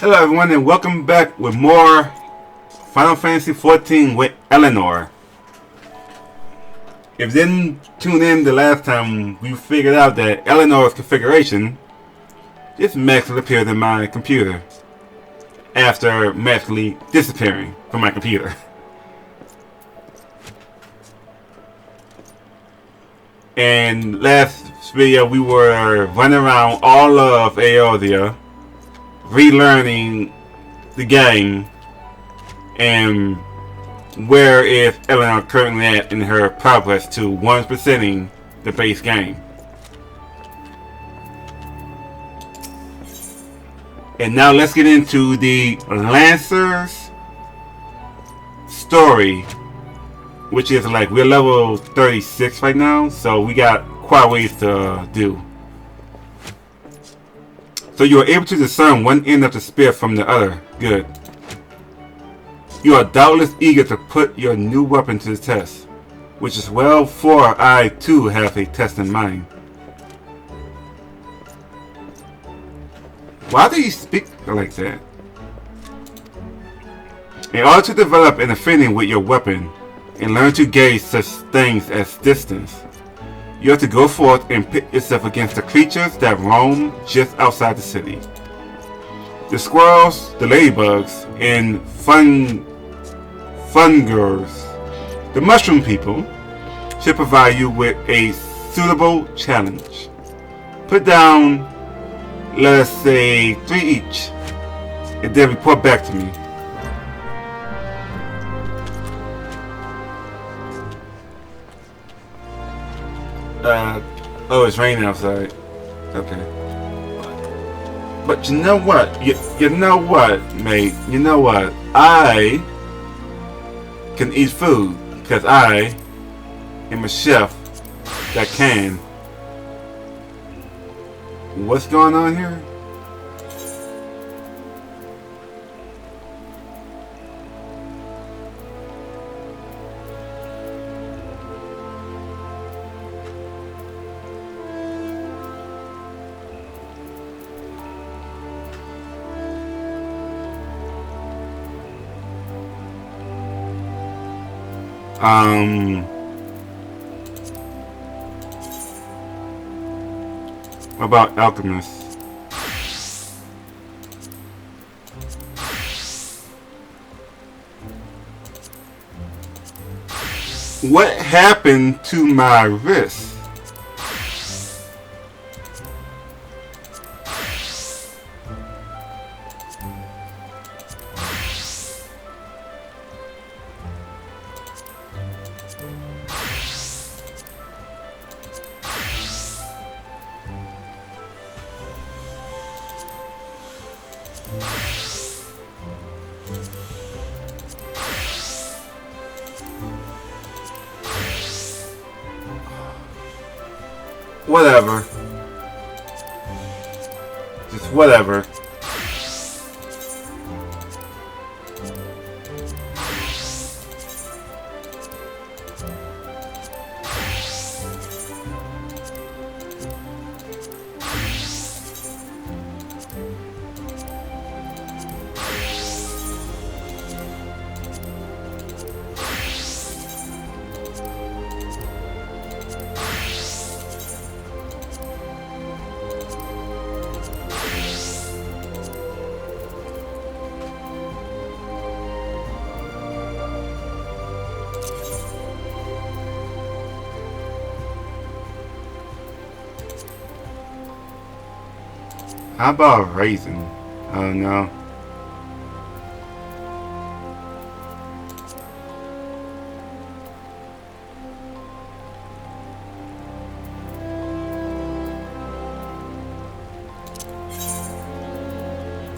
Hello everyone and welcome back with more Final Fantasy XIV with Eleanor. If you didn't tune in the last time, we figured out that Eleanor's configuration just magically appeared in my computer after magically disappearing from my computer. And last video we were running around all of Eorzea, relearning the game and where is Eleanor currently at in her progress to 100%ing the base game. And now let's get into the Lancer's story, which is like we're level 36 right now, so we got quite a ways to do. So you are able to discern one end of the spear from the other. Good. You are doubtless eager to put your new weapon to the test, which is well, for I too have a test in mind. Why do you speak like that? In order to develop an affinity with your weapon and learn to gauge such things as distance, you have to go forth and pit yourself against the creatures that roam just outside the city. The squirrels, the ladybugs, and fungers, the mushroom people, should provide you with a suitable challenge. Put down, let us say, 3 each, and then report back to me. Oh, it's raining outside. Okay. But you know what? You know what, mate? You know what? I can eat food because I am a chef that can. What's going on here? About alchemists. What happened to my wrist? Whatever. Just whatever. How about a raisin? Oh no.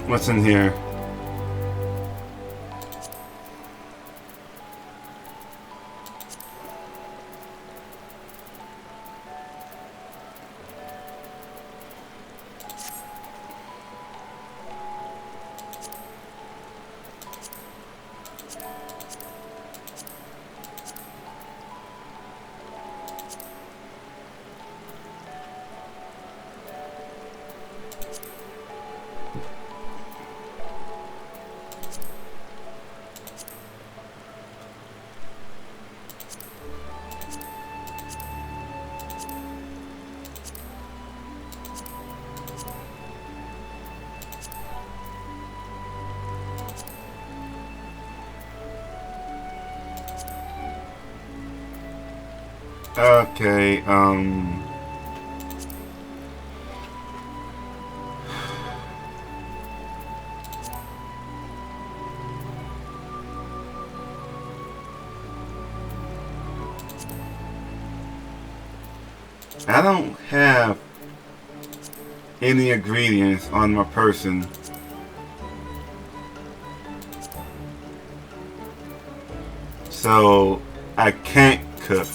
What's in here? Okay, I don't have any ingredients on my person. So I can't cook.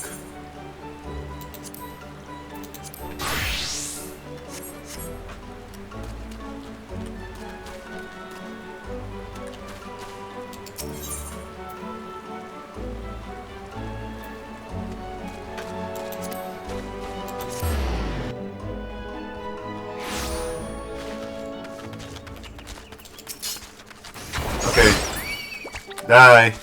Okay. Die.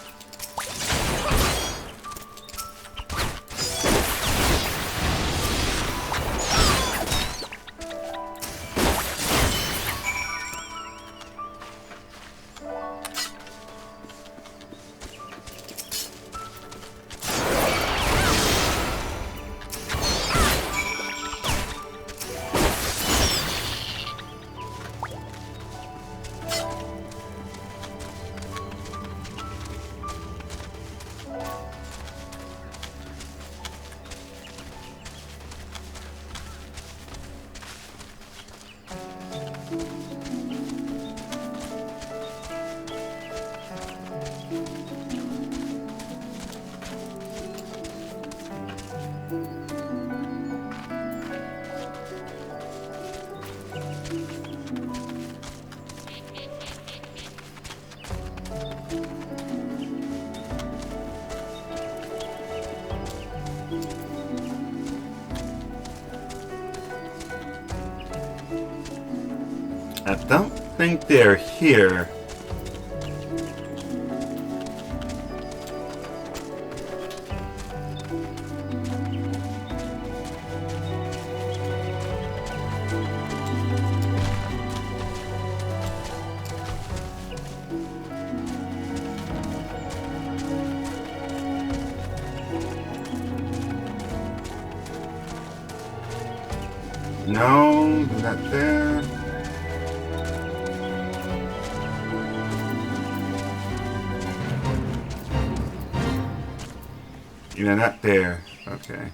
I don't think they're here. No, not there. Yeah, not there. Okay.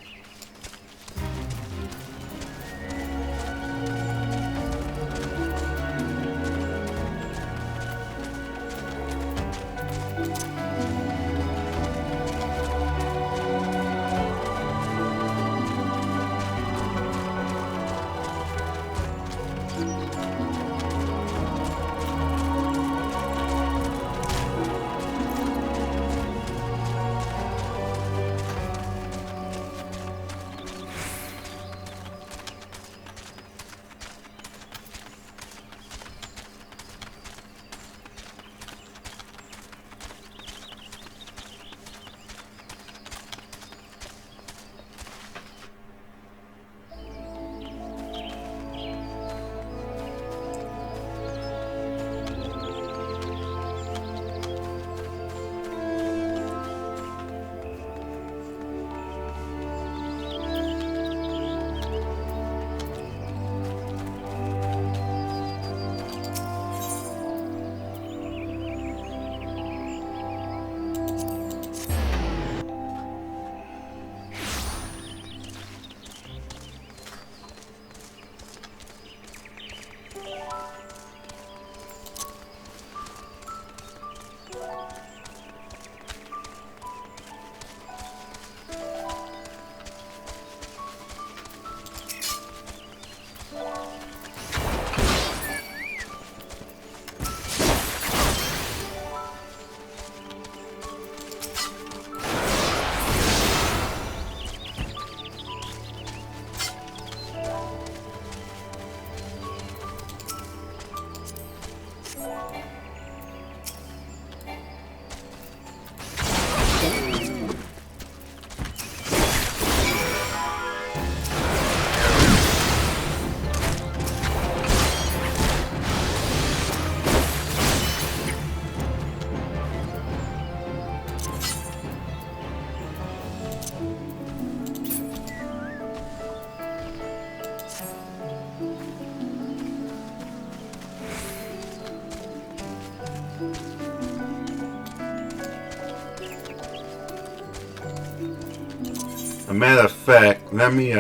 A matter of fact, let me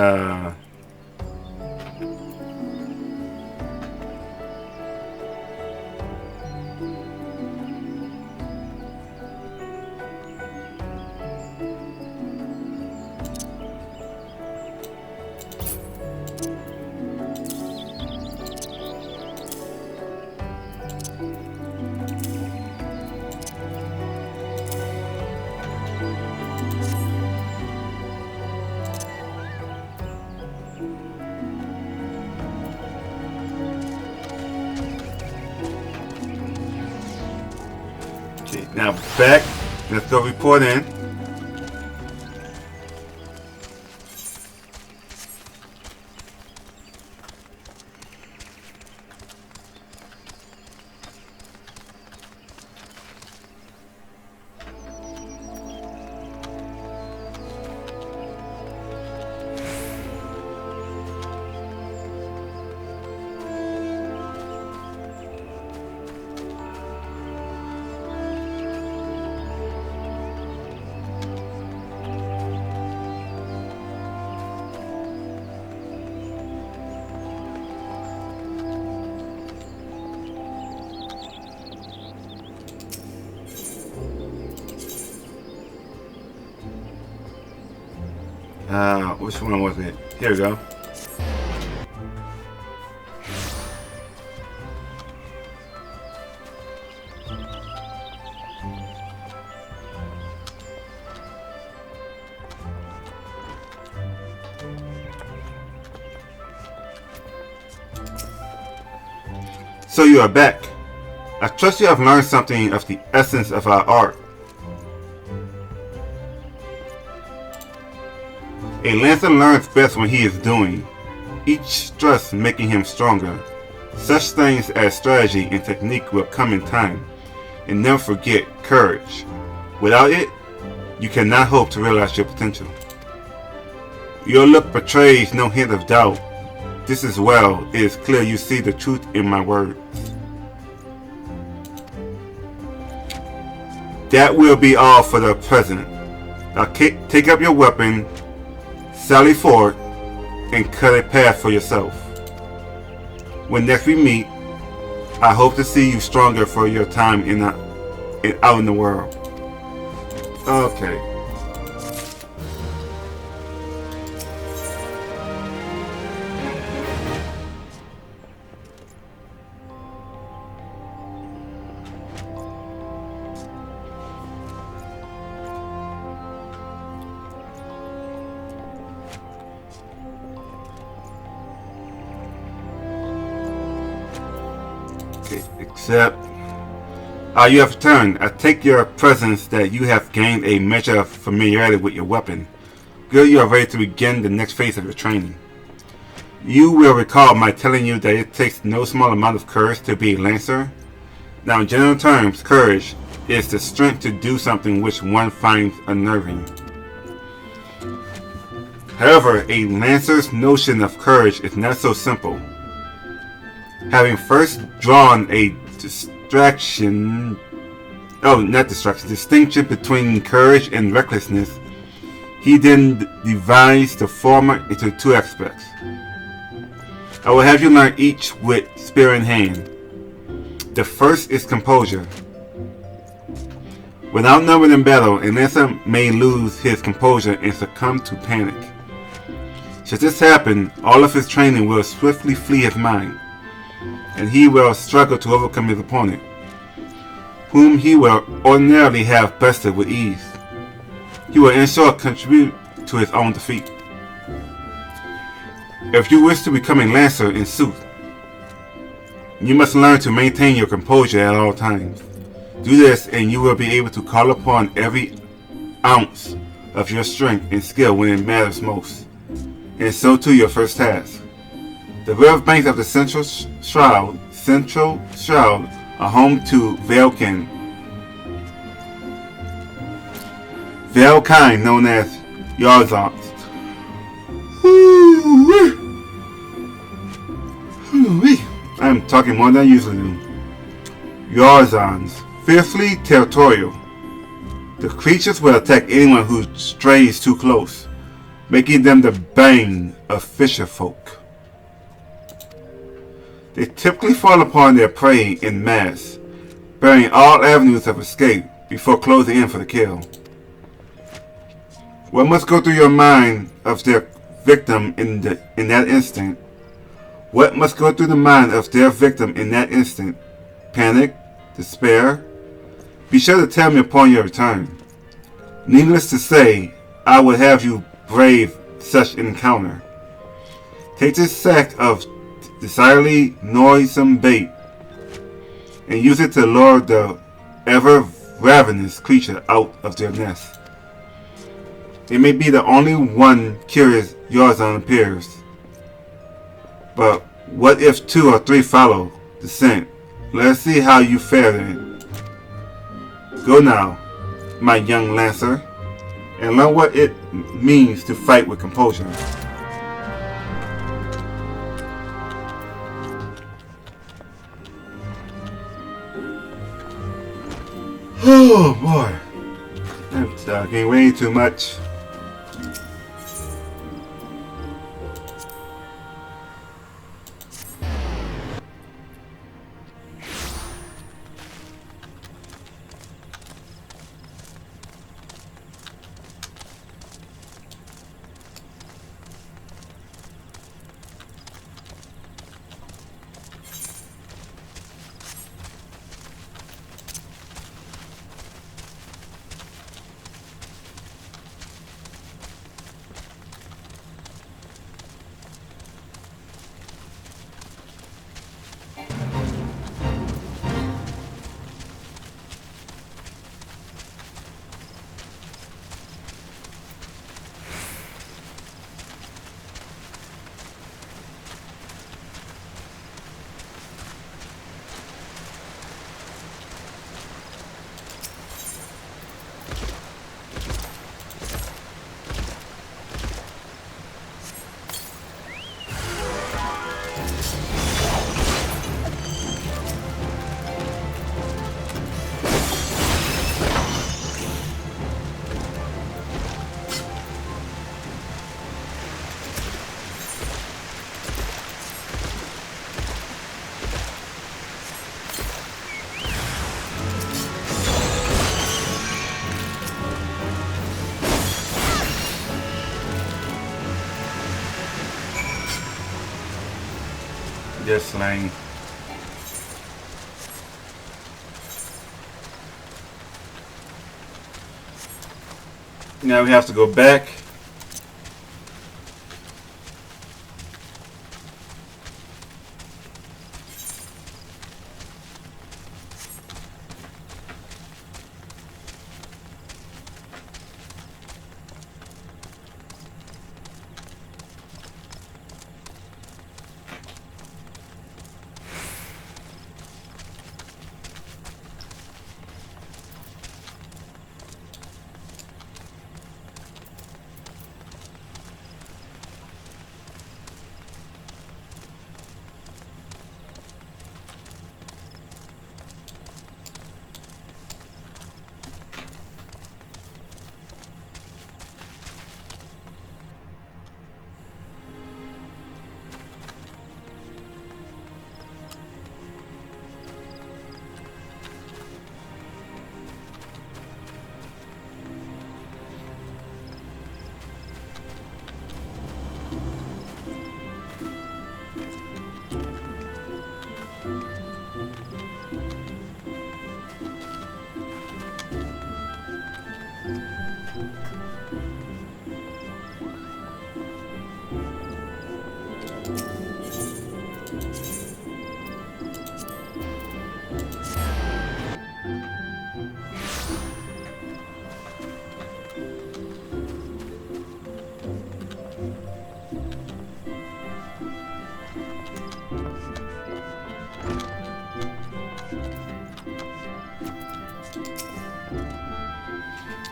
okay, now back. Let's go report in. Which one was it? Here we go. So you are back. I trust you have learned something of the essence of our art. A lancer learns best when he is doing, each thrust making him stronger. Such things as strategy and technique will come in time. And never forget courage. Without it, you cannot hope to realize your potential. Your look betrays no hint of doubt. This is well, it is clear you see the truth in my words. That will be all for the present. Now take up your weapon, sally forth, and cut a path for yourself. When next we meet, I hope to see you stronger for your time out in the world. Okay. Except, you have returned. I take your presence that you have gained a measure of familiarity with your weapon. Good, you are ready to begin the next phase of your training. You will recall my telling you that it takes no small amount of courage to be a lancer. Now, in general terms, courage is the strength to do something which one finds unnerving. However, a lancer's notion of courage is not so simple. Having first drawn a distinction between courage and recklessness, he then divides the former into two aspects. I will have you learn each with spear in hand. The first is composure. When outnumbered in battle, a lancer may lose his composure and succumb to panic. Should this happen, all of his training will swiftly flee his mind, and he will struggle to overcome his opponent, whom he will ordinarily have bested with ease. He will in short contribute to his own defeat. If you wish to become a lancer in sooth, you must learn to maintain your composure at all times. Do this and you will be able to call upon every ounce of your strength and skill when it matters most. And so too your first task. The river banks of the Central Shroud are home to Valkyne, known as Yarzans. I'm talking more than I usually do. Yarzans, fiercely territorial. The creatures will attack anyone who strays too close. making them the bane of fisher folk. They typically fall upon their prey in mass, barring all avenues of escape before closing in for the kill. What must go through your mind of their victim in that instant? What must go through the mind of their victim in that instant? Panic? Despair? Be sure to tell me upon your return. Needless to say, I would have you brave such an encounter. Take this sack of decidedly noisome bait and use it to lure the ever ravenous creature out of their nest. It may be the only one curious yours appears, but what if 2 or 3 follow the scent? Let us see how you fare then. Go now, my young lancer, and learn what it means to fight with composure. Oh boy, I'm talking way too much. Just slain. Now we have to go back.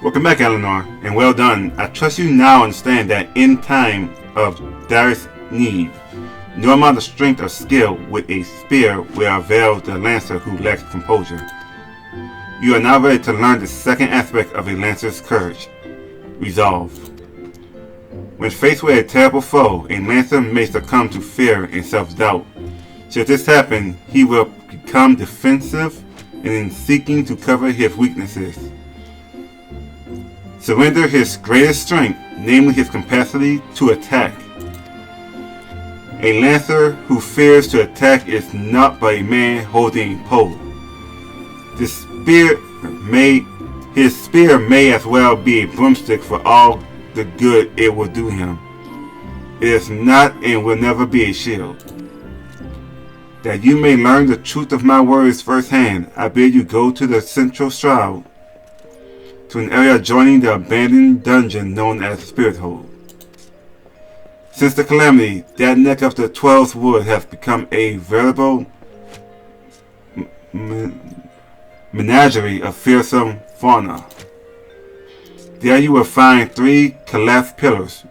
Welcome back, Eleanor, and well done. I trust you now understand that in time of direst need, no amount of strength or skill with a spear will avail the lancer who lacks composure. You are now ready to learn the second aspect of a lancer's courage: resolve. When faced with a terrible foe, a Lancer may succumb to fear and self-doubt. Should this happen, he will become defensive and in seeking to cover his weaknesses, surrender his greatest strength, namely his capacity to attack. A Lancer who fears to attack is not but a man holding a pole. His spear may as well be a broomstick for all the good it will do him. It is not and will never be a shield. That you may learn the truth of my words firsthand, I bid you go to the central shroud, to an area adjoining the abandoned dungeon known as Spirit Hold. Since the calamity, that neck of the 12th wood has become a veritable menagerie of fearsome fauna. There you will find 3 collapsed pillars,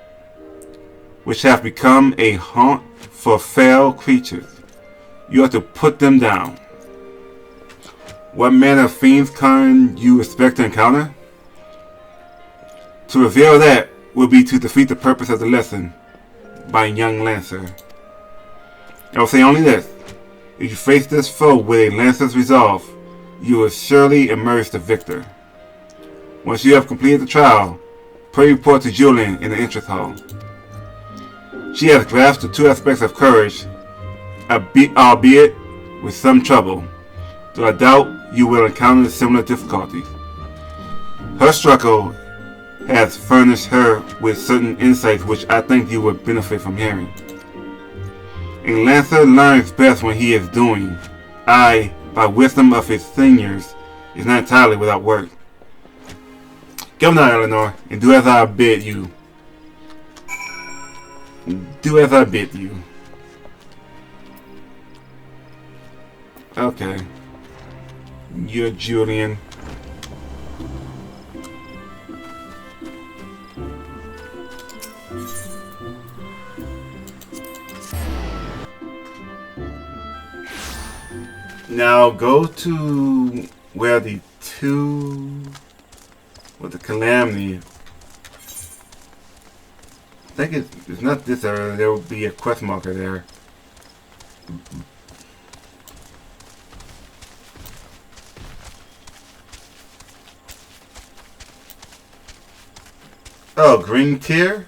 which have become a haunt for foul creatures. You have to put them down. What manner of fiends can you expect to encounter? To reveal that will be to defeat the purpose of the lesson by a young Lancer. I will say only this. If you face this foe with a Lancer's resolve, you will surely emerge the victor. Once you have completed the trial, pray report to Julian in the entrance hall. She has grasped the 2 aspects of courage, albeit with some trouble, though I doubt you will encounter similar difficulties. Her struggle has furnished her with certain insights which I think you would benefit from hearing. A Lancer learns best when he is doing. I, by wisdom of his seniors, is not entirely without work. Go now, Eleanor, and do as I bid you. Do as I bid you. Okay. You're Julian. Now go to where the 2 with the calamity. I think it's not this area. There will be a quest marker there. Oh, green tier?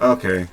Okay.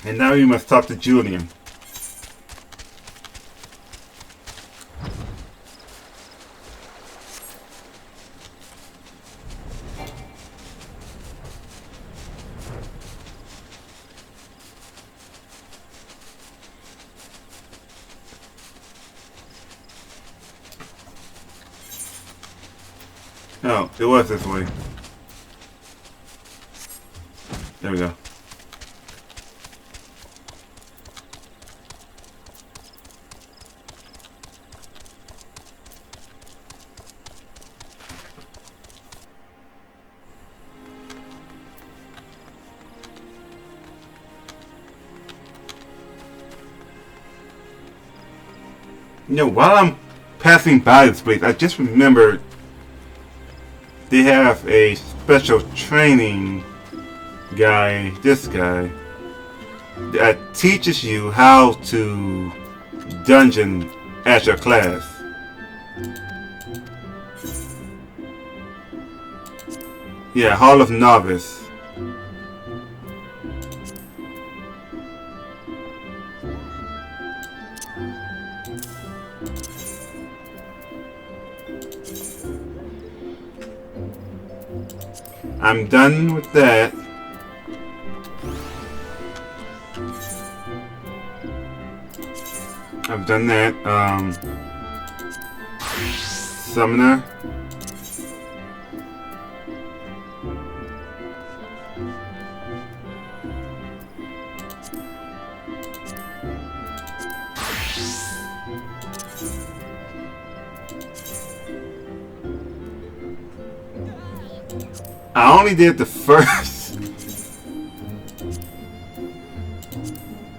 And now you must talk to Julian. Oh, it was this way. There we go. While I'm passing by this place, I just remembered they have a special training guy, this guy, that teaches you how to dungeon at your class. Yeah, Hall of Novice. I'm done with that. I've done that. Summoner. I only did the first.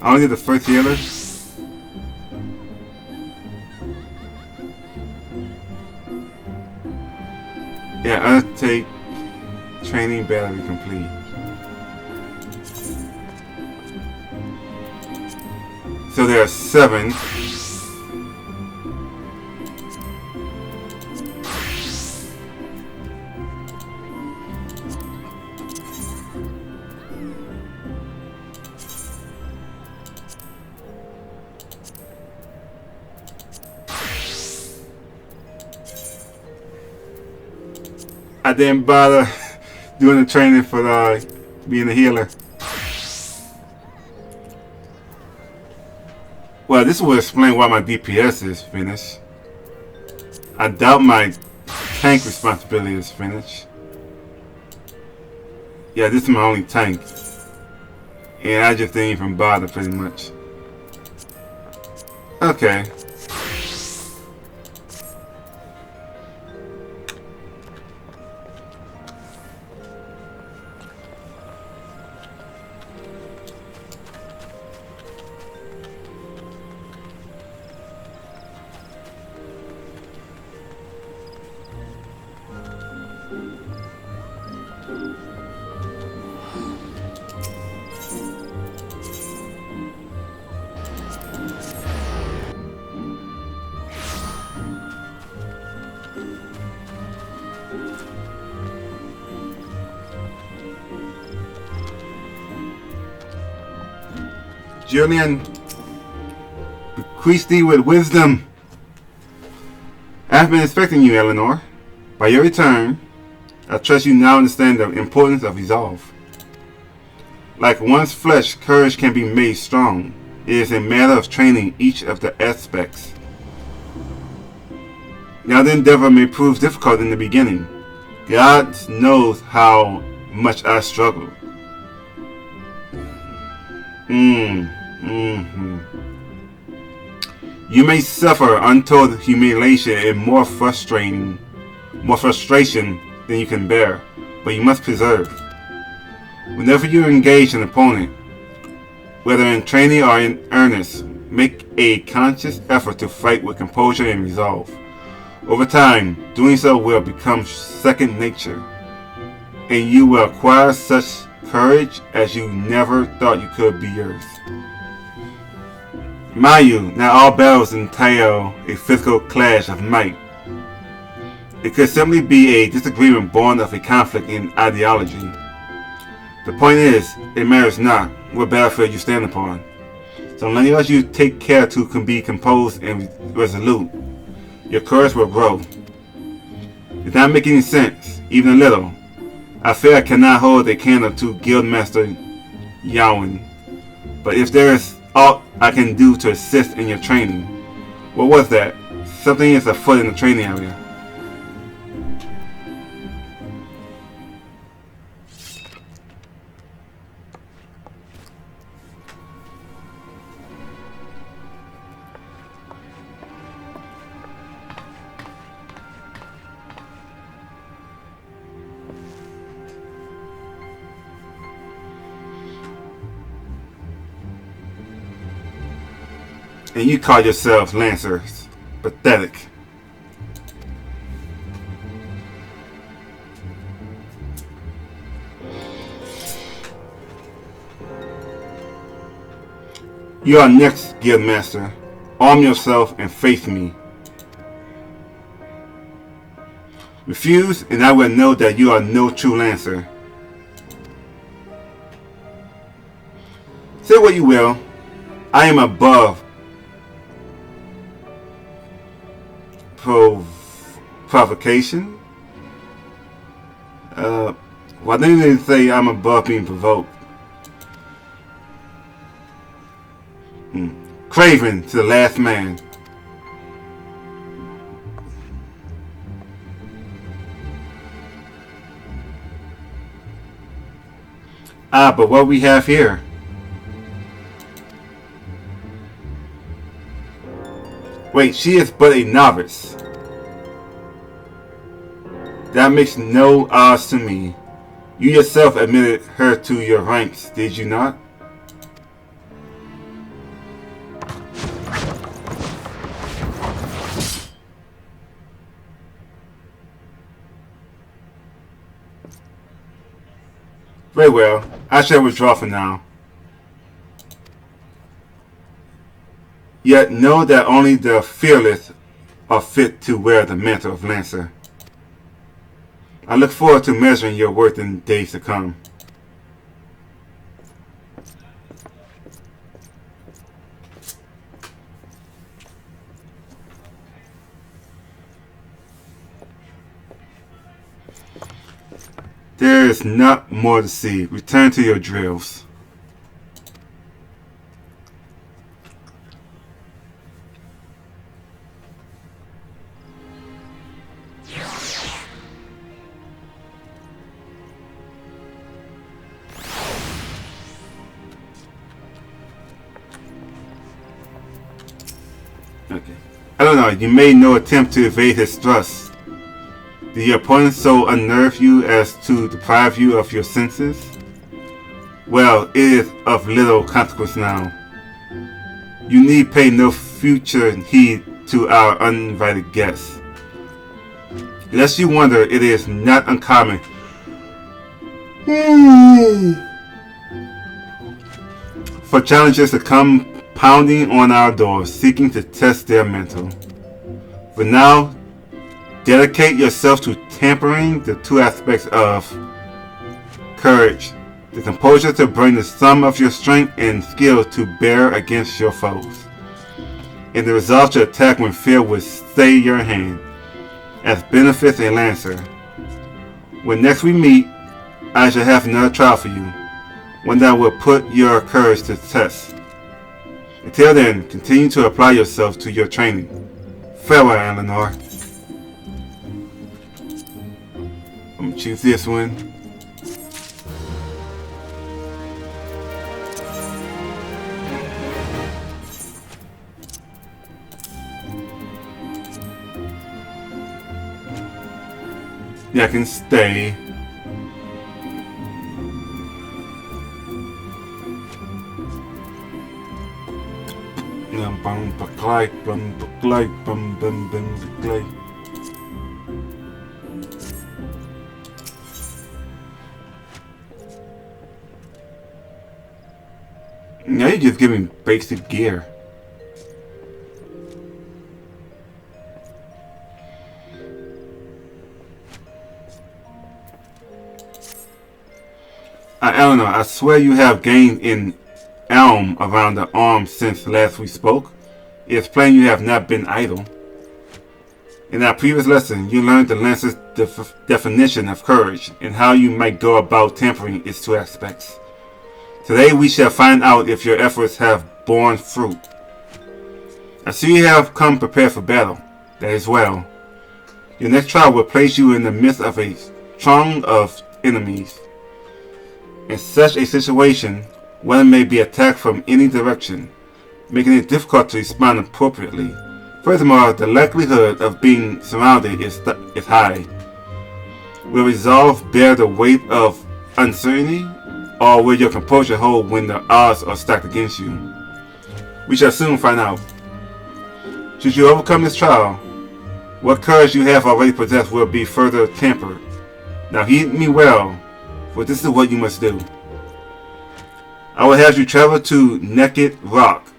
I only did the first healer. Yeah, undertake training battery complete. So there are 7. I didn't bother doing the training for being a healer. Well, this will explain why my DPS is finished. I doubt my tank responsibility is finished. Yeah, this is my only tank. And I just didn't even bother pretty much. Okay. Julian, bequeath thee with wisdom. I have been expecting you, Eleanor. By your return, I trust you now understand the importance of resolve. Like one's flesh, courage can be made strong. It is a matter of training each of the aspects. Now the endeavor may prove difficult in the beginning. God knows how much I struggle. You may suffer untold humiliation and more frustration than you can bear, but you must persevere. Whenever you engage an opponent, whether in training or in earnest, make a conscious effort to fight with composure and resolve. Over time, doing so will become second nature, and you will acquire such courage as you never thought you could be yours. Mind you, not all battles entail a physical clash of might. It could simply be a disagreement born of a conflict in ideology. The point is, it matters not what battlefield you stand upon. So long as you take care to be composed and resolute, your courage will grow. It's not making any sense, even a little. I fear I cannot hold a candle to Guildmaster Yawen, but if there is aught I can do to assist in your training. What was that? Something is afoot in the training area. And you call yourselves Lancers. Pathetic. You are next, Guildmaster. Arm yourself and face me. Refuse, and I will know that you are no true Lancer. Say what you will, I am above provocation. Why didn't they say I'm above being provoked? Craven to the last man. Ah, but what we have here. Wait, she is but a novice. That makes no odds to me. You yourself admitted her to your ranks, did you not? Very well, I shall withdraw for now. Yet know that only the fearless are fit to wear the mantle of Lancer. I look forward to measuring your worth in days to come. There is not more to see. Return to your drills. Okay. I don't know. You made no attempt to evade his thrust. Did your opponent so unnerve you as to deprive you of your senses? Well, it is of little consequence now. You need pay no future heed to our uninvited guests. Lest you wonder, it is not uncommon for challengers to come pounding on our doors, seeking to test their mental. For now, dedicate yourself to tempering the two aspects of courage, the composure to bring the sum of your strength and skill to bear against your foes, and the resolve to attack when fear would stay your hand, as benefits a Lancer. When next we meet, I shall have another trial for you, one that will put your courage to the test. Until then, continue to apply yourself to your training. Farewell, Eleanor. I'm gonna choose this one. Yeah, I can stay. Now you just give me basic gear. Eleanor, I swear you have gained in elm around the arm since last we spoke. It is plain you have not been idle. In our previous lesson, you learned the Lancer's definition of courage and how you might go about tempering its two aspects. Today we shall find out if your efforts have borne fruit. I see you have come prepared for battle. That is well. Your next trial will place you in the midst of a throng of enemies. In such a situation, one may be attacked from any direction, making it difficult to respond appropriately. Furthermore, the likelihood of being surrounded is high. Will resolve bear the weight of uncertainty, or will your composure hold when the odds are stacked against you? We shall soon find out. Should you overcome this trial, what courage you have already possessed will be further tempered. Now heed me well, for this is what you must do. I will have you travel to Naked Rock,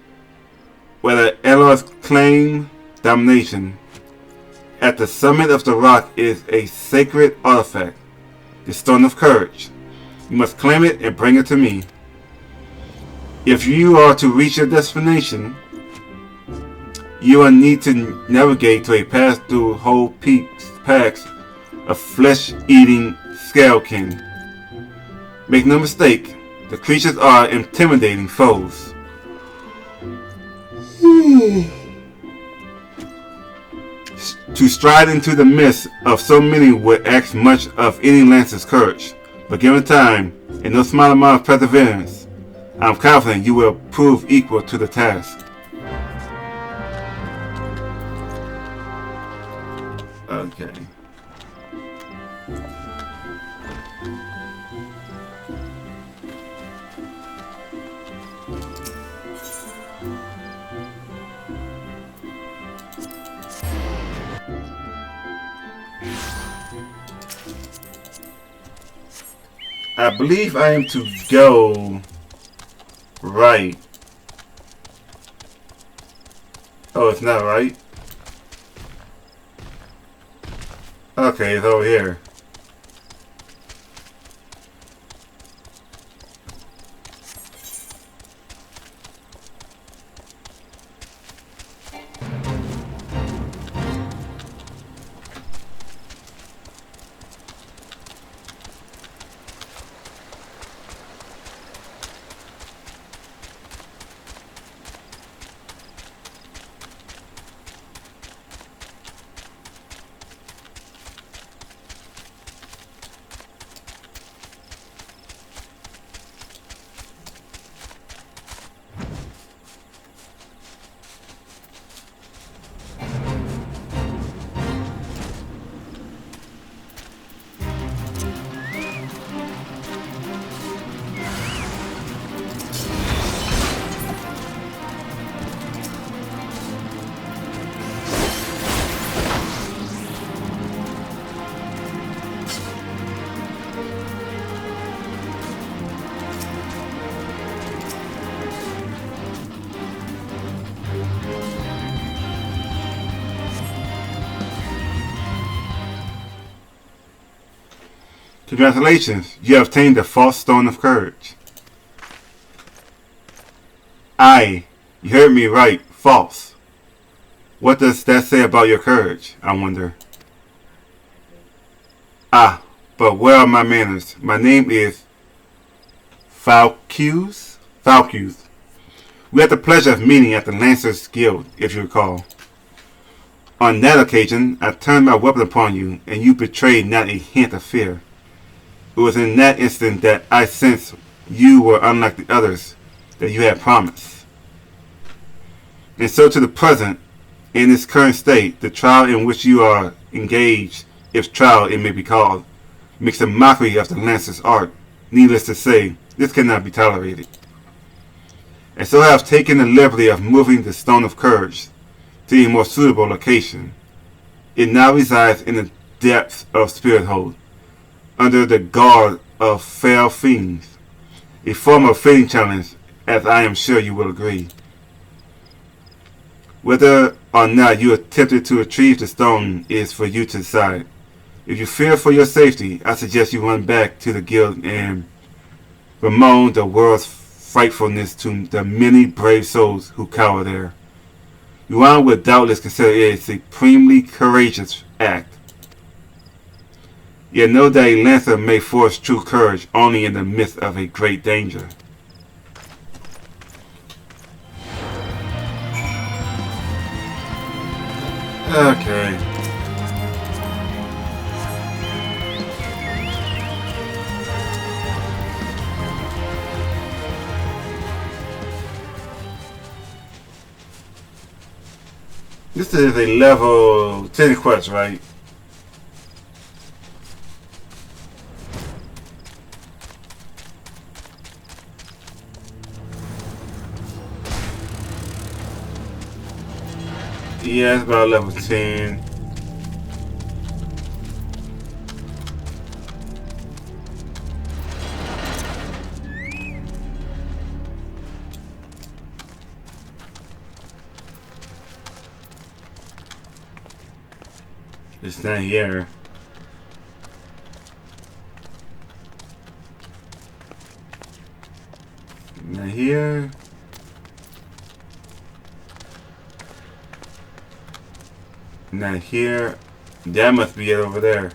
where the Elors claim domination. At the summit of the rock is a sacred artifact, the Stone of Courage. You must claim it and bring it to me. If you are to reach your destination, you will need to navigate to a path through whole packs of flesh-eating Scalekin. Make no mistake, the creatures are intimidating foes. To stride into the midst of so many would ask much of any Lancer's courage, but given time and no small amount of perseverance, I am confident you will prove equal to the task. Okay. I believe I am to go right. Oh, it's not right? Okay, it's over here. Congratulations, you have obtained the false Stone of Courage. Aye, you heard me right, false. What does that say about your courage, I wonder? Ah, but where are my manners? My name is Falcus. We had the pleasure of meeting at the Lancers Guild, if you recall. On that occasion, I turned my weapon upon you, and you betrayed not a hint of fear. It was in that instant that I sensed you were unlike the others that you had promised. And so to the present, in its current state, the trial in which you are engaged, if trial it may be called, makes a mockery of the Lancer's art. Needless to say, this cannot be tolerated. And so I have taken the liberty of moving the Stone of Courage to a more suitable location. It now resides in the depths of Spirit Hold, under the guard of fell fiends, a form of fitting challenge, as I am sure you will agree. Whether or not you attempted to retrieve the stone is for you to decide. If you fear for your safety, I suggest you run back to the guild and bemoan the world's frightfulness to the many brave souls who cower there. Yuan would doubtless consider it a supremely courageous act. Yet know that a Lancer may force true courage only in the midst of a great danger. Okay. This is a level 10 quest, right? Yeah, it's about level 10. It's not here. Not here. Not here. That must be it over there.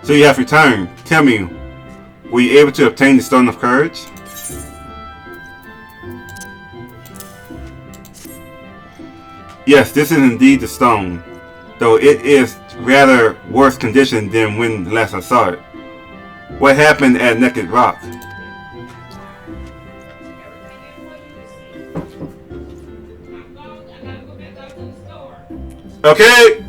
So you have returned. Tell me, were you able to obtain the Stone of Courage? Yes, this is indeed the stone, though it is rather worse condition than when last I saw it. What happened at Naked Rock? Okay!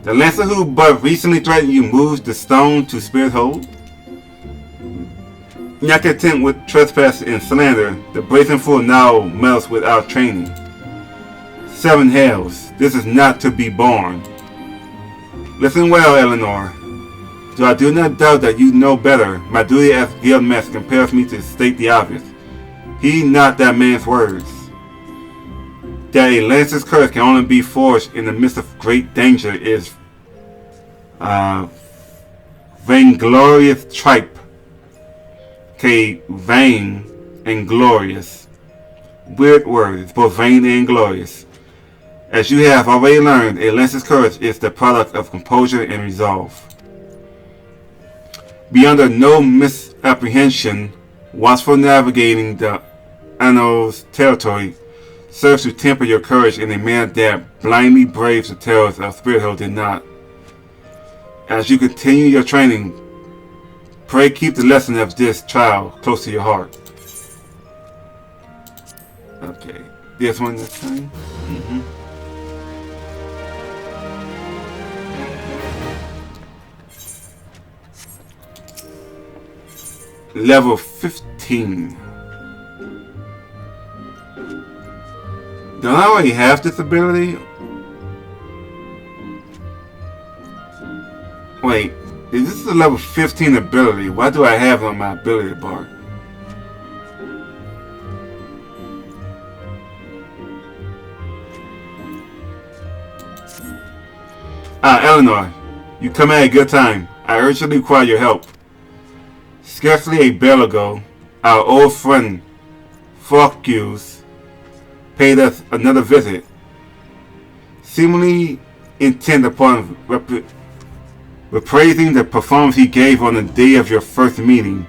The Lancer who but recently threatened you moves the stone to Spirit Hold. Not content with trespass and slander, the brazen fool now melts without training. Seven hells, this is not to be borne. Listen well, Eleanor. Though I do not doubt that you know better, my duty as Guildmaster compels me to state the obvious. Heed not that man's words. That a Lancer's curse can only be forged in the midst of great danger is vainglorious tripe. Okay, vain and glorious. Weird word, it's both vain and glorious. As you have already learned, a Lancer's courage is the product of composure and resolve. Be under no misapprehension, watchful navigating the Ano's territory serves to temper your courage in a manner that blindly braves the terrors of Spirit Hold did not. As you continue your training, pray keep the lesson of this trial close to your heart. Okay, this one this time. Level 15. Don't I already have this ability? Wait, is this a level 15 ability? Why do I have it on my ability bar? Eleanor, you come at a good time. I urgently require your help. Scarcely a bell ago, our old friend Focus paid us another visit, seemingly intent upon reprising the performance he gave on the day of your first meeting,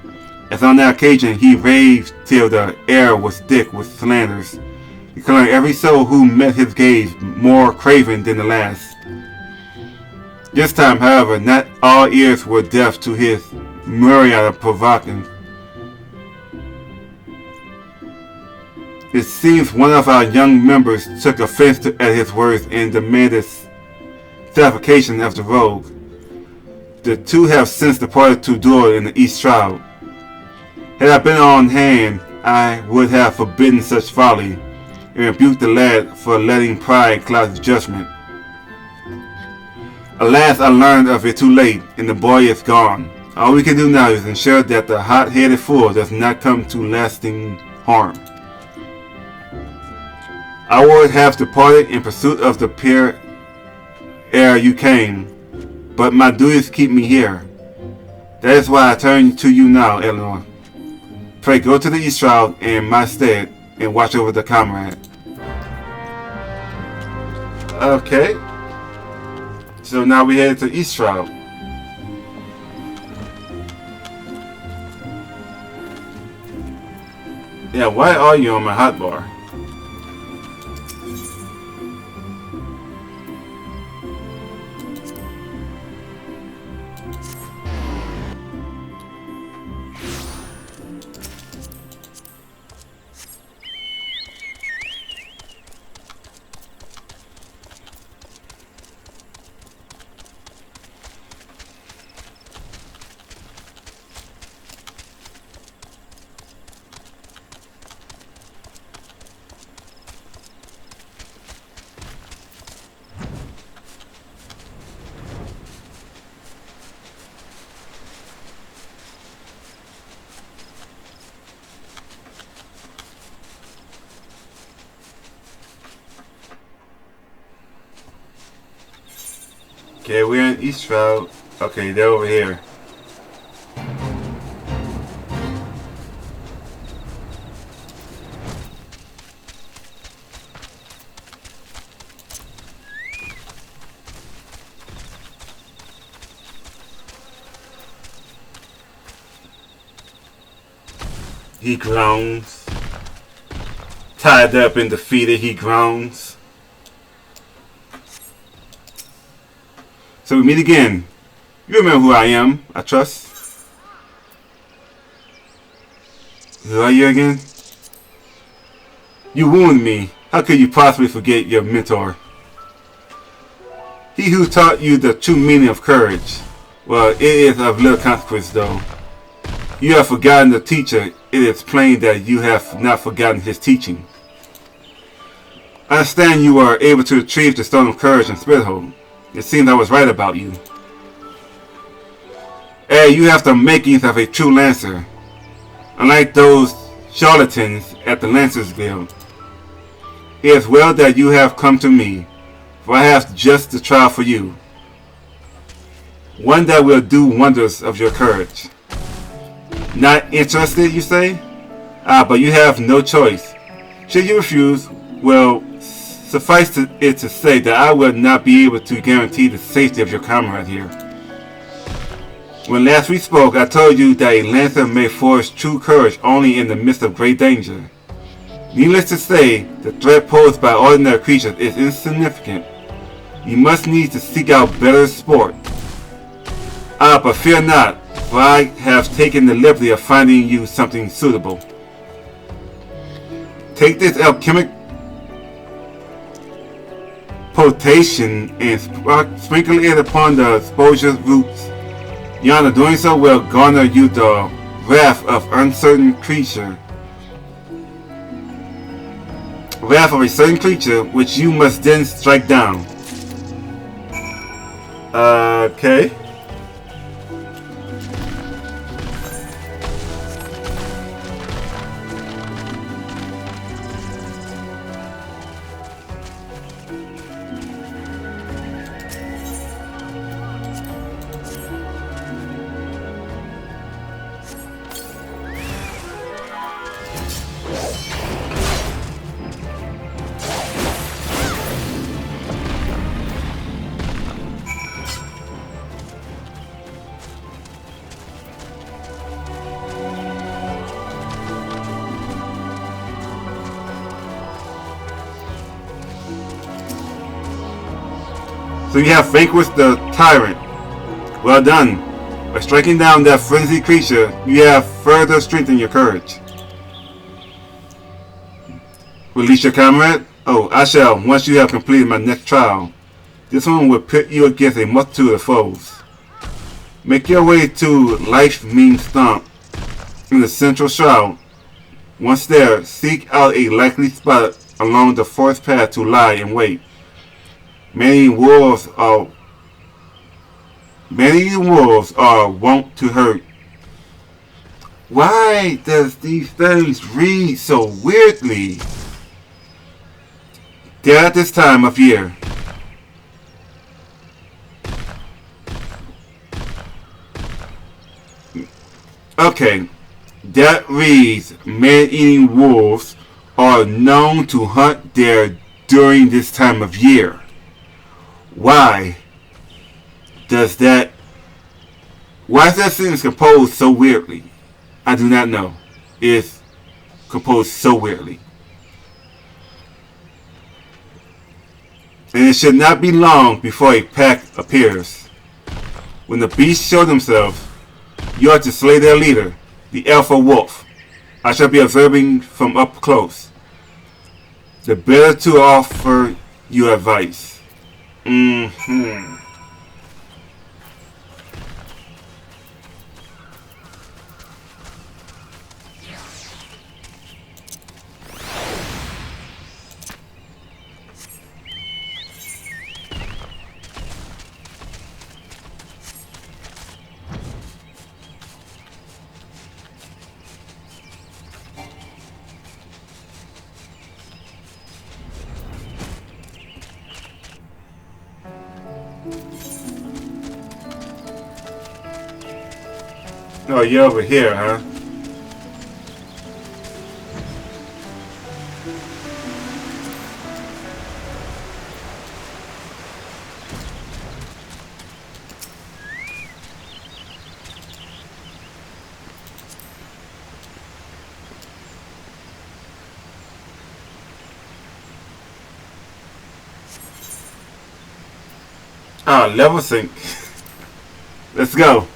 as on that occasion he raved till the air was thick with slanders, declaring every soul who met his gaze more craven than the last. This time, however, not all ears were deaf to his myriad of provocations. It seems one of our young members took offense at his words and demanded satisfaction of the rogue. The two have since departed to duel in the East Shroud. Had I been on hand, I would have forbidden such folly and rebuked the lad for letting pride cloud his judgment. Alas, I learned of it too late, and the boy is gone. All we can do now is ensure that the hot-headed fool does not come to lasting harm. I would have departed in pursuit of the pier ere you came, but my duties keep me here. That is why I turn to you now, Eleanor. Pray go to the East Shroud in my stead and watch over the comrade. Okay. So now we head to East Shroud. Yeah, why are you on my hotbar? Okay, we're in East Shroud. Okay, they're over here. He groans. Tied up and defeated, he groans. So we meet again. You remember who I am, I trust. Who are you again? You wounded me. How could you possibly forget your mentor? He who taught you the true meaning of courage. Well, it is of little consequence though. You have forgotten the teacher. It is plain that you have not forgotten his teaching. I understand you are able to retrieve the Stone of Courage in Spirithold. It seems I was right about you. Hey, you have the makings of a true Lancer. Unlike those charlatans at the Lancer's Guild. It is well that you have come to me, for I have just the trial for you. One that will do wonders of your courage. Not interested, you say? But you have no choice. Should you refuse, well, suffice it to say that I will not be able to guarantee the safety of your comrade here. When last we spoke, I told you that a Lancer may forge true courage only in the midst of great danger. Needless to say, the threat posed by ordinary creatures is insignificant. You must need to seek out better sport. But fear not, for I have taken the liberty of finding you something suitable. Take this alchemic potation and sprinkle it upon the exposure roots. Yonder, doing so will garner you the wrath of uncertain creature. Wrath of a certain creature, which you must then strike down. Okay. So you have vanquished the tyrant. Well done. By striking down that frenzied creature, you have further strengthened your courage. Release your comrade? Oh, I shall, once you have completed my next trial. This one will pit you against a multitude of foes. Make your way to Life Mean Stomp in the central shroud. Once there, seek out a likely spot along the forest path to lie in wait. Many wolves are wont to hurt. Why does these things read so weirdly? They're at this time of year. Okay, that reads man-eating wolves are known to hunt there during this time of year. Why is that sentence composed so weirdly? I do not know. It's composed so weirdly. And it should not be long before a pack appears. When the beasts show themselves, you are to slay their leader, the alpha wolf. I shall be observing from up close. The better to offer you advice. Oh, you're over here, huh? Ah, level sync. Let's go.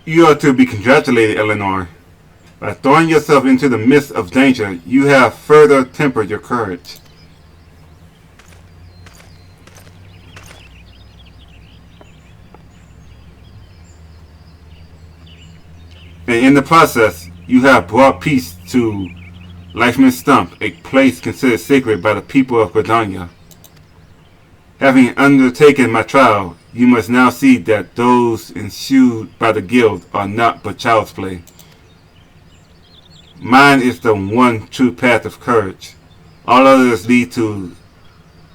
You are to be congratulated, Eleanor. By throwing yourself into the midst of danger, you have further tempered your courage. And in the process, you have brought peace to Lifeman Stump, a place considered sacred by the people of Gridania. Having undertaken my trial, you must now see that those ensued by the guild are not but child's play. Mine is the one true path of courage. All others lead to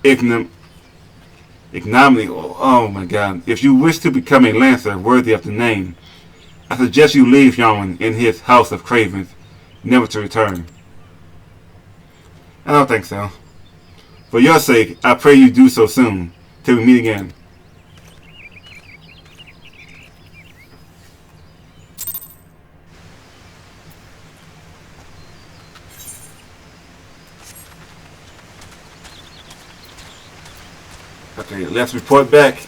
ignominy. Oh my God. If you wish to become a lancer worthy of the name, I suggest you leave Yarwin in his house of cravens, never to return. I don't think so. For your sake, I pray you do so soon. till we meet again. Okay, let's report back.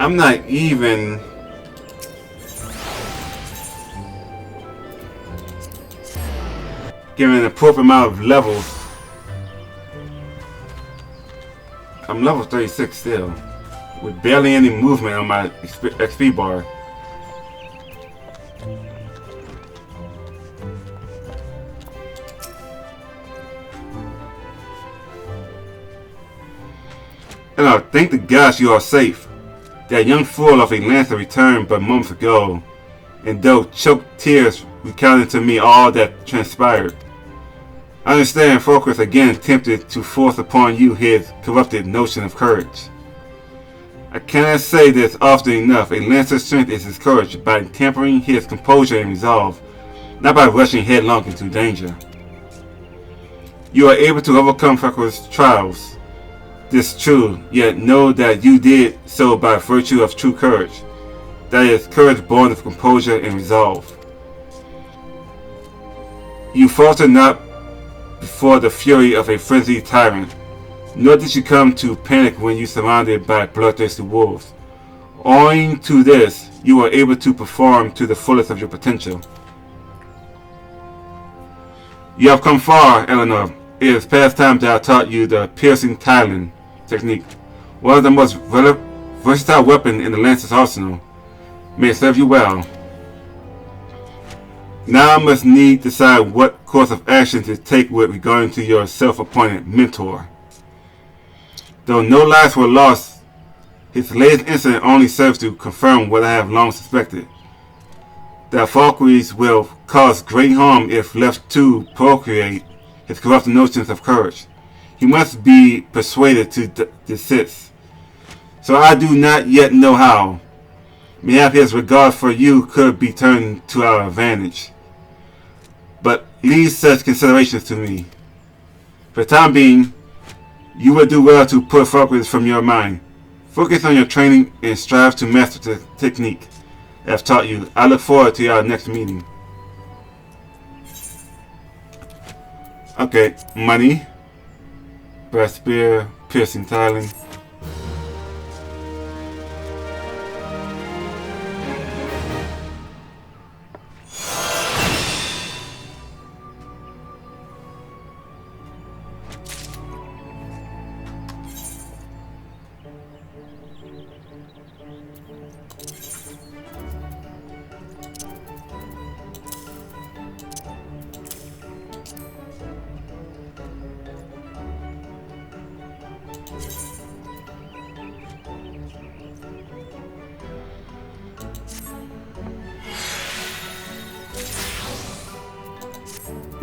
I'm not even given an appropriate amount of levels. I'm level 36 still, with barely any movement on my XP bar. And thank the gods you are safe. That young fool of a Lancer returned but moments ago, and though choked tears recounted to me all that transpired. I understand Focus again attempted to force upon you his corrupted notion of courage. I cannot say this often enough. A Lancer's strength is his courage by tempering his composure and resolve, not by rushing headlong into danger. You are able to overcome Focus' trials. This is true, yet know that you did so by virtue of true courage. That is, courage born of composure and resolve. You falter not before the fury of a frenzied tyrant, nor did you come to panic when you surrounded by bloodthirsty wolves. Owing to this, you are able to perform to the fullest of your potential. You have come far, Eleanor. It is past time that I taught you the piercing Thailand technique, one of the most versatile weapons in the Lancer's arsenal. May it serve you well. Now I must need decide what course of action to take with regard to your self-appointed mentor. Though no lives were lost, his latest incident only serves to confirm what I have long suspected. That Valkyries will cause great harm if left to procreate his corrupted notions of courage. He must be persuaded to desist. So I do not yet know how. Mayhap his regard for you could be turned to our advantage. But leave such considerations to me. For the time being, you will do well to put focus from your mind. Focus on your training and strive to master the technique I have taught you. I look forward to our next meeting. Okay, money. Brass spear, piercing Thailand.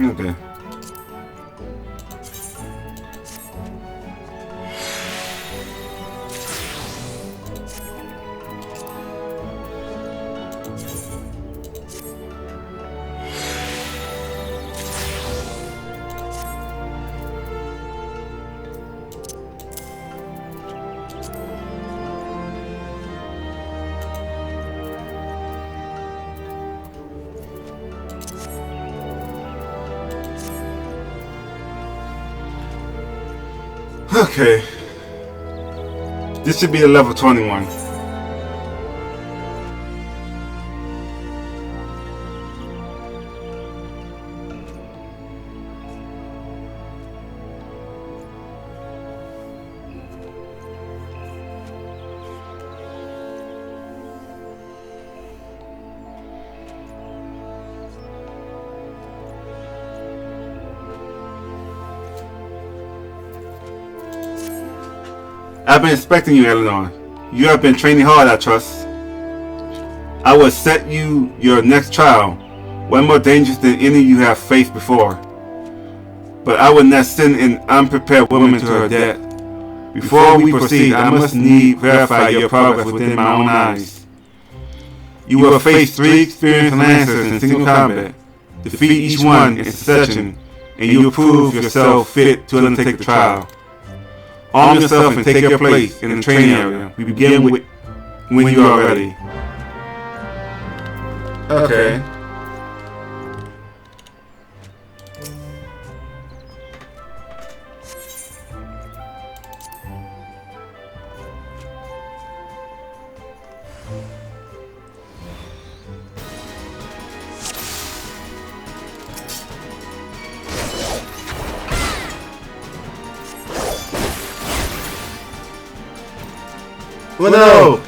Okay. Okay. This should be a level 21. I've been expecting you, Eleanor. You have been training hard, I trust. I will set you your next trial, one more dangerous than any you have faced before. But I will not send an unprepared woman to her death. Before we proceed, I must verify your progress within my own eyes. You will face 3 experienced lancers in single combat. Defeat each one in succession, and you will prove yourself fit to undertake the trial. Arm yourself and take your place in the training area. We begin with when you are ready. Okay. Oh no!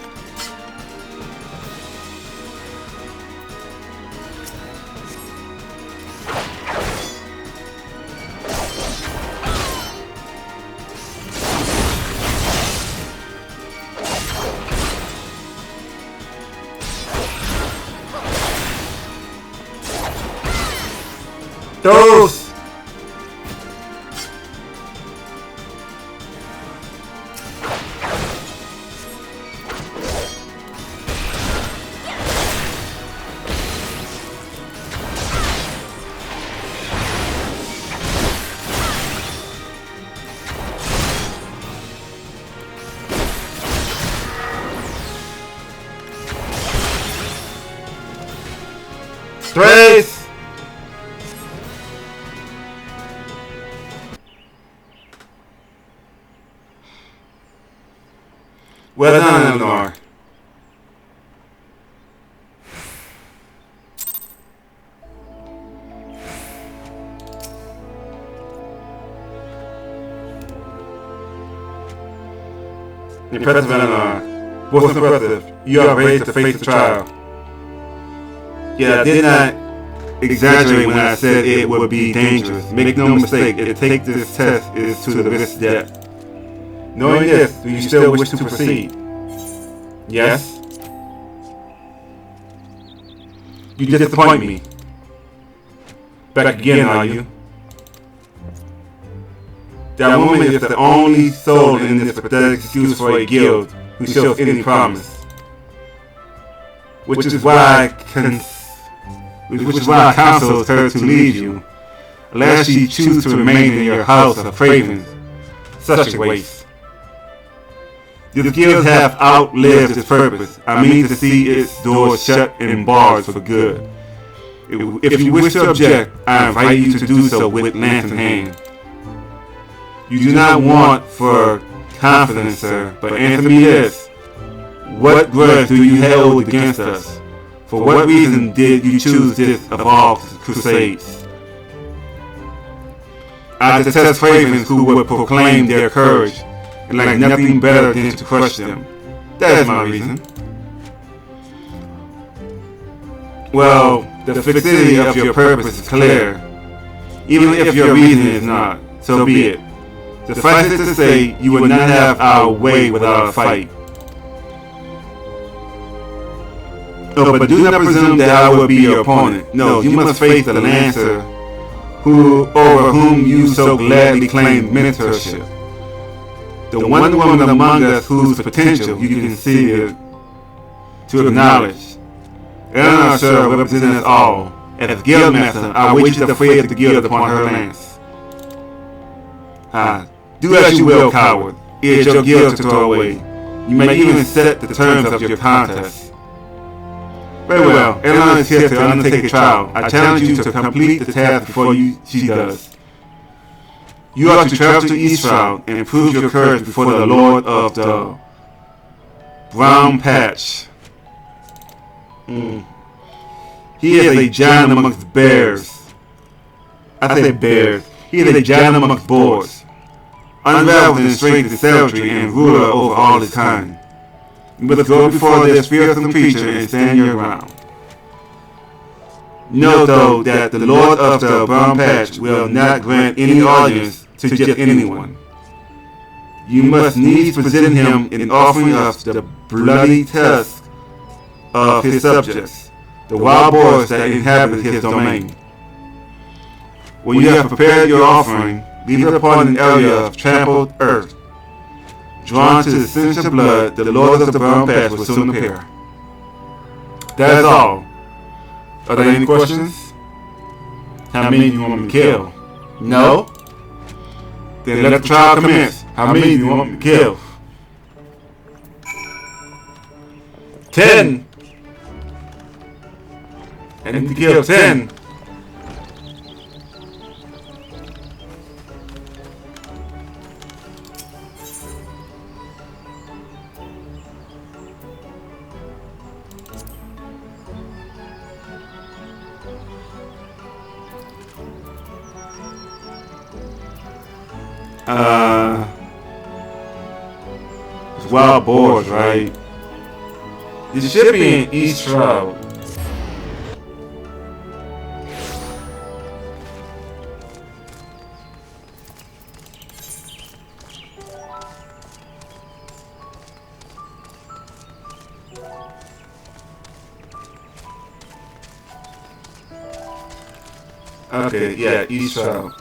Those! Trace! Well done, Eleanor. Impressive, Eleanor. Most impressive. You are ready to face the trial. Yeah, I did not exaggerate when I said it would be dangerous. Make no mistake, to take this test is to the risk depth. Knowing this, do you still wish to proceed? Yes? You disappoint me. Back again, are you? That woman is the only soul in this pathetic excuse for a guild who shows any promise. Which is why I counsel her to leave you, lest she choose to remain in your house of cravings. Such a waste. This guild have outlived its purpose. I mean to see its doors shut and barred for good. If you wish to object, I invite you to do so with lance in hand. You do not want for confidence, sir, but answer me this. What grudge do you hold against us? For what reason did you choose this of all crusades? I detest cravens who would proclaim their courage and like nothing better than to crush them. That is my reason. Well, the fixity of your purpose is clear, even if your reason is not. So be it. Suffice it to say, you will not have our way without a fight. Oh, but do not presume that I will be your opponent. No, you must face the Lancer over whom you so gladly claimed mentorship. The one woman among us whose potential you can see to acknowledge. Eleanor shall represent us all. As Guildmaster, I wish to free the guild upon her lance. Do as you will, coward. It is your guild to throw away. You may even set the terms of your contest. Very well, Eleanor is here to undertake a trial. I challenge you to complete the task before she does. You are to travel to Eastshroud and prove your courage before the Lord of the Brown Patch. He is a giant amongst bears. I say bears. He is a giant amongst boars, unrivaled in strength and savagery, and ruler over all his kind. You must go before this fearsome creature and stand your ground. Know, though, that the Lord of the Brown Patch will not grant any audience to just anyone. You must needs present him an offering of the bloody tusk of his subjects, the wild boars that inhabit his domain. When you have prepared your offering, leave it upon an area of trampled earth. Drawn to the stench of blood, the Lord of the Brown Patch will soon appear. That is all. Are there any questions? How many do you want me to kill? No? Then let the trial commence. How many do you want me to kill? 10! I need to kill 10. It's wild boars, right? This should be in Eastshroud. Okay, yeah, Eastshroud.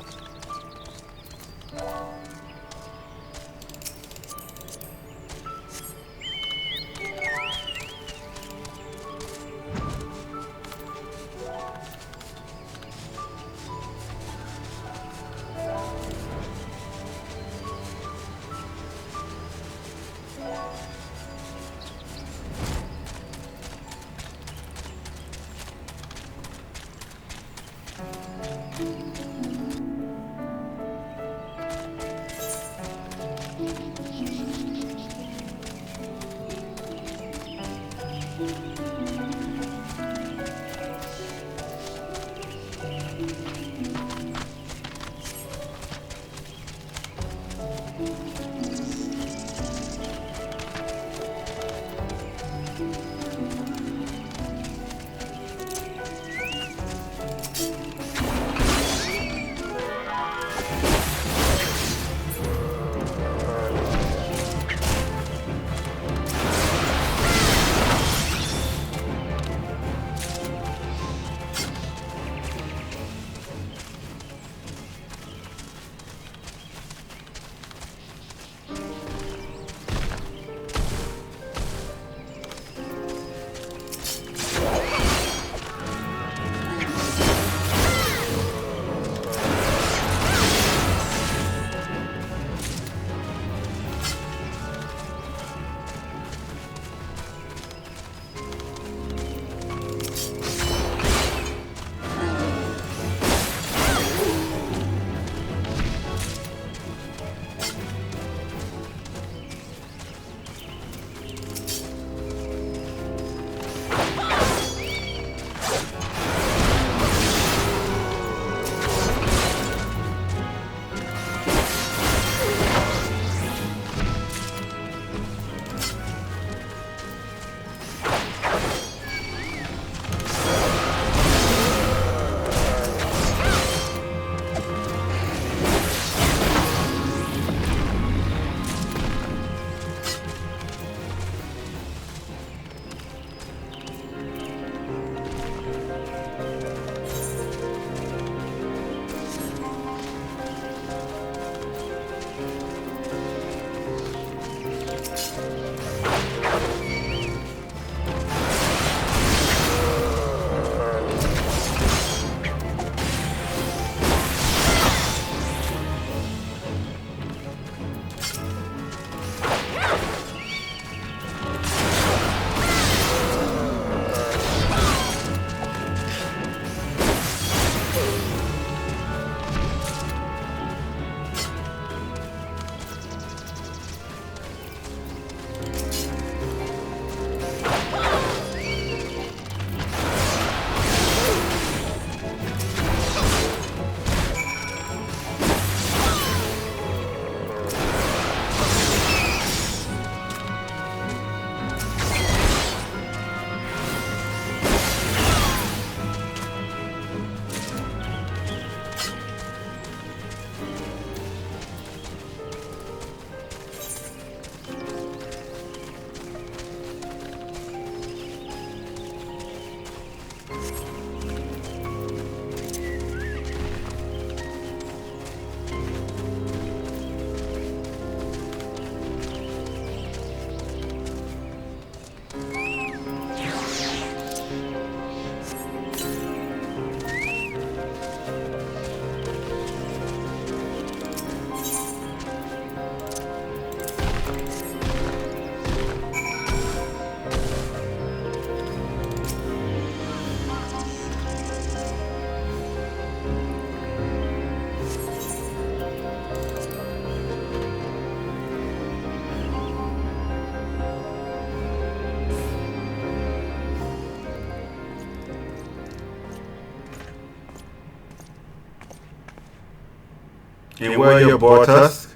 And where your boar tusk?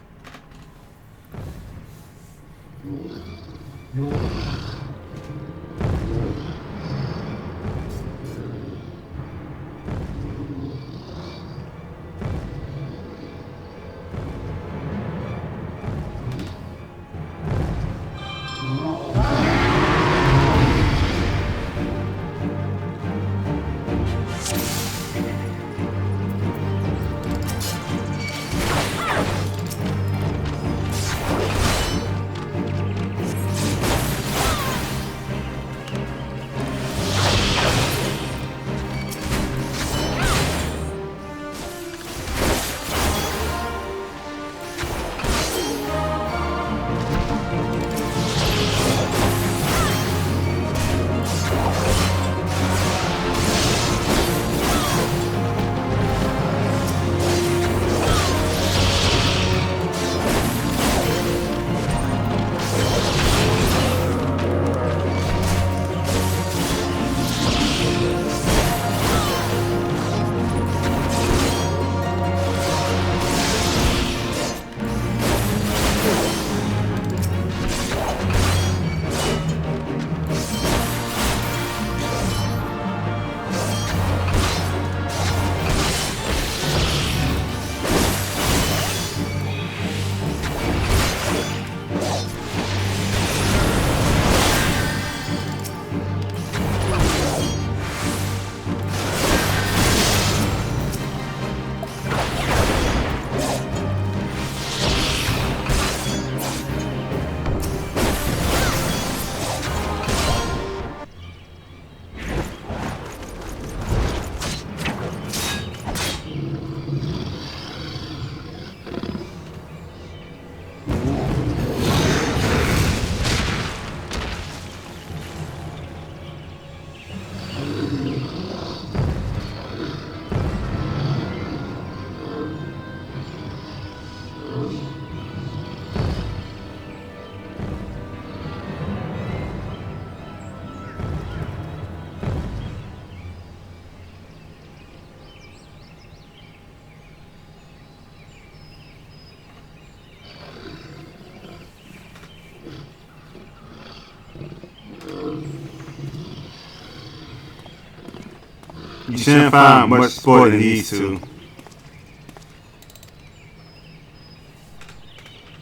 You shouldn't find much sport in these two.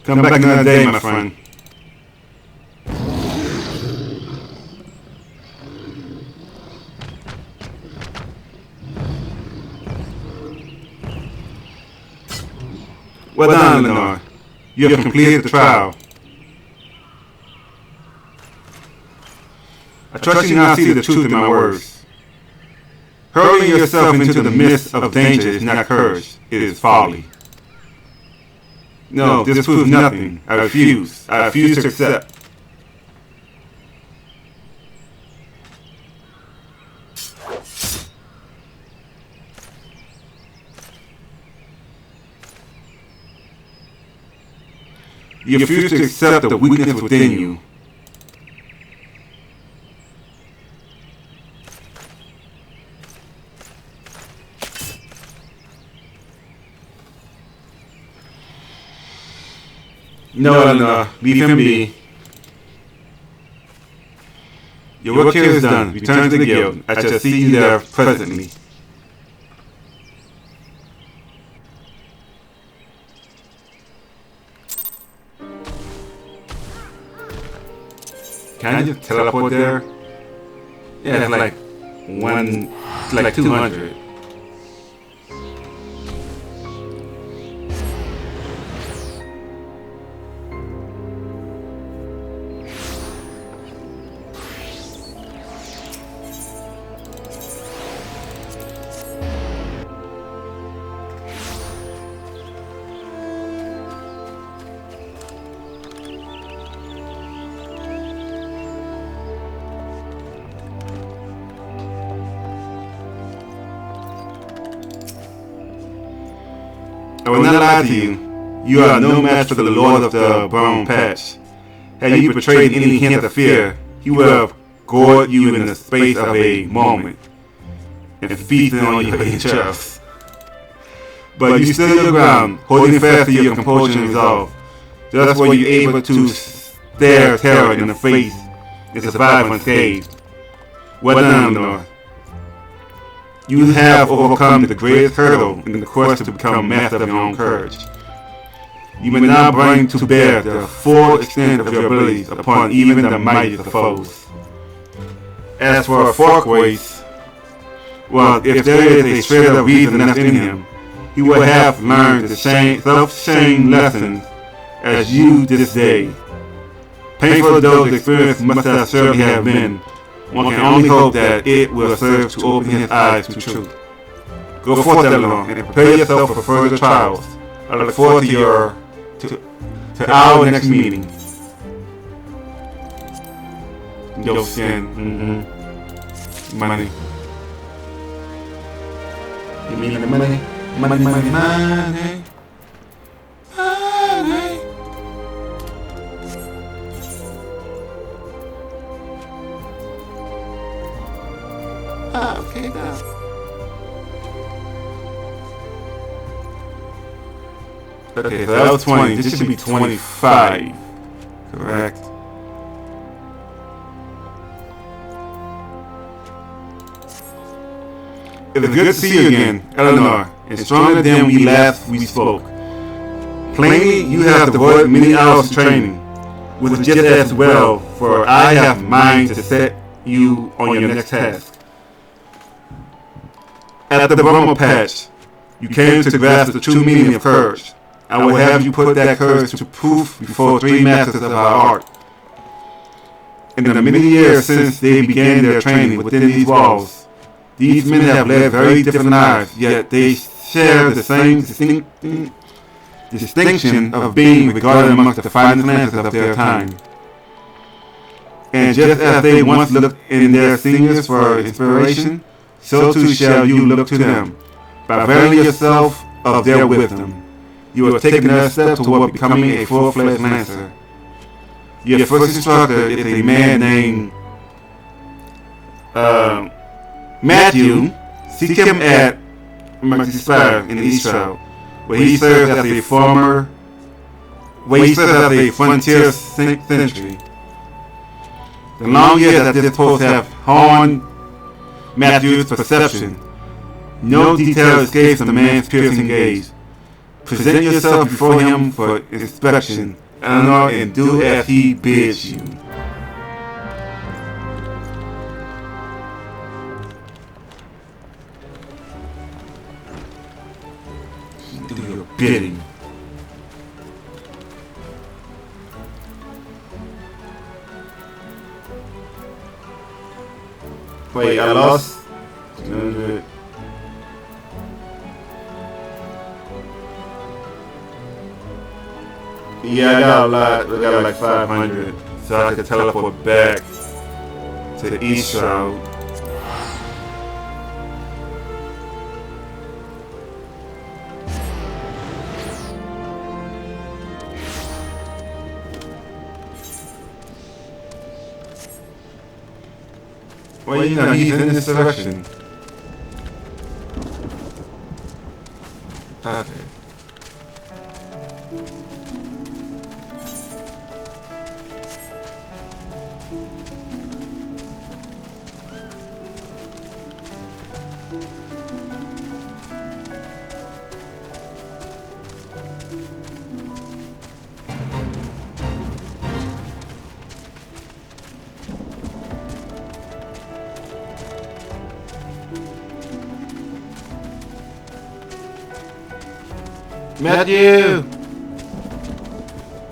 Come back another day, my friend. Well done, Lenore. You have completed the trial. I trust you now see the truth in my words. Hurling yourself into the midst of danger is not courage, it is folly. No, this proves nothing. I refuse. I refuse to accept. You refuse to accept the weakness within you. No, leave him be. Your work here is done. Return to the guild. I shall see you there presently. Can I just teleport there? Yeah, it's like 200. I will not lie to you. You are no match for the Lord of the Brown Patch. Had you betrayed any hint of fear, he would have gored you in the space of a moment and feasted on your entrails. But you stood your ground, holding fast to your composure and resolve. Thus were you able to stare terror in the face and survive unscathed. Well done, Lenore. You have overcome the greatest hurdle in the quest to become master of your own courage. You may now bring to bear the full extent of your abilities upon even the mightiest of foes. As for Farquaad, well, if there is a shred of reason left in him, he will have learned the self-shame lessons as you this day. Painful though the experience must have certainly have been, one can only hope that it will serve to open his eyes to truth. Go forth, Eleanor, and prepare yourself for further trials. I look forward to our next meeting. Yo, Sin. Money. You mean the money? Money. Okay, now. Okay, so that was 20. This should be 25. Correct. It's good to see you again, Eleanor, and stronger than we spoke. Plainly, you have devoted many hours to training, which is just as well, for I have mind to set you on your next task. At the Brummer Patch, you came to grasp the true meaning of courage. I will have you put that courage to proof before 3 masters of our art. In the many years since they began their training within these walls, these men have led very different lives, yet they share the same distinction of being regarded amongst the finest lancers of their time. And just as they once looked in their seniors for inspiration, so too shall you look to them. By availing yourself of their wisdom, you are taking a step toward becoming a full-fledged lancer. Your first instructor is a man named Matthew. Seek him at Mercy Spire in East Shroud, where he serves as a frontier sentry. The long years at this post have honed Matthew's perception. No detail escapes the man's piercing gaze. Present yourself before him for inspection, Eleanor, and do as he bids you. Do your bidding. Wait, I lost 200. Yeah, I got a lot. I got like 500, so I could teleport back to the East Shroud. Well, you know, he's in this direction. Okay. Matthew!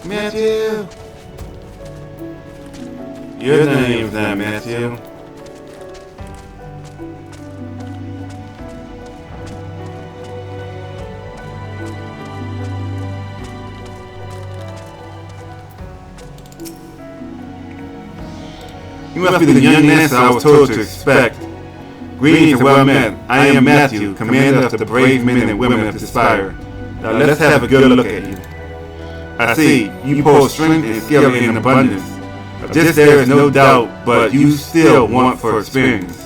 Matthew! Your name's not Matthew. You must be the young lancer I was told to expect. Greetings and well met. I am Matthew, commander of the brave men and women of the Spire. Now let's have a good look at you. I see, you pose strength and skill in abundance. Of this there is no doubt, but you still want for experience.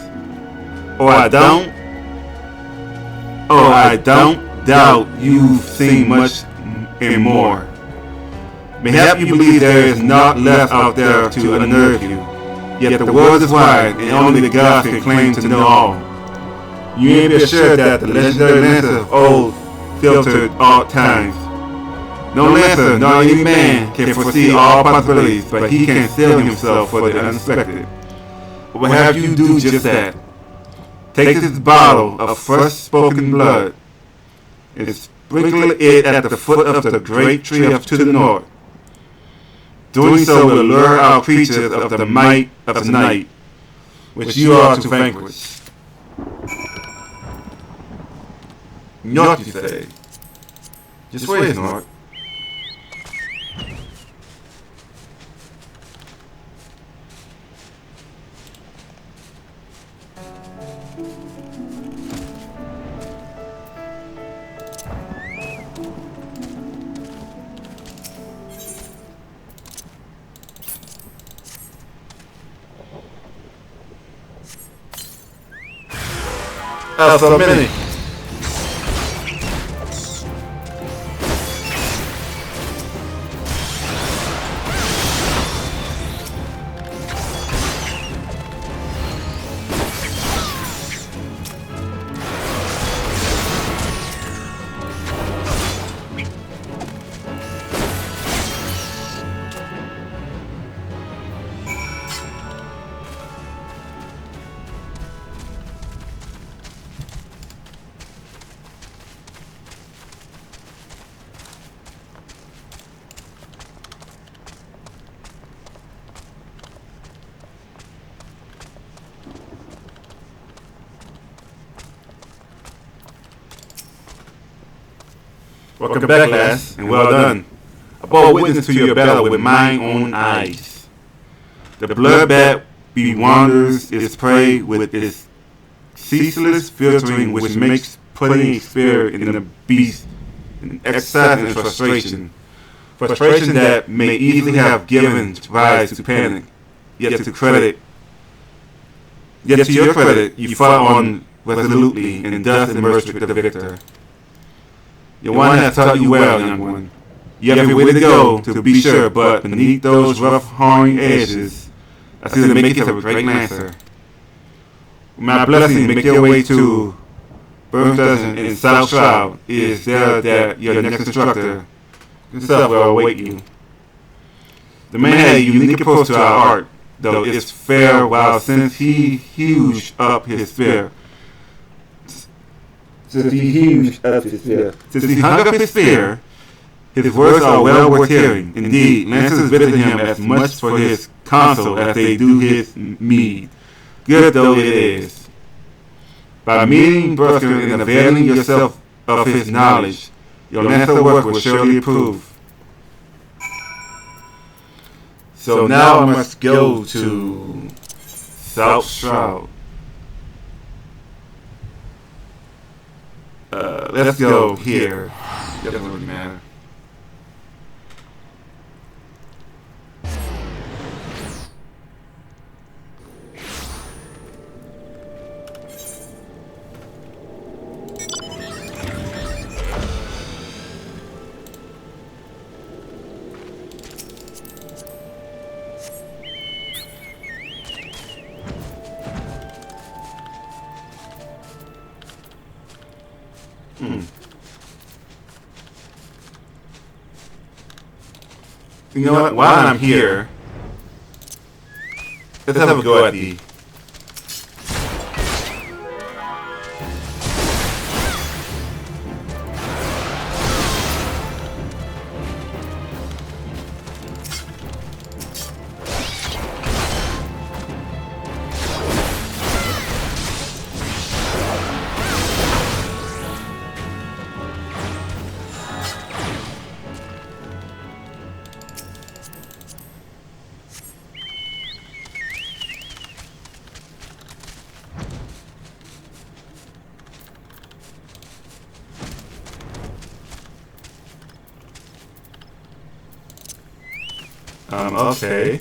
Oh, I don't? Oh, I don't? doubt you've seen much and more. Mayhap you believe there is naught left out there to unnerve you. Yet the world is wide, and only the gods can claim to know all. You may be assured that the legendary Lancer of old filtered all times. No Lancer, nor any man, can foresee all possibilities, but he can seal himself for the unexpected. But we'll have you do just that. Take this bottle of fresh spoken blood and sprinkle it at the foot of the great tree up to the north. Doing so will lure out creatures of the might of the night, which you are to vanquish. North, you say? Just where is North? So many. Welcome back, lass, and well done. I bore witness to your battle with mine own eyes. The bloodbath bewanders its prey with its ceaseless filtering, which makes putting a spear in the beast an exercise in frustration. Frustration that may easily have given rise to panic, yet to your credit, you fought on resolutely and thus emerged with the victor. Your one has taught you well, young one. You have a way to go, to be sure, but beneath those rough, hard edges, I see the makings of a great Lancer. With my blessing, make your way to Burnstone in South Shroud. It is there that your next instructor himself will await you. The man had a unique approach to our art, though it's fair while since he hewed up his spear. Since he hung up his spear, his words are well worth hearing. Indeed, Lancers visit him as much for his counsel as they do his meed, good though it is. By meeting Brusker and availing yourself of his knowledge, your Lancer work will surely improve. So now I must go to South Shroud. Let's go here. It doesn't really matter. You know what? While I'm here, let's have a go at the okay.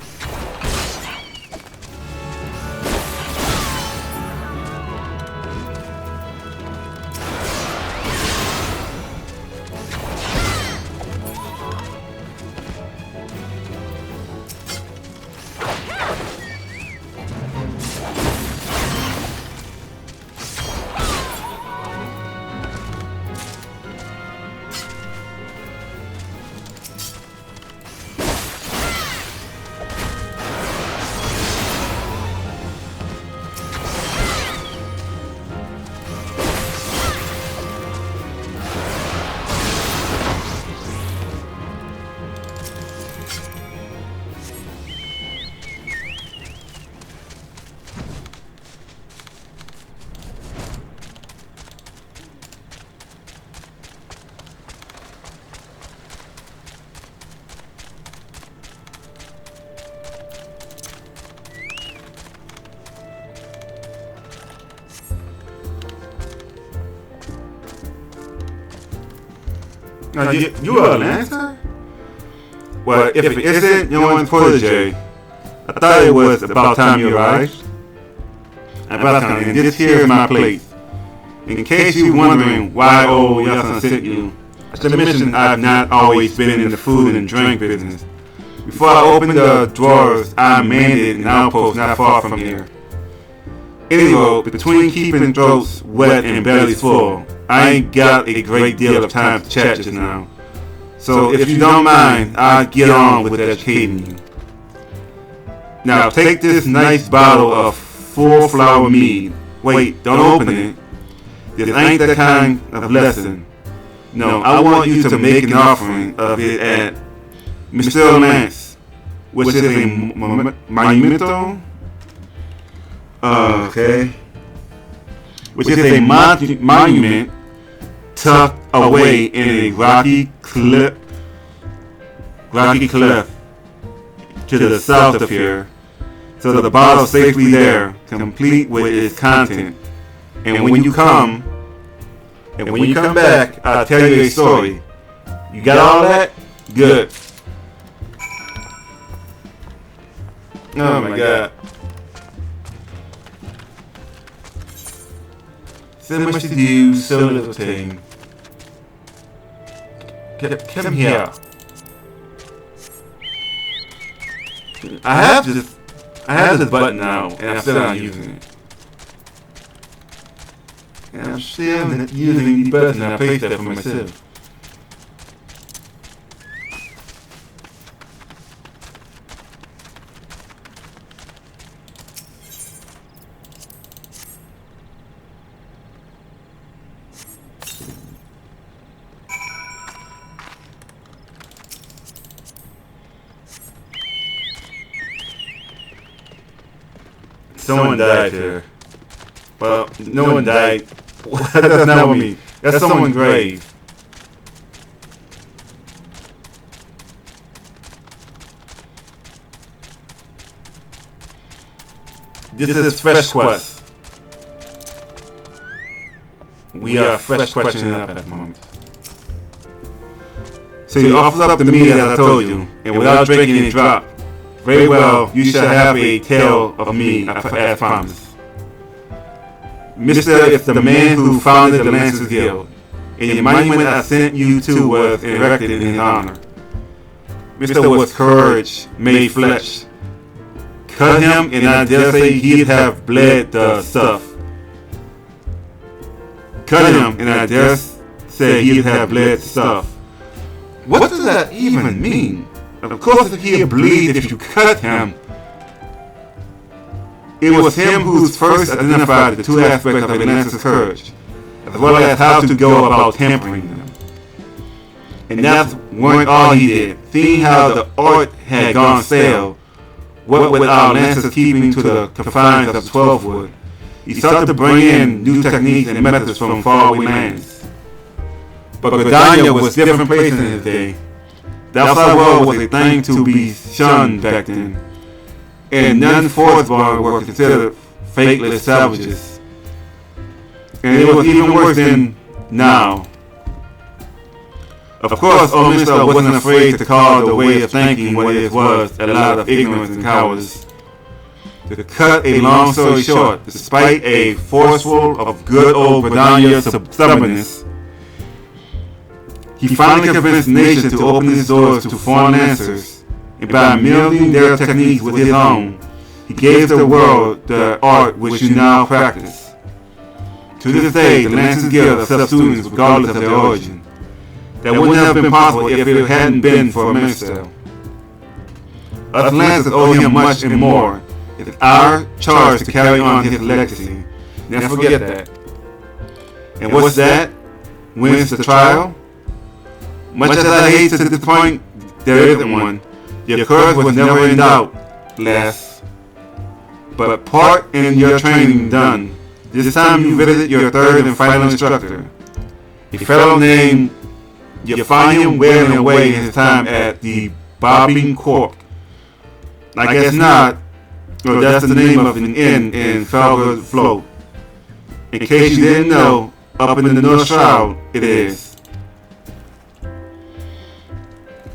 You are a Lancer? Well, if it isn't your own protege, I thought it was about time you arrived. About time, and this here is my place. In case you're wondering why old Yasun sent you, I should mention I've not always been in the food and drink business. Before I opened the drawers, I manned an outpost not far from here. Anyway, between keeping throats wet and bellies full, I ain't got a great deal of time to chat just now. So if you don't mind, I'll get on with educating you. Now take this nice bottle of full flower mead. Wait, don't open it. This ain't that kind of lesson. No, I want you to make an offering of it at Mr. Lance, which is a monumento. Okay. Which is a monument tucked away in a rocky cliff to the south of here. So the bottle's safely there, complete with its content. And when you come back, I'll tell you a story. You got all that? Good. Oh my God. So much to do, so little thing. Come here. I have this button now, and I'm still not using it. And I'm still not using the button. I paid that for myself. Someone died here. Well, no one died. That's not what I mean. That's someone's grave. This is Fresh Quest. We are Fresh questioning up at the moment. So you offered up the meat as I told you, and without drinking a drop. Very well, you shall have a tale of me as promised. Mr. is the man who founded the Lancers Guild, and the monument I sent you to was erected in his honor. Mr. was courage made flesh. Cut him, and I dare say he'd have bled the stuff. Cut him, and I dare say he'd have bled the stuff. What does that even mean? Of course, he'll bleed if you cut him. It was him who first identified the two aspects of a Lancer's courage, as well as how to go about tempering them. And that weren't all he did. Seeing how the art had gone stale, what with our Lancers keeping to the confines of 12-wood, he sought to bring in new techniques and methods from faraway lands. But Gridania was a different place in his day. The outside world was a thing to be shunned back then, and none Forestborn were considered faithless savages. And it was even worse than now. Of course, Olminster wasn't afraid to call the way of thinking what it was a lot of ignorance and cowardice. To cut a long story short, despite a forceful of good old Gridania's stubbornness, he finally convinced the nation to open its doors to foreign Lancers, and by melding their techniques with his own, he gave the world the art which you now practice. To this day, the Lancers Guild accepts students regardless of their origin. That wouldn't have been possible if it hadn't been for Minstrel. Us Lancers owe him much and more. It's our charge to carry on his legacy. Never forget that. And what's that? When's the trial? Much as I hate to disappoint, there isn't one. Your courage was never in doubt, lass. But part in your training done. This time you visit your third and final instructor, a fellow named. You find him wailing away his time at the Bobbing Cork. I guess not, or that's the name of an inn in Falgood Float. In case you didn't know, up in the North Shroud, it is.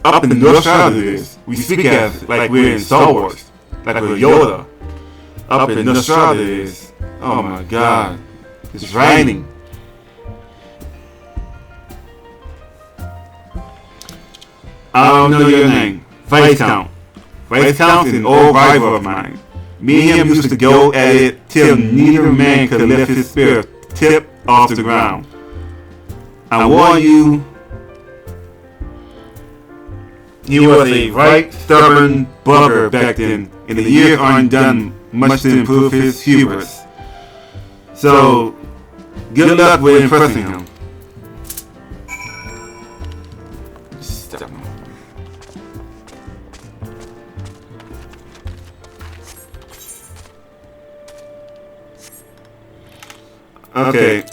up in the north side of this, we speak as like we're in Star Wars, like we're Yoda. Up in the north side of this, oh my God, it's raining. I don't know your name. Face Count. Face Count is an old rival of mine. Me and him used to go at it till neither man could lift his spear tip off the ground. I warn you, he was a right stubborn bugger back then, and the years aren't done much to improve his hubris. So, good luck with impressing him. Okay.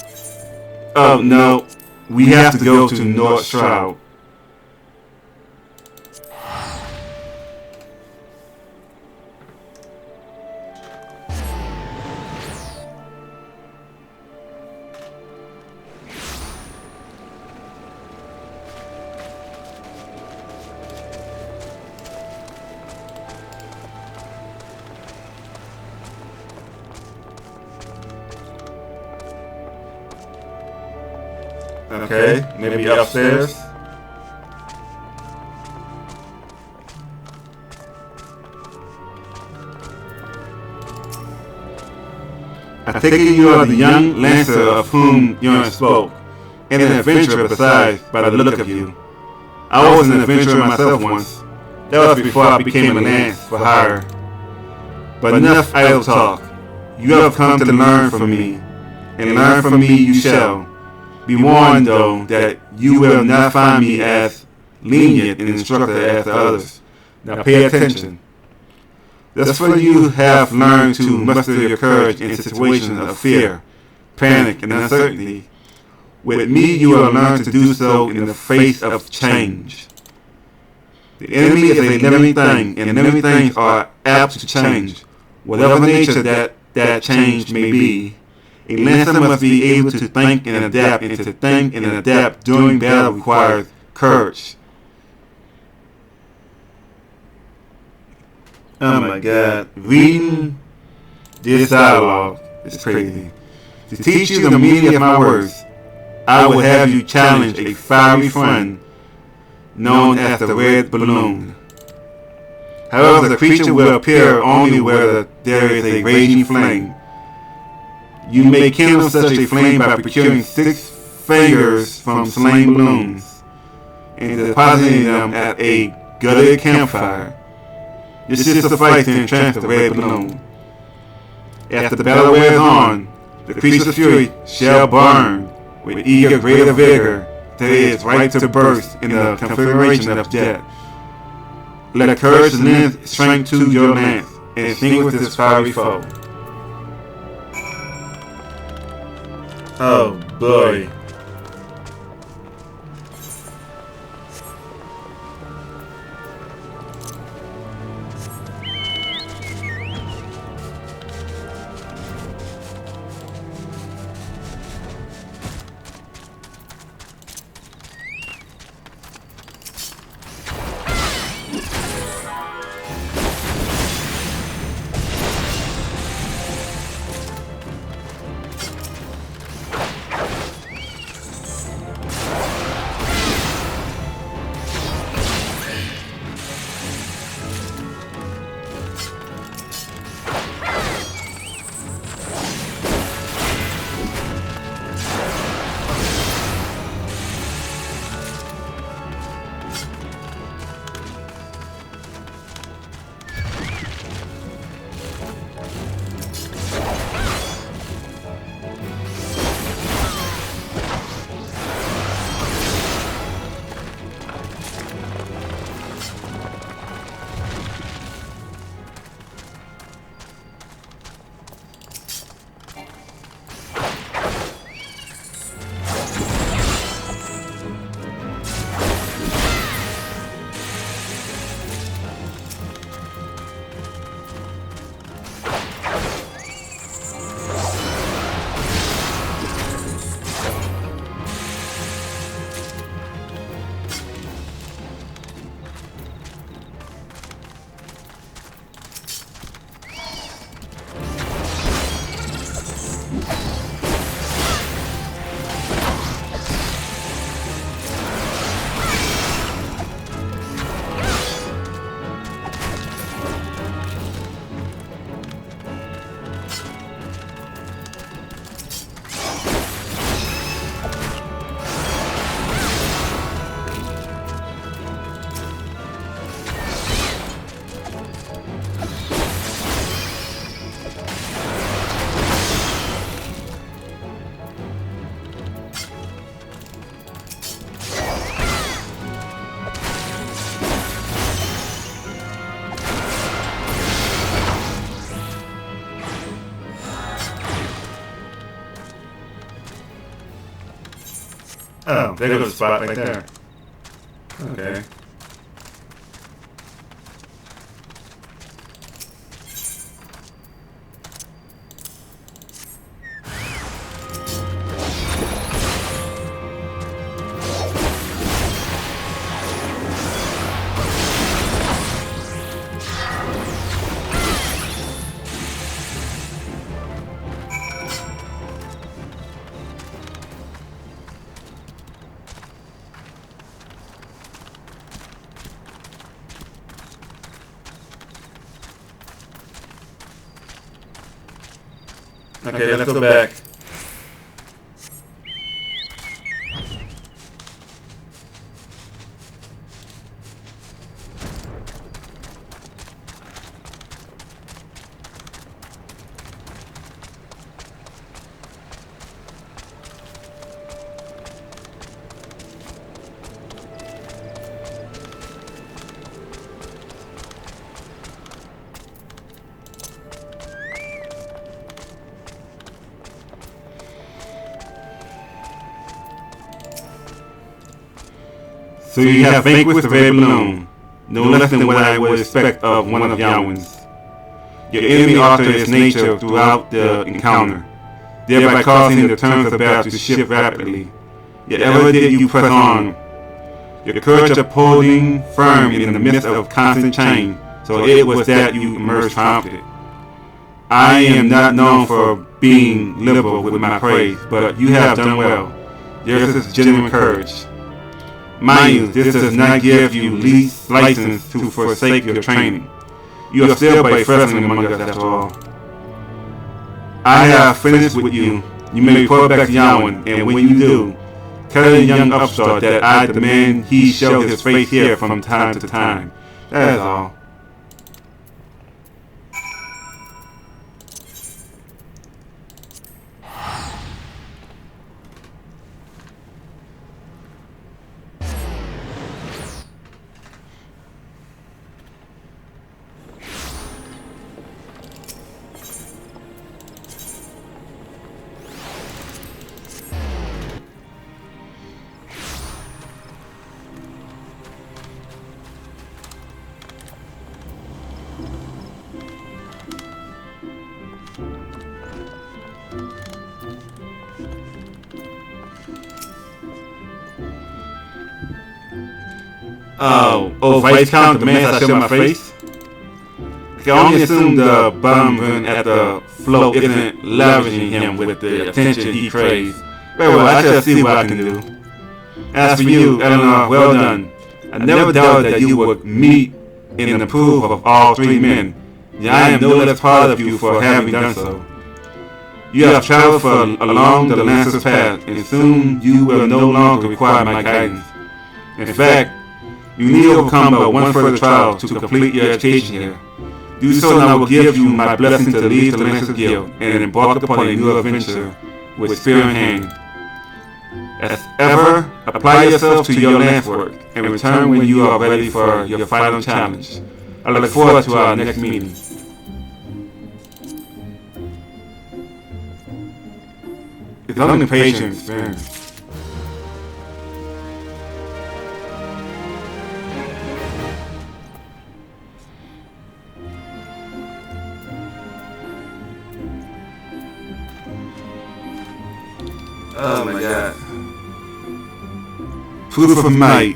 Oh no, we have to go to North Shroud. Okay, maybe upstairs. I take it you are the young lancer of whom Yoren spoke, and an adventurer besides by the look of you. I was an adventurer myself once. That was before I became a lance for hire. But enough idle talk. You have come to learn from me, and learn from me you shall. Be warned, though, that you will not find me as lenient and instructor as the others. Now pay attention. Thus for you have learned to muster your courage in situations of fear, panic, and uncertainty. With me you will learn to do so in the face of change. The enemy is a living thing, and living things are apt to change. Whatever nature that change may be, a lancer must be able to think and adapt, and to think and adapt during battle requires courage. Oh my God. Reading this dialogue is crazy. To teach you the meaning of my words, I will have you challenge a fiery friend known as the Red Balloon. However, the creature will appear only where there is a raging flame. You may kindle such a flame by procuring 6 fingers from slain balloons and depositing them at a gutted campfire. This should suffice to entrance the Red Balloon. As the battle wears on, the creature's fury shall burn with eager greater vigor that it is ripe to burst in the conflagration of death. Let courage lend strength to your lance and extinguish this fiery foe. Oh boy. Oh, there goes the spot right there. Okay. Okay, let's go back. So you have vanquished the red balloon, no less than what I would expect of one of Yawin's. Your enemy altered its nature throughout the encounter, thereby causing the turns of battle to shift rapidly. Yet ever did you press on, your courage upholding firm in the midst of constant change, so it was that you emerged triumphant. I am not known for being liberal with my praise, but you have done well. Yours is genuine courage. Mind you, this does not give you least license to forsake your training. You are still but a freshman among us after all. I have finished with you. You may report back to Yawin, and when you do, tell the young upstart that I demand he show his face here from time to time. That is all. Vice Count demands I show my face? I can only assume the bum at the float isn't lavishing him with the attention he craves. Very well, I shall see what I can do. As for you, Eleanor, well done. I never doubted that you would meet and approve of all three men. Yet I am no less proud of you for having done so. You have traveled along the Lancer's path, and soon you will no longer require my guidance. In fact, you need overcome but one further trial to complete your education here. Do so and I will give you my blessing to lead the Lancer's Guild and embark upon a new adventure with spear in hand. As ever, apply yourself to your lance work and return when you are ready for your final challenge. I look forward to our next meeting. It's only patient experience. Oh my god. Proof of might.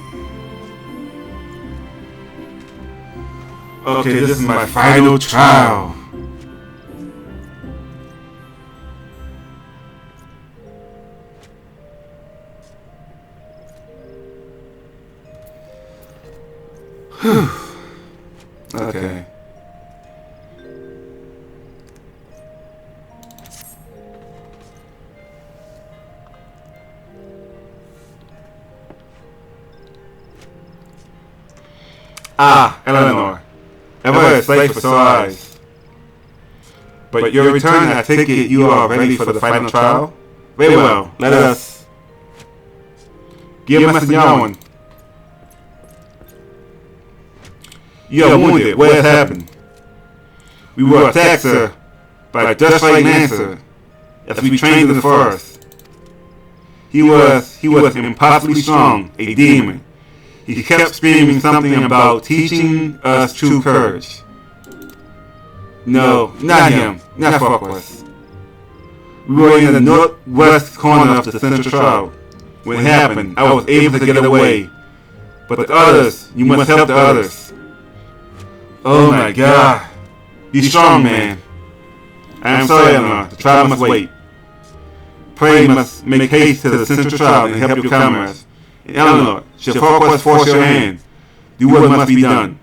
Okay, this is my final trial. Whew. Okay. Eleanor. Ever a slave for sore eyes. But your return, I take it you are ready for the final trial? Very well, let us give Master Yawin. You are wounded. What has happened? We were attacked, sir, by a Dustlight Lancer as we trained in the forest. He was impossibly strong, a demon. He kept screaming something about teaching us true courage. No, not him. Not Farquaad. We were in the northwest corner of the Central Shroud. When it happened, I was able to get away. But the others, you must help the others. Oh my God. Be strong, man. I am sorry, Eleanor. The trial must wait. Pray must make haste to the Central Shroud and help your comrades. And Eleanor, shall Farquaad force your hand? Do what must be done.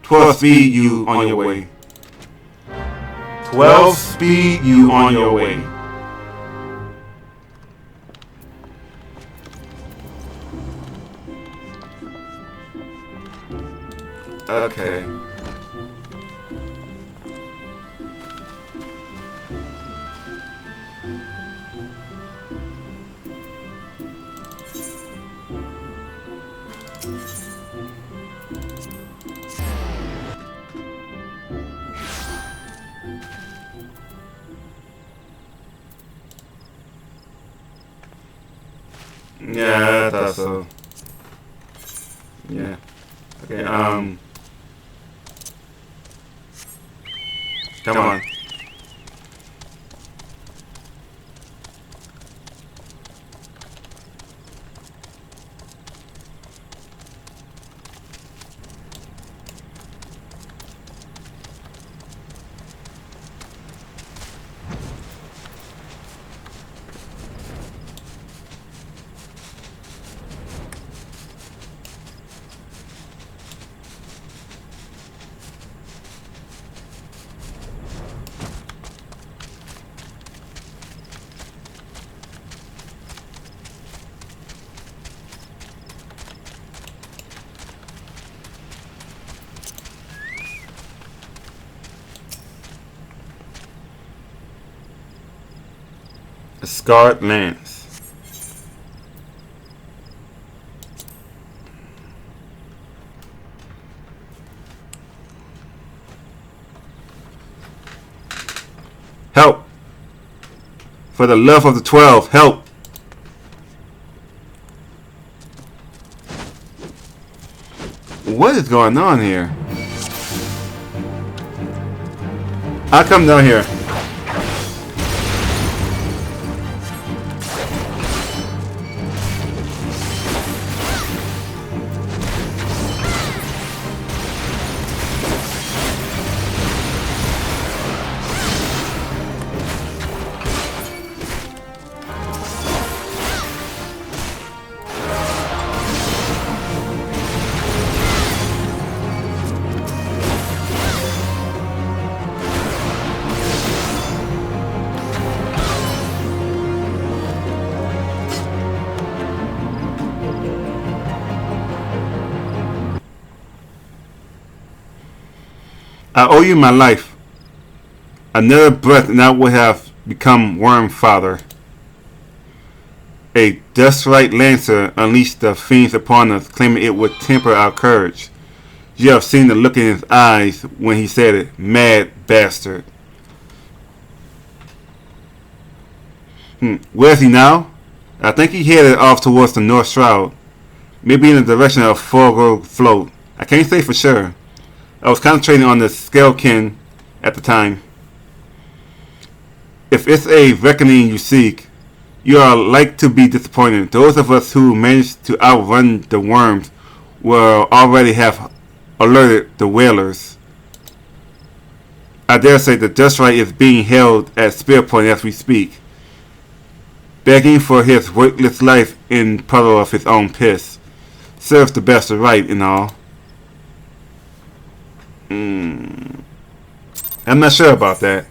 12 speed you on your way. 12 speed you on your way. Okay. Yeah, I thought so. Yeah. Okay, come on. A scarred lance. Help! For the love of the 12, help! What is going on here? I'll come down here. I owe you my life. Another breath and I would have become Worm Father. A Dustwright Lancer unleashed the fiends upon us, claiming it would temper our courage. You have seen the look in his eyes when he said it. Mad bastard. Where is he now? I think he headed off towards the North Shroud. Maybe in the direction of Forgo Float. I can't say for sure. I was concentrating on the Skeleton at the time. If it's a reckoning you seek, you are like to be disappointed. Those of us who managed to outrun the worms will already have alerted the whalers. I dare say the Dustwright is being held at spear point as we speak, begging for his worthless life in puddle of his own piss. Serves the bastard right and all. I'm not sure about that.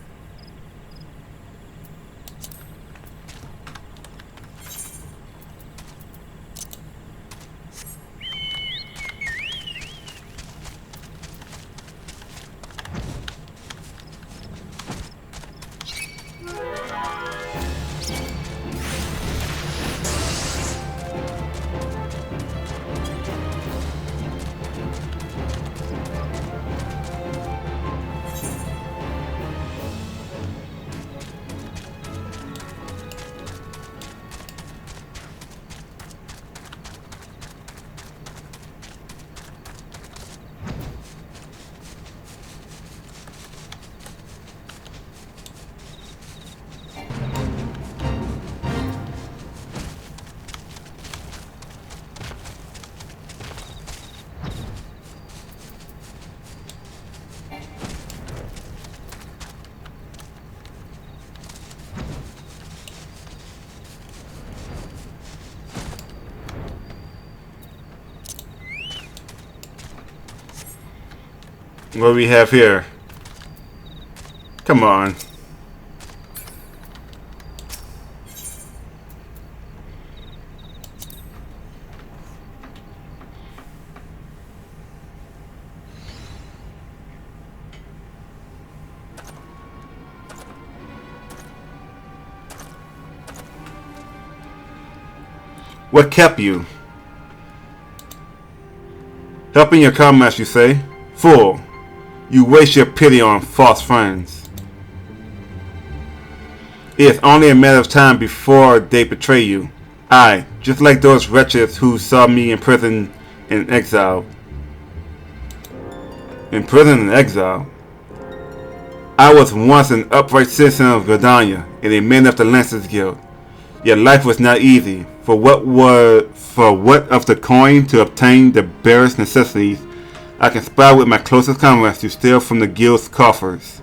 What we have here? Come on. What kept you? Helping your comrades, you say? Fool, you waste your pity on false friends. It is only a matter of time before they betray you. I, just like those wretches who saw me in prison and exile. In prison and exile? I was once an upright citizen of Gridania and a man of the Lancers Guild. Yet life was not easy. For what of the coin to obtain the barest necessities, I conspired with my closest comrades to steal from the guild's coffers.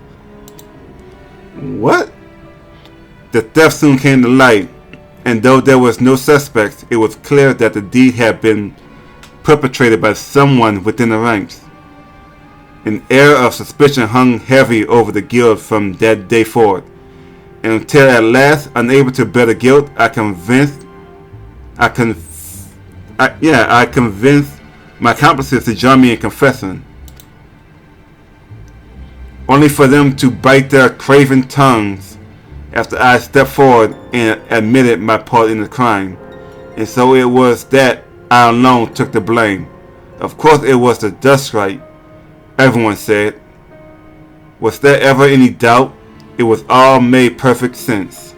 What? The theft soon came to light, and though there was no suspects, it was clear that the deed had been perpetrated by someone within the ranks. An air of suspicion hung heavy over the guild from that day forward, and until at last, unable to bear the guilt, I convinced my accomplices to join me in confessing, only for them to bite their craven tongues after I stepped forward and admitted my part in the crime. And so it was that I alone took the blame. Of course it was the Duststrike, everyone said. Was there ever any doubt? It was all made perfect sense.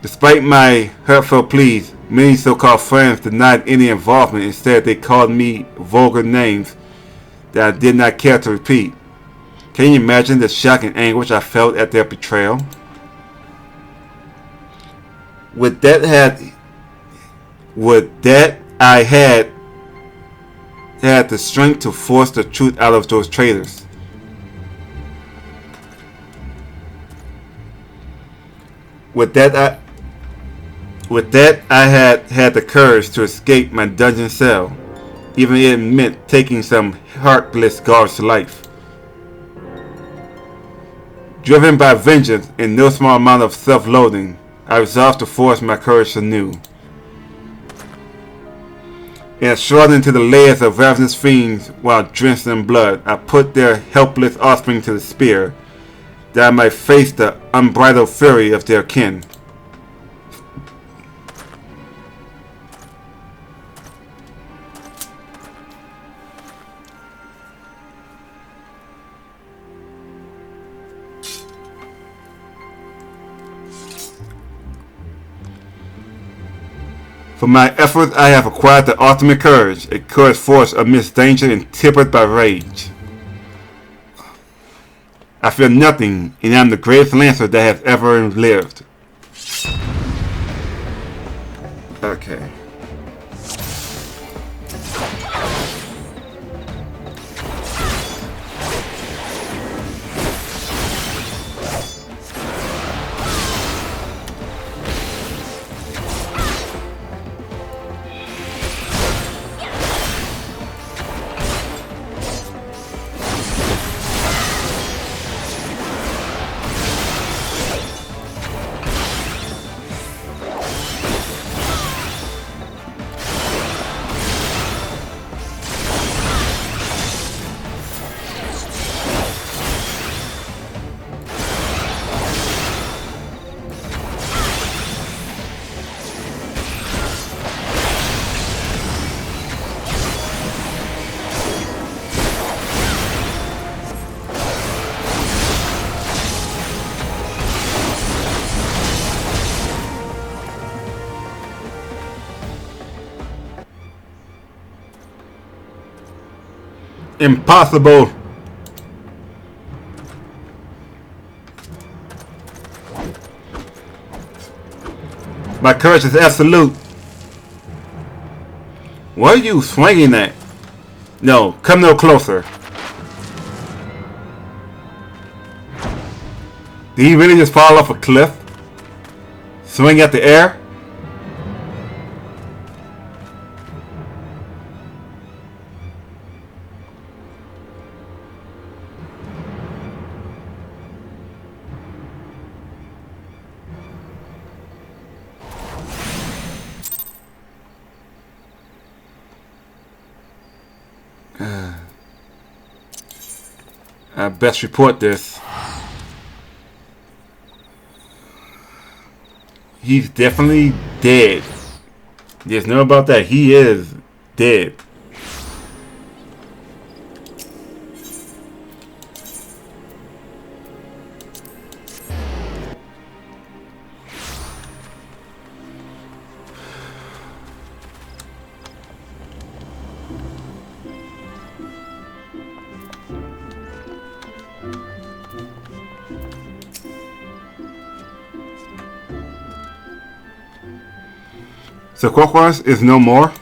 Despite my hurtful pleas, many so-called friends denied any involvement. Instead, they called me vulgar names that I did not care to repeat. Can you imagine the shock and anguish I felt at their betrayal? Would that I had the strength to force the truth out of those traitors. With that I had the courage to escape my dungeon cell, even if it meant taking some heartless guard's life. Driven by vengeance and no small amount of self-loathing, I resolved to force my courage anew. And shrouded into the layers of ravenous fiends while drenched in blood, I put their helpless offspring to the spear, that I might face the unbridled fury of their kin. For my efforts, I have acquired the ultimate courage, a courage forged amidst danger and tempered by rage. I fear nothing, and I am the greatest lancer that has ever lived. Okay. Impossible. My courage is absolute. What are you swinging at? No, come no closer. Did he really just fall off a cliff? Swing at the air? I best report this. He's definitely dead. There's no about that. He is dead. So Quaquas is no more.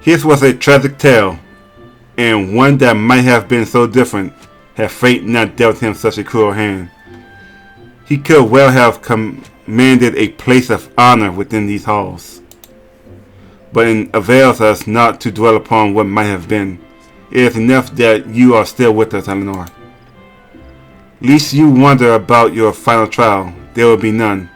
His was a tragic tale, and one that might have been so different had fate not dealt him such a cruel hand. He could well have commanded a place of honor within these halls. But it avails us not to dwell upon what might have been. It is enough that you are still with us, Eleanor. Lest you wonder about your final trial, there will be none.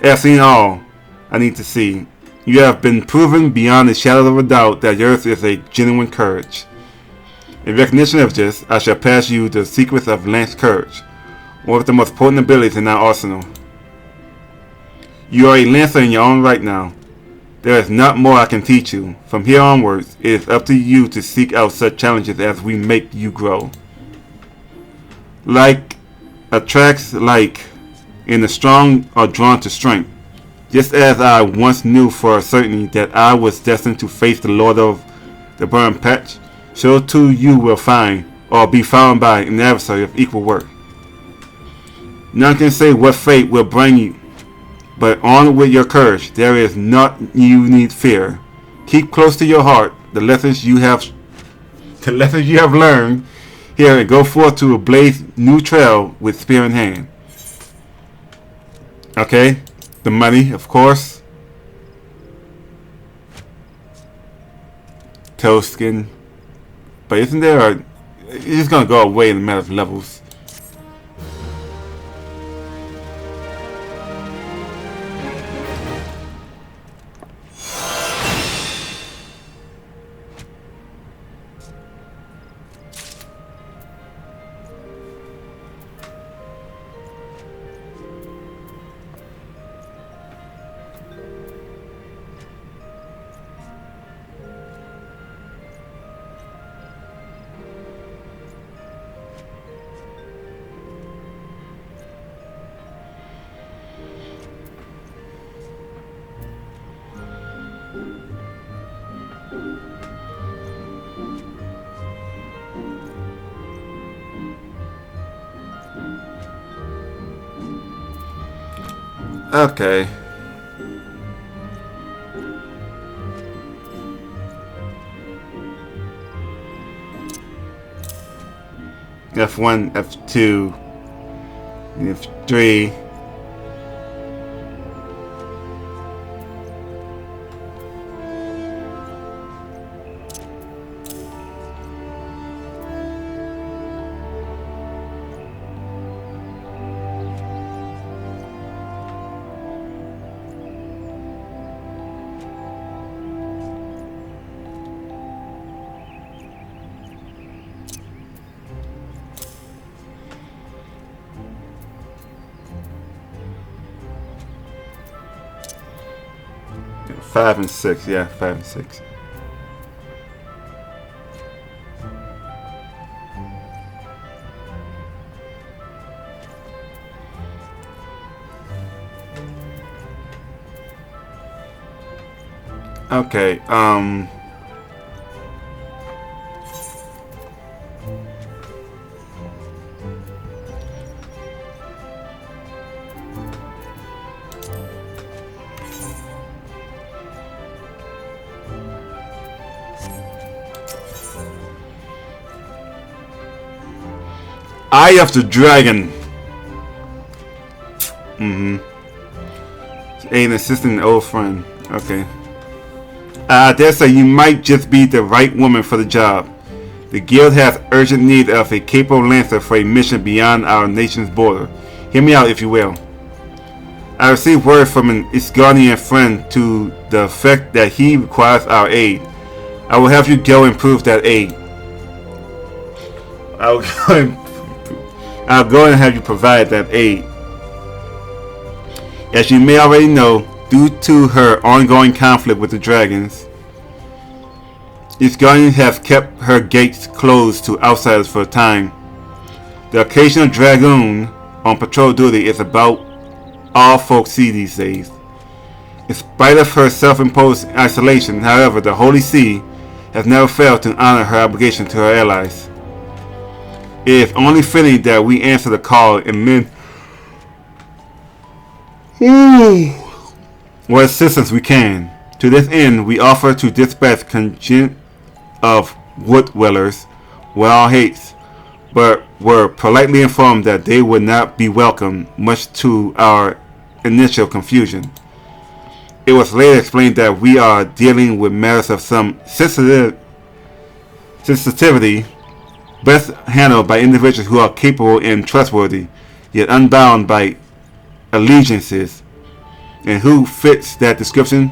As seen all, I need to see. You have been proven beyond a shadow of a doubt that yours is a genuine courage. In recognition of this, I shall pass you the secrets of Lance Courage, one of the most potent abilities in our arsenal. You are a lancer in your own right now. There is not more I can teach you. From here onwards, it is up to you to seek out such challenges as we make you grow. Like attracts like, and the strong are drawn to strength. Just as I once knew for certainty that I was destined to face the Lord of the Burning Patch, so too you will find, or be found by, an adversary of equal worth. None can say what fate will bring you, but on with your courage. There is naught you need fear. Keep close to your heart the lessons you have learned here, and go forth to a blaze new trail with spear in hand. Okay. The money, of course. Toaskin. But isn't there a... It's gonna go away in a matter of levels. Okay. F1, F2, F3. Five and six, yeah, 5 and 6. Okay, Eye of the Dragon. An assistant and old friend. Okay. I dare say you might just be the right woman for the job. The guild has urgent need of a capable lancer for a mission beyond our nation's border. Hear me out if you will. I received word from an Isgardian friend to the effect that he requires our aid. I will have you go and prove that aid. I'll go and have you provide that aid. As you may already know, due to her ongoing conflict with the dragons, its guardians have kept her gates closed to outsiders for a time. The occasional dragoon on patrol duty is about all folks see these days. In spite of her self-imposed isolation, however, the Holy See has never failed to honor her obligation to her allies. It is only fitting that we answer the call and lend what assistance we can. To this end, we offer to dispatch contingent of wood dwellers with all haste, but were politely informed that they would not be welcome, much to our initial confusion. It was later explained that we are dealing with matters of some sensitivity, best handled by individuals who are capable and trustworthy, yet unbound by allegiances, and who fits that description,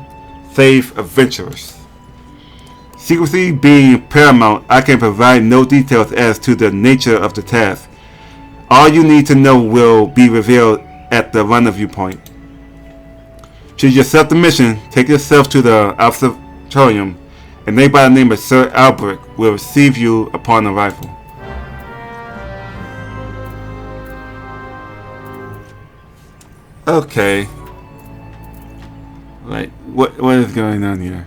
save adventurers. Secrecy being paramount, I can provide no details as to the nature of the task. All you need to know will be revealed at the rendezvous point. Should you accept the mission, take yourself to the observatorium, and they by the name of Sir Albrecht will receive you upon arrival. Okay. Like, what is going on here?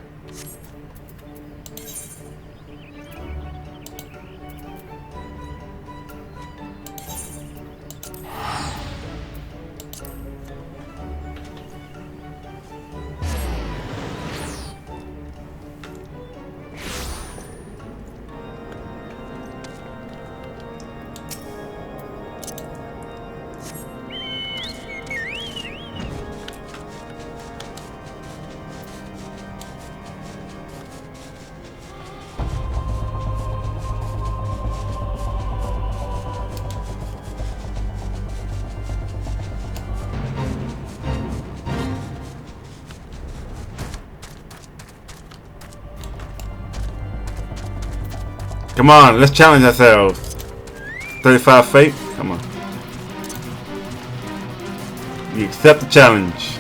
Come on, let's challenge ourselves. 35 fate? Come on. We accept the challenge.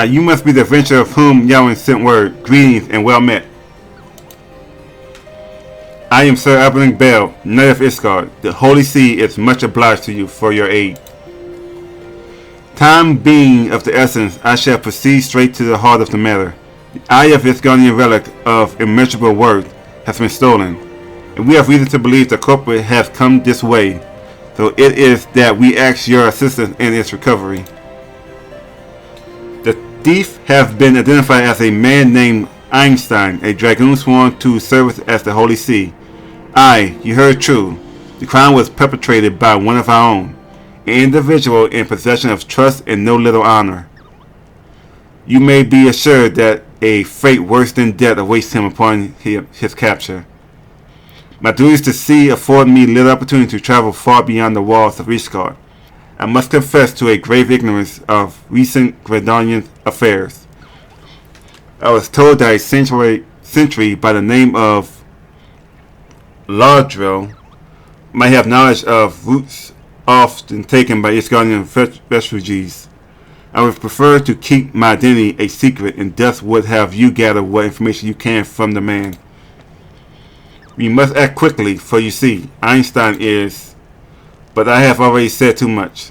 You must be the adventurer of whom Yawen sent word. Greetings and well met. I am Sir Albrecht Bell, Knight of Isgard. The Holy See is much obliged to you for your aid. Time being of the essence, I shall proceed straight to the heart of the matter. The Eye of Isgardian relic of immeasurable worth has been stolen. and we have reason to believe the culprit has come this way. So it is that we ask your assistance in its recovery. The thief has been identified as a man named Einstein, a dragoon sworn to service as the Holy See. Aye, you heard true. The crime was perpetrated by one of our own, an individual in possession of trust and no little honor. You may be assured that a fate worse than death awaits him upon his capture. My duties to sea afford me little opportunity to travel far beyond the walls of Ishgard. I must confess to a grave ignorance of recent Gridanian affairs. I was told that a sentry by the name of Lardrell might have knowledge of routes often taken by Ishgardian refugees. I would prefer to keep my identity a secret and thus would have you gather what information you can from the man. We must act quickly, for you see, Einstein is... But I have already said too much.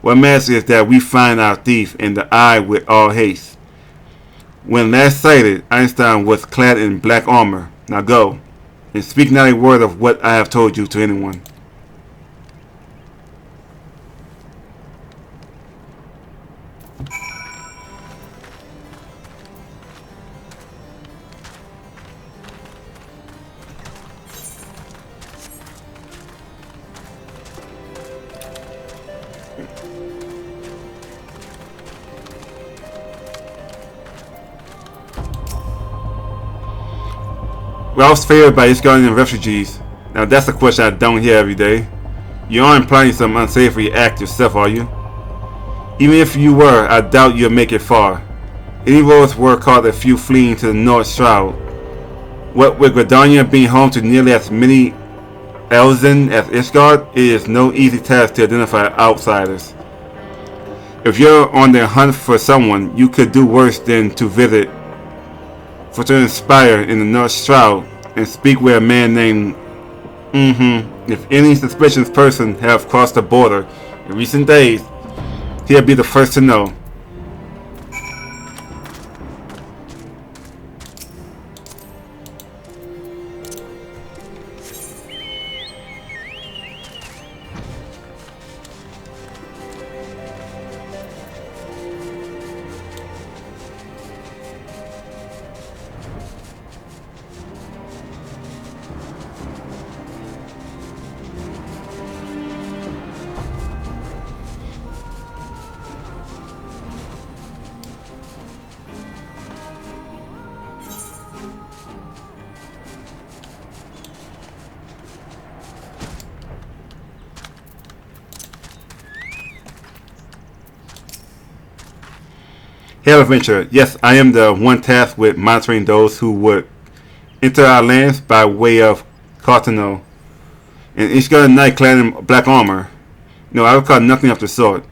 What matters is that we find our thief in the eye with all haste. When last sighted, Einstein was clad in black armor. Now go, and speak not a word of what I have told you to anyone. Ralph's favored by Ishgardian refugees. Now that's a question I don't hear every day. You aren't planning some unsavory act yourself, are you? Even if you were, I doubt you'll make it far. Any roads were caught a few fleeing to the North Shroud. What with Gridania being home to nearly as many Elzen as Ishgard, it is no easy task to identify outsiders. If you're on the hunt for someone, you could do worse than to visit for to inspire in the North Shroud and speak with a man named If any suspicious person have crossed the border in recent days, he'll be the first to know. Hail Adventure, yes, I am the one tasked with monitoring those who would enter our lands by way of Cartano. And Ishgard knight clad in black armor. No, I recall nothing of the sort.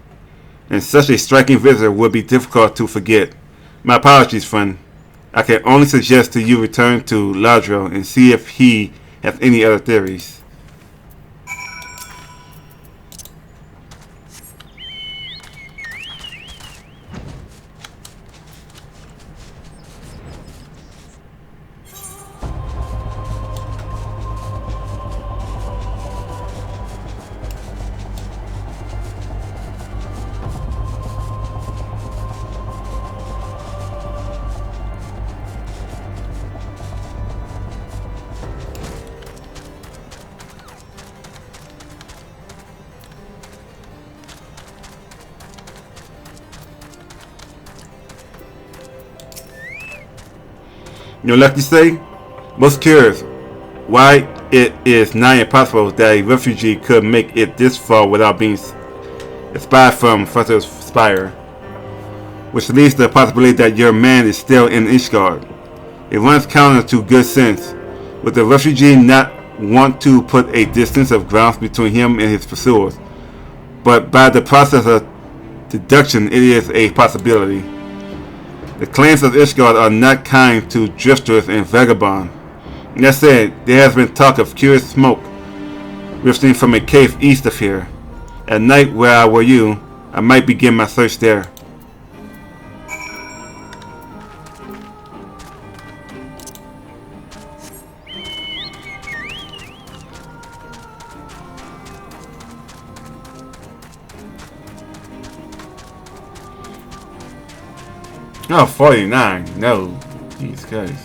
And such a striking visitor would be difficult to forget. My apologies, friend. I can only suggest to you return to Ladril and see if he has any other theories. You know, like you say, most curious why it is nigh impossible that a refugee could make it this far without being spied from Futter's Spire, which leads to the possibility that your man is still in Ishgard. It runs counter to good sense. Would the refugee not want to put a distance of grounds between him and his pursuers? But by the process of deduction, it is a possibility. The claims of Ishgard are not kind to drifters and vagabonds. That said, there has been talk of curious smoke drifting from a cave east of here. At night, where I were you, I might begin my search there. Oh, 49. No. Jesus Christ.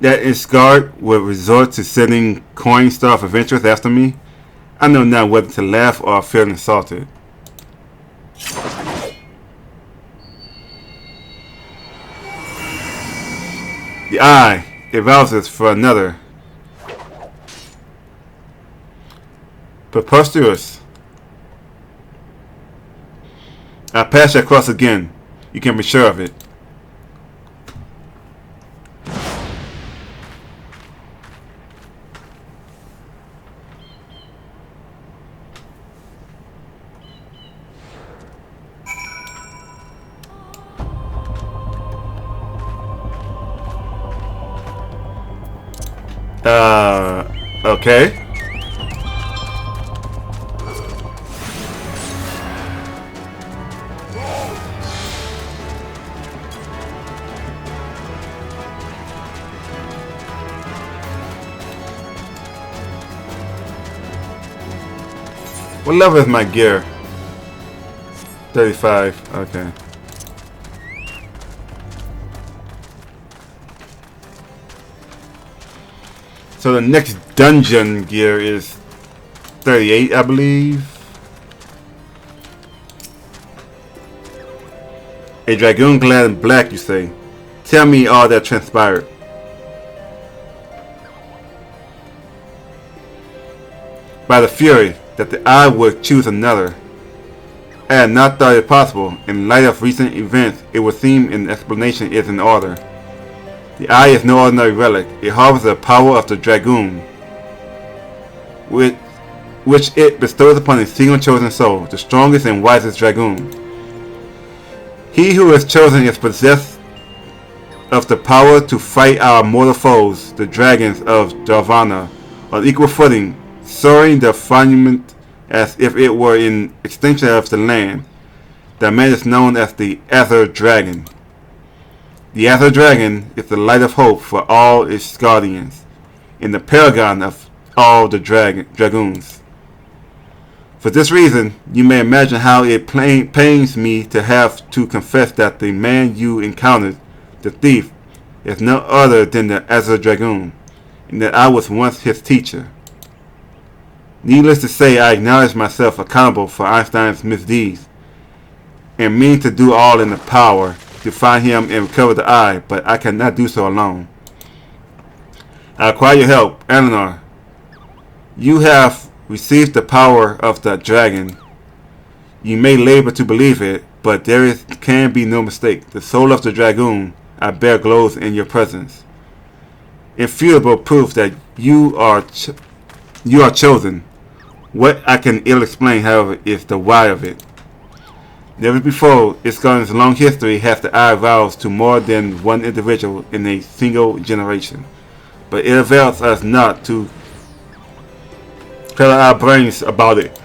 That Isgard would resort to sending coin stuff of interest after me. I know not whether to laugh or feel insulted. The eye, it rouses for another. Preposterous. I pass you across again. You can be sure of it. Okay. What level is my gear? 35. Okay. So the next dungeon gear is 38, I believe. A dragoon clad in black, you say. Tell me all that transpired. By the fury that the eye would choose another. I had not thought it possible. In light of recent events, it would seem an explanation is in order. The eye is no ordinary relic. It harbors the power of the dragoon, which it bestows upon a single chosen soul, the strongest and wisest dragoon. He who is chosen is possessed of the power to fight our mortal foes, the dragons of Darvana, on equal footing, soaring the firmament as if it were an extension of the land. That man is known as the Aether Dragon. The Aether Dragon is the light of hope for all its guardians, and the paragon of all the dragoons. For this reason, you may imagine how it pains me to have to confess that the man you encountered, the thief, is no other than the Aether Dragoon, and that I was once his teacher. Needless to say, I acknowledge myself accountable for Einstein's misdeeds, and mean to do all in the power to find him and recover the eye, but I cannot do so alone. I require your help, Eleanor. You have received the power of the dragon. You may labor to believe it, but can be no mistake. The soul of the dragoon I bear glows in your presence. Infutable proof that you are chosen. What I can ill explain, however, is the why of it. Never before Isgard's long history has the eye roused to more than one individual in a single generation. But it avails us not to tell our brains about it.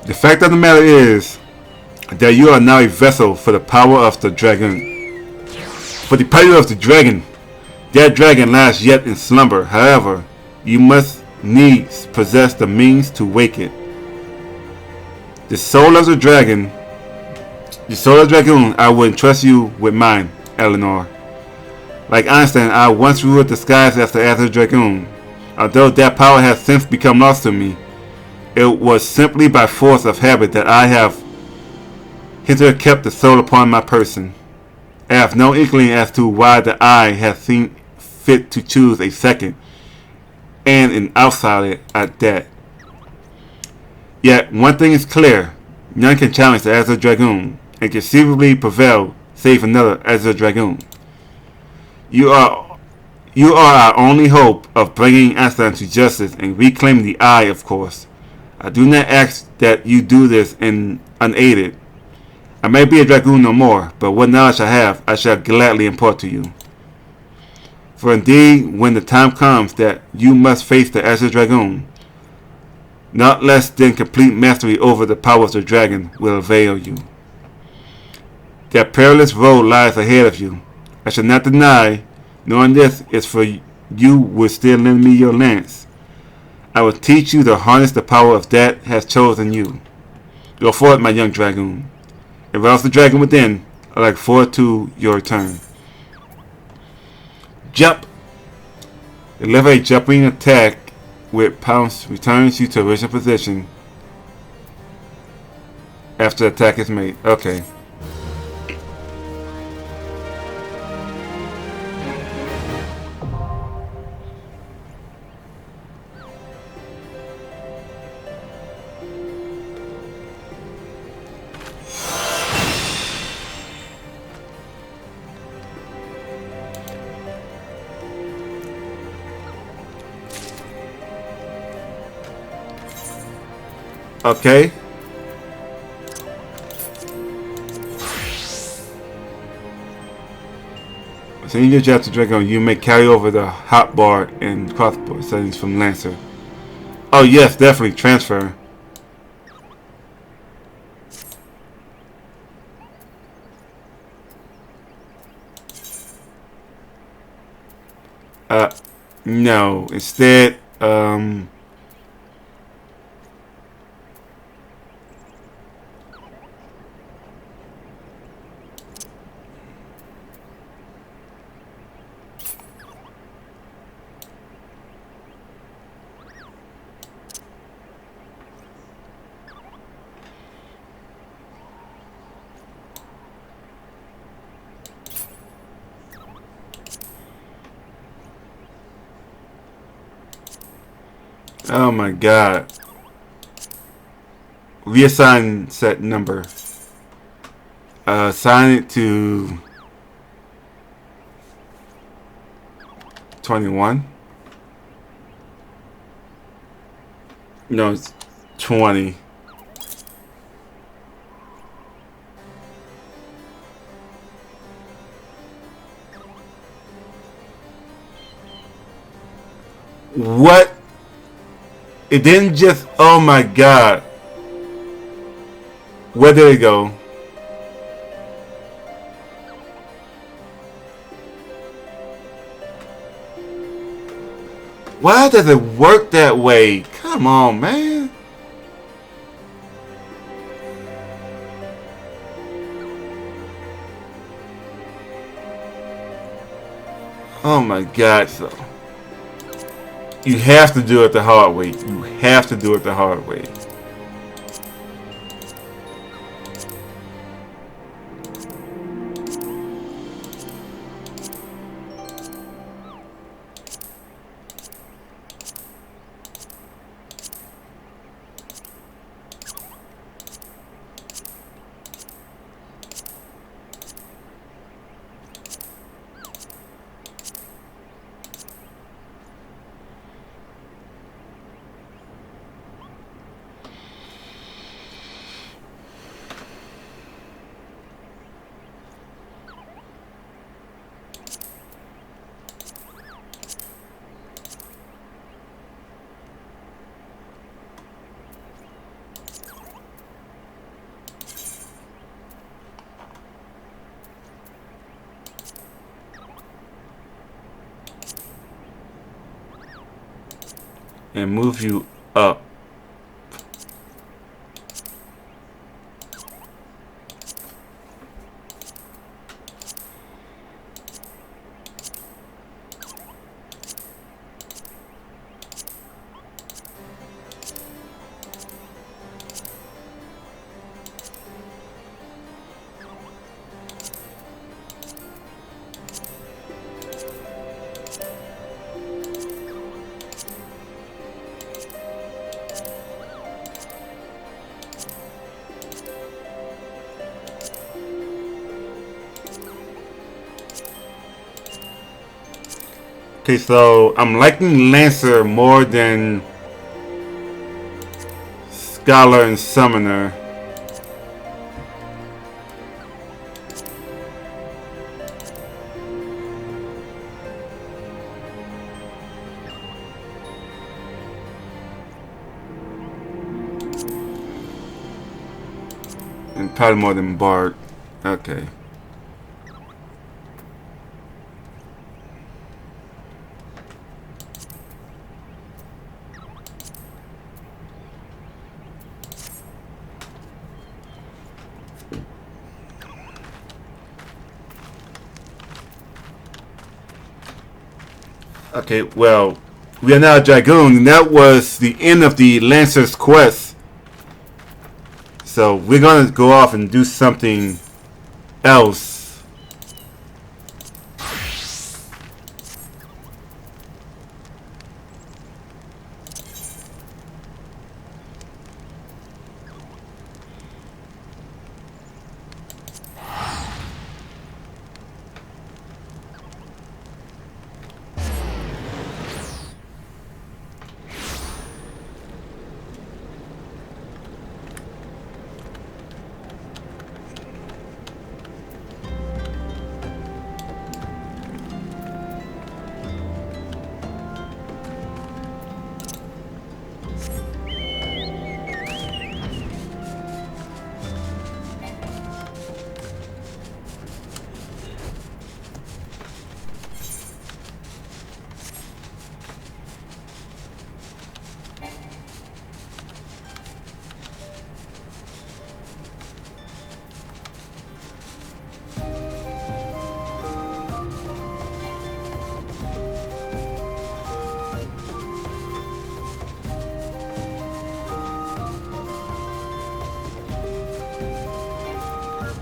The fact of the matter is that you are now a vessel for the power of the dragon. For the power of the dragon. That dragon lies yet in slumber. However, you must needs possess the means to wake it. The soul of the dragoon, I will entrust you with mine, Eleanor. Like Einstein, I once ruled the skies as the Aether Dragoon. Although that power has since become lost to me, it was simply by force of habit that I have hitherto kept the soul upon my person. I have no inkling as to why the eye has seen fit to choose a second, and an outsider at that. Yet one thing is clear, None can challenge the Azure Dragoon and conceivably prevail save another Azure Dragoon. You are our only hope of bringing Aslan to justice and reclaiming the Eye, of course. I do not ask that you do this unaided. I may be a Dragoon no more, but what knowledge I have, I shall gladly impart to you. For indeed, when the time comes that you must face the Azure Dragoon, not less than complete mastery over the power of the dragon will avail you. That perilous road lies ahead of you. I shall not deny, knowing this is for you would still lend me your lance. I will teach you to harness the power of that has chosen you. Go forward, my young dragoon, and rouse the dragon within. I look forward to your return. Jump! Deliver a jumping attack with pounce returns you to original position after the attack is made. Okay. Okay. So in your job to Dragon, you may carry over the hotbar and crossbow settings from Lancer. Oh yes, definitely transfer. No. Instead, oh my god. Reassign set number. Assign it to 21. No, it's 20. What? It didn't just, oh my god. Where did it go? Why does it work that way? Come on, man. Oh my god, so you have to do it the hard way. You have to do it the hard way. And move you up. Okay, so I'm liking Lancer more than Scholar and Summoner. And probably more than Bard. Okay. Okay, well, we are now a Dragoon, and that was the end of the Lancer's quest. So we're gonna go off and do something else.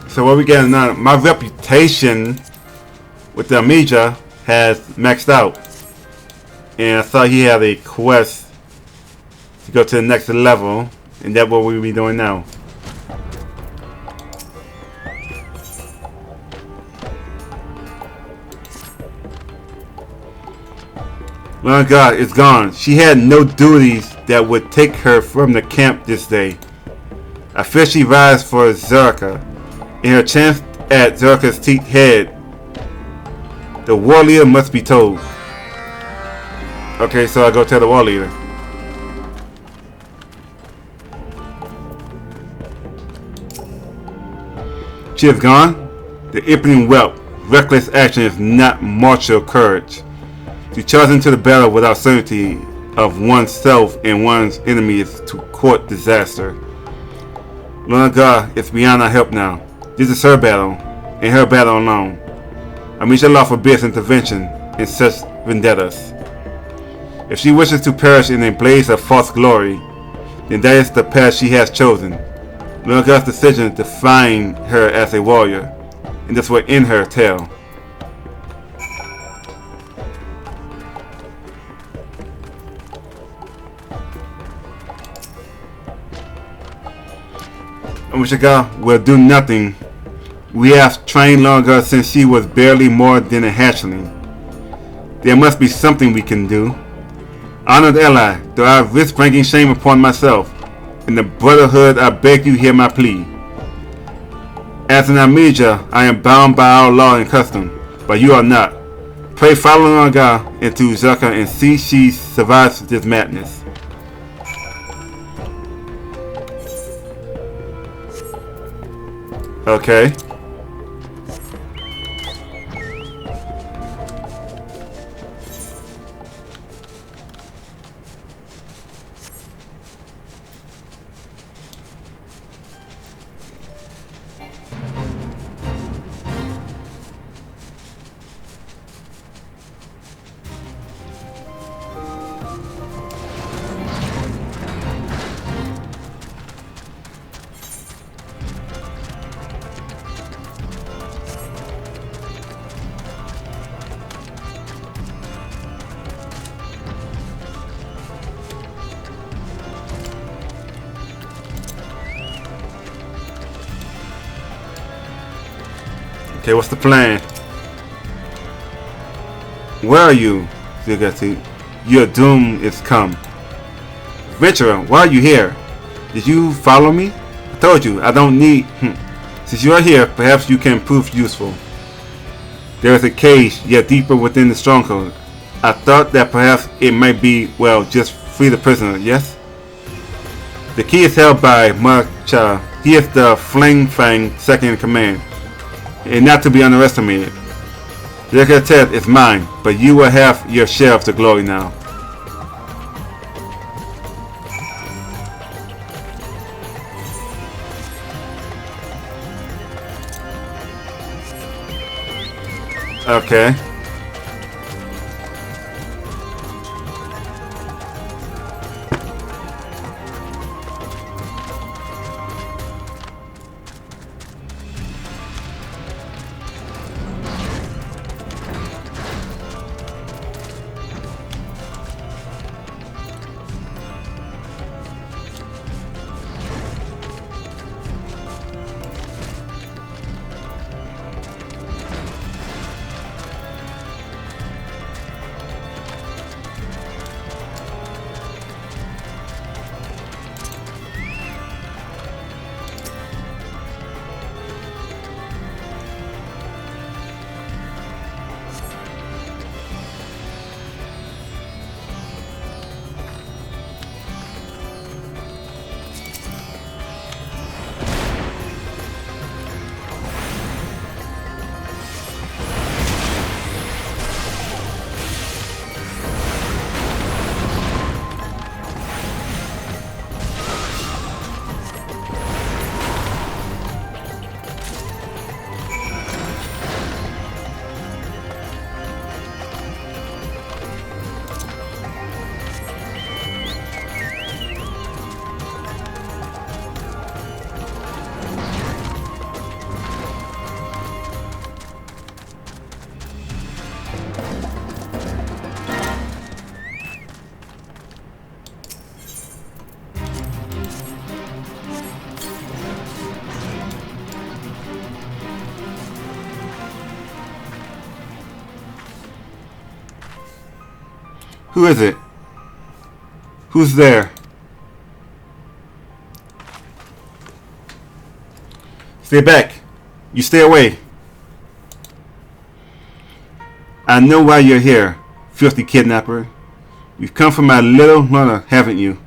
So what we getting now? My reputation with the Amiga has maxed out, and I thought he had a quest to go to the next level, and that's what we'll be doing now. Lord God, it's gone. She had no duties that would take her from the camp this day. I fear she rides for Zerka. In her chance at Zerka's head, the war leader must be told. Okay, so I go tell the war leader. She is gone? The impotent whelp. Reckless action is not martial courage. To charge into the battle without certainty of oneself and one's enemy is to court disaster. Lord God, it's beyond our help now. This is her battle, and her battle alone. Amicia law forbids intervention in such vendettas. If she wishes to perish in a blaze of false glory, then that is the path she has chosen. Lord God's decision to find her as a warrior, and this will end her tale. Amicia will do nothing. We have trained Longa since she was barely more than a hatchling. There must be something we can do. Honored ally, though I risk bringing shame upon myself, in the Brotherhood I beg you hear my plea. As an Amiga, I am bound by our law and custom, but you are not. Pray follow Longa into Zerka and see she survives this madness. Okay. Okay, what's the plan? Where are you? Zigati. Your doom is come. Venturer, why are you here? Did you follow me? I told you, I don't need... Since you are here, perhaps you can prove useful. There is a cage yet deeper within the stronghold. I thought that perhaps it might be, well, just free the prisoner, yes? The key is held by Marcha. He is the Fling Fang second in command, and not to be underestimated. The quartet is mine, but you will have your share of the glory now. Okay. Who is it? Who's there? Stay back. You stay away. I know why you're here, filthy kidnapper. You've come for my little Luna, haven't you?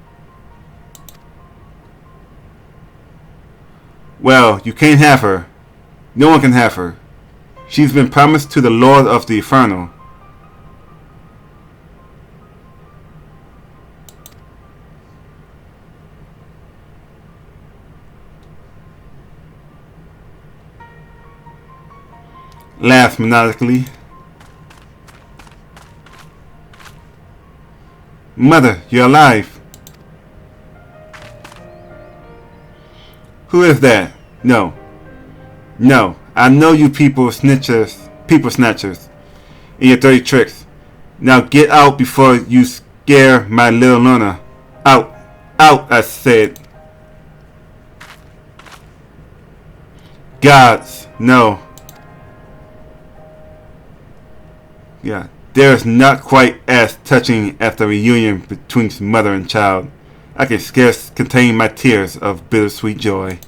Well, you can't have her. No one can have her. She's been promised to the Lord of the Inferno. Laughs maniacally. Mother, you're alive. Who is that? No. No, I know you people snatchers, and your dirty tricks. Now get out before you scare my little Luna. Out. Out, I said. Gods, no. Yeah, there's not quite as touching as the reunion between mother and child. I can scarce contain my tears of bittersweet joy.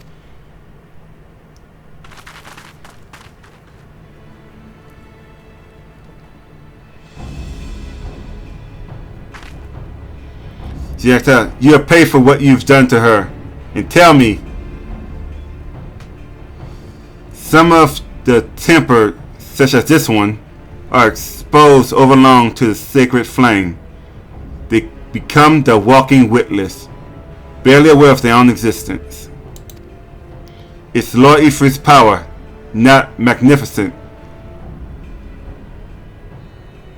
Jacta, you have paid for what you've done to her. And tell me, some of the temper, such as this one, are exposed overlong to the sacred flame. They become the walking witless, barely aware of their own existence. It's Lord Ifrit's power, not magnificent.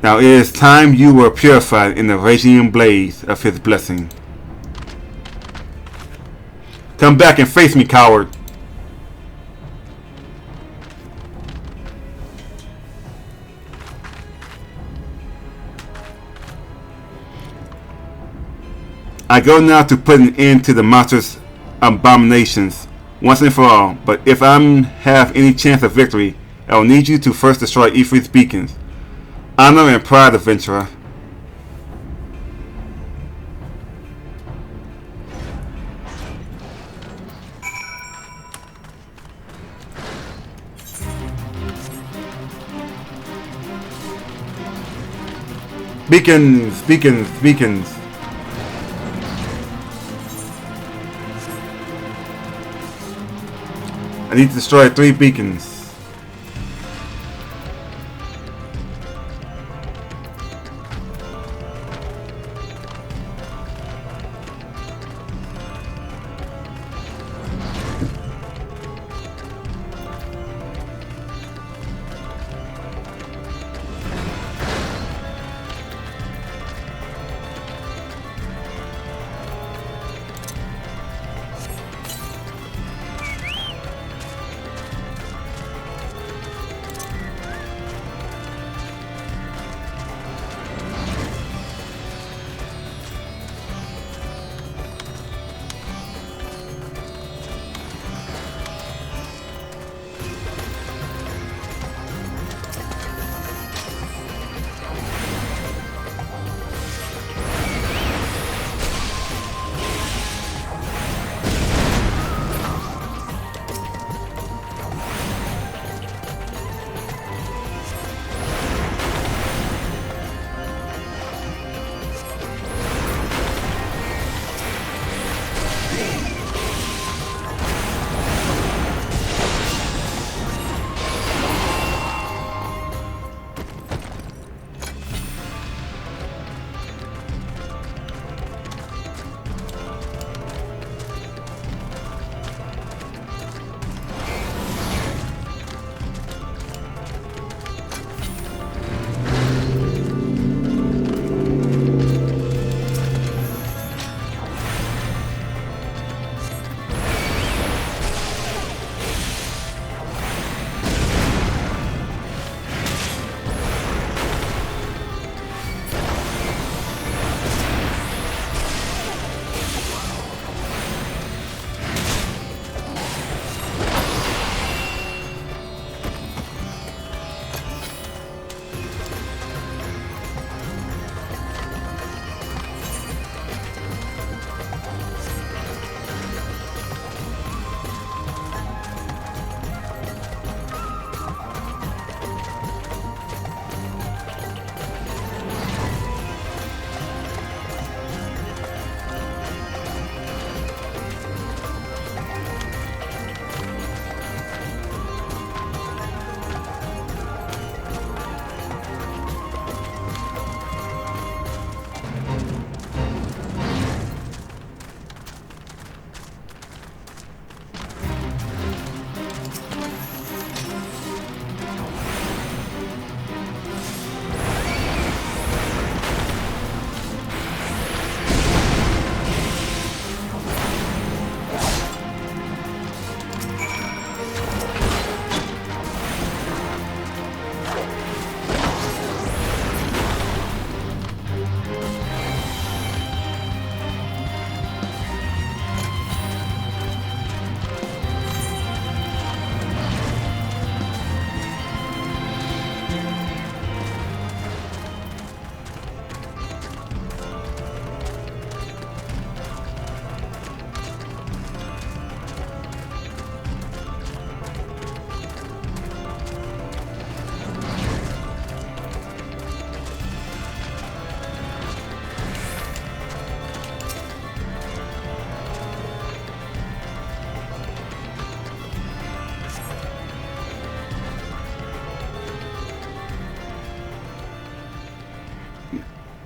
Now it is time you were purified in the raging blaze of his blessing. Come back and face me, coward! I go now to put an end to the monstrous abominations once and for all, but if I have any chance of victory, I will need you to first destroy Ifrit's beacons. Honor and pride, adventurer. Beacons, beacons, beacons. I need to destroy 3 beacons.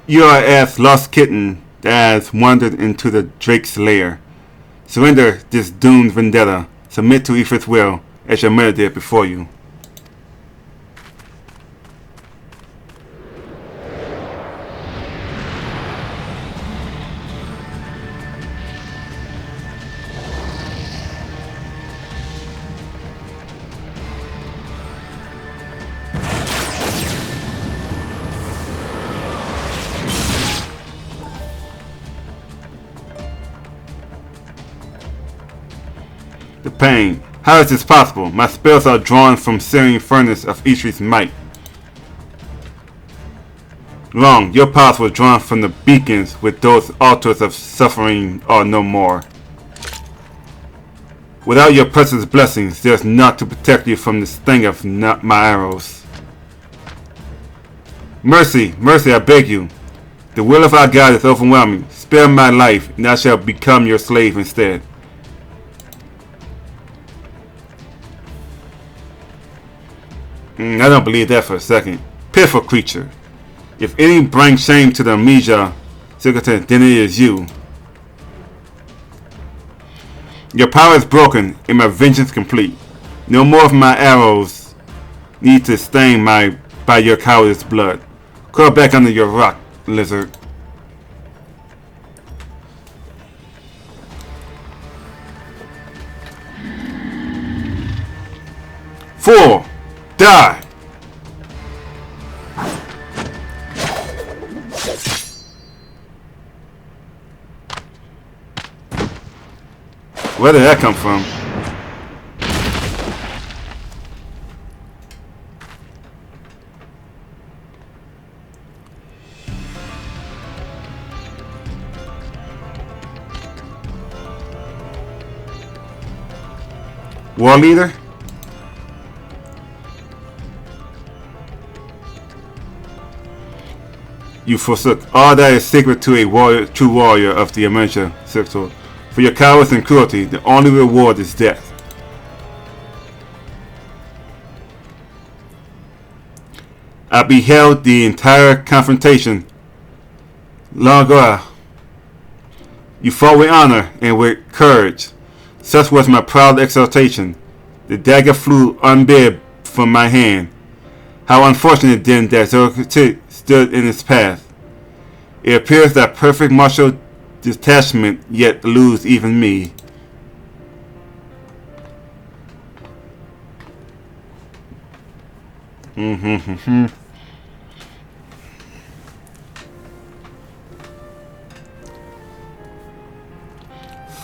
You are as lost kitten that has wandered into the Drake's lair. Surrender this doomed vendetta. Submit to Ifrit's will, as your mother did before you. The pain. How is this possible? My spells are drawn from searing furnace of Ifrit's might. Long, your powers were drawn from the beacons with those altars of suffering are no more. Without your precious blessings, there's naught to protect you from the sting of my arrows. Mercy, mercy, I beg you. The will of our God is overwhelming. Spare my life, and I shall become your slave instead. I don't believe that for a second. Pitiful creature. If any brings shame to the Amnesia Secretary, then it is you. Your power is broken, and my vengeance complete. No more of my arrows need to stain by your coward's blood. Crawl back under your rock, lizard. Four. Die! Where did that come from? War leader? You forsook all that is sacred to a warrior, true warrior of the Amnesia Sector. For your cowardice and cruelty, the only reward is death. I beheld the entire confrontation long ago. You fought with honor and with courage. Such was my proud exultation. The dagger flew unbid from my hand. How unfortunate then that Xerxes stood in its path. It appears that perfect martial detachment yet eludes even me.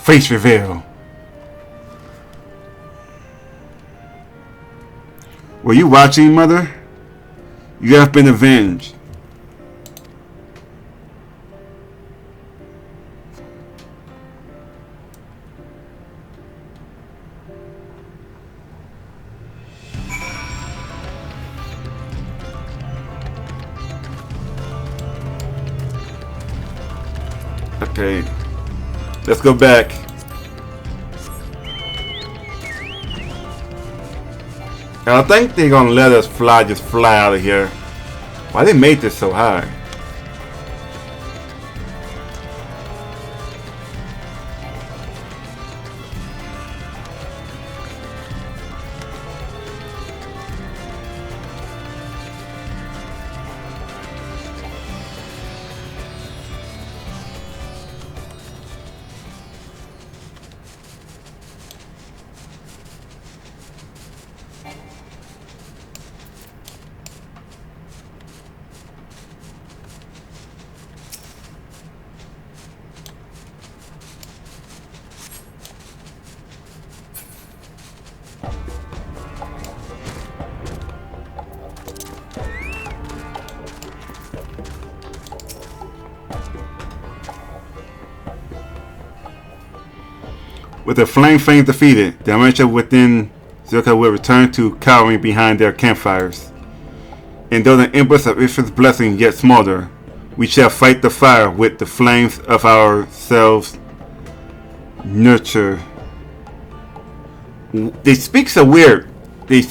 Face reveal. Were you watching, Mother? You have been avenged. Okay, let's go back. I think they're gonna let us just fly out of here. Why they made this so high? With the flame flames defeated, the Amnesia within Zilka will return to cowering behind their campfires. And though the embers of Ishra's blessing yet smolder, we shall fight the fire with the flames of ourselves nurture. They speak so weird. A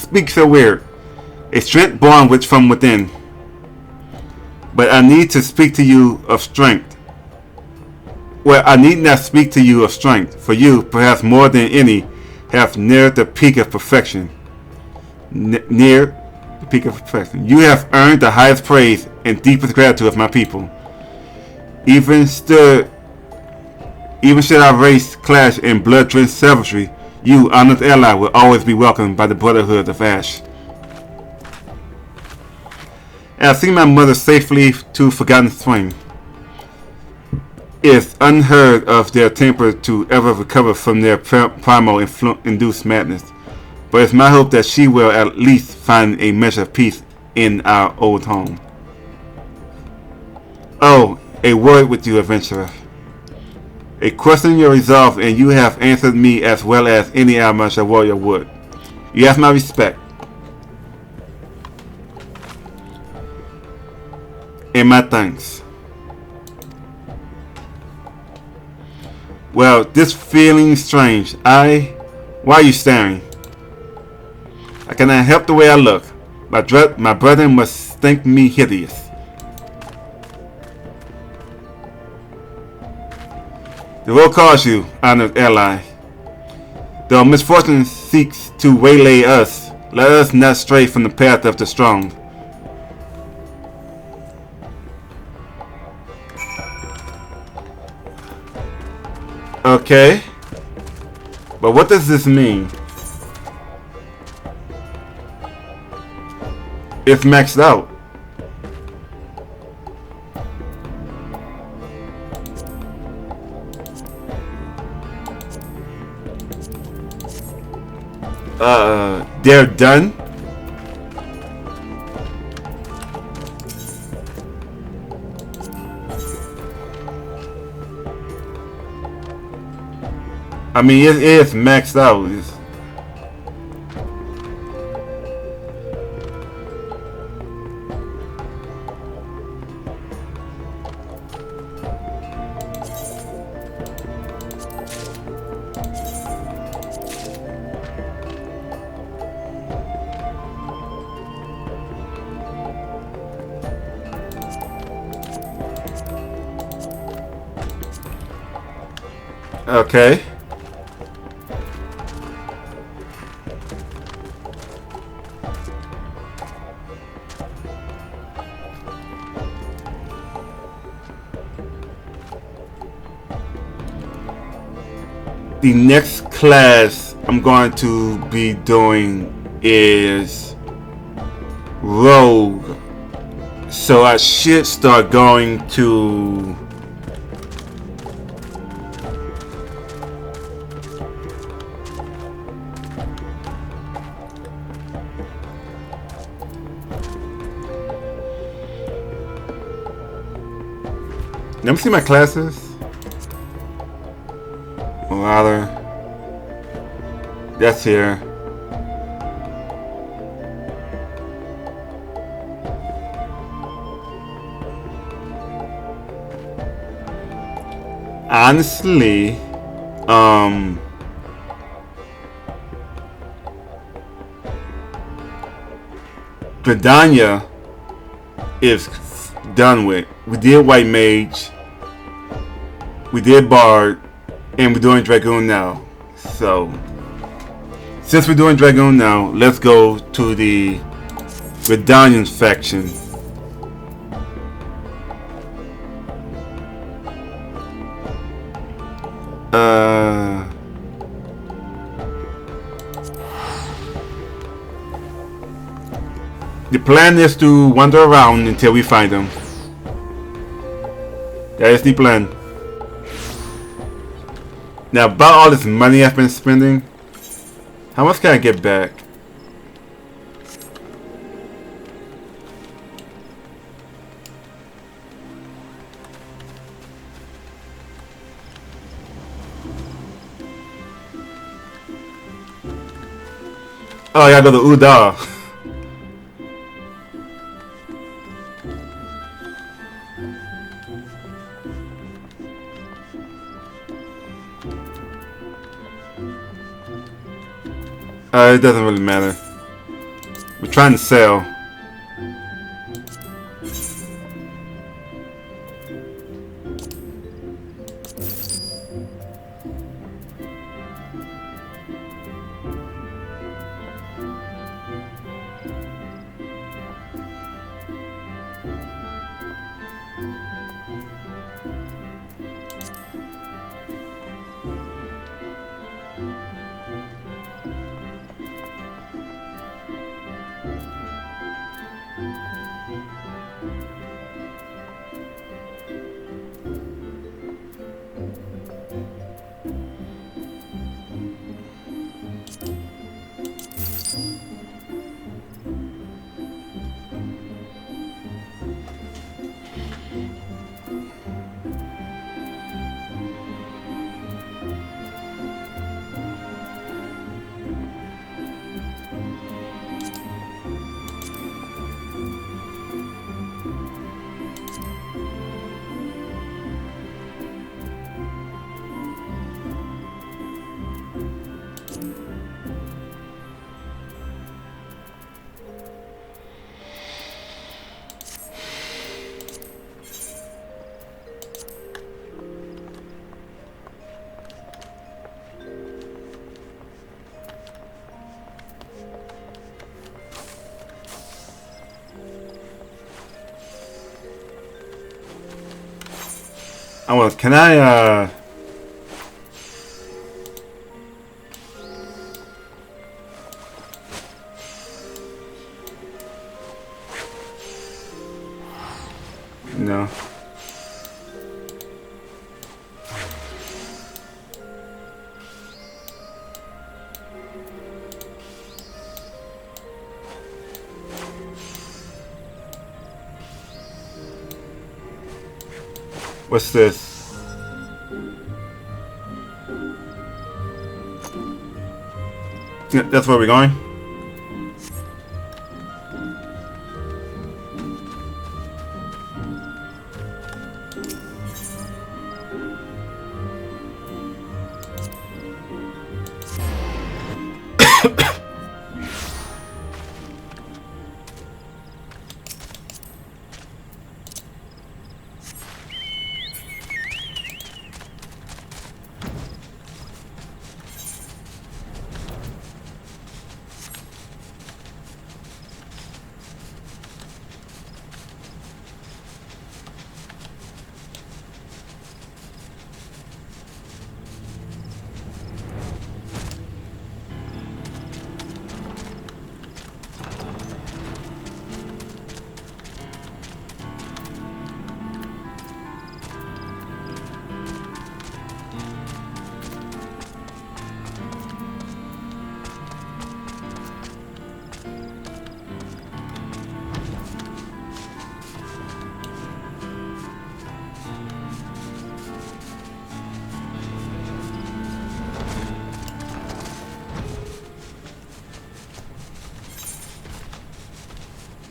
strength born from within. But I need to speak to you of strength. Well, I need not speak to you of strength, for you, perhaps more than any, have neared the peak of perfection. Near the peak of perfection. You have earned the highest praise and deepest gratitude of my people. Even should our race clash in blood-drenched savagery, you, honored ally, will always be welcomed by the Brotherhood of Ash. And I've seen my mother safely to Forgotten Spring. It is unheard of their temper to ever recover from their primal induced madness, but it's my hope that she will at least find a measure of peace in our old home. Oh, a word with you, adventurer. A question your resolve, and you have answered me as well as any Amnesia warrior would. You have my respect. And my thanks. Well, this feeling strange. Why are you staring? I cannot help the way I look. My brother must think me hideous. The road calls you, honored ally. Though misfortune seeks to waylay us, let us not stray from the path of the strong. Okay. But what does this mean? It's maxed out. They're done? I mean, it is maxed out. Okay. The next class I'm going to be doing is Rogue. So I should start going to let me see my classes. Marauder. That's here. Honestly, Gridania is done with. We did White Mage. We did Bard. And we're doing Dragoon now. So, since we're doing Dragoon now, let's go to the Redanian faction. The plan is to wander around until we find them. That is the plan. Now, about all this money I've been spending, how much can I get back? Oh, I gotta go to Uda. It doesn't really matter. We're trying to sell. Oh, well, can I, no. What's this? Yeah, that's where we're going?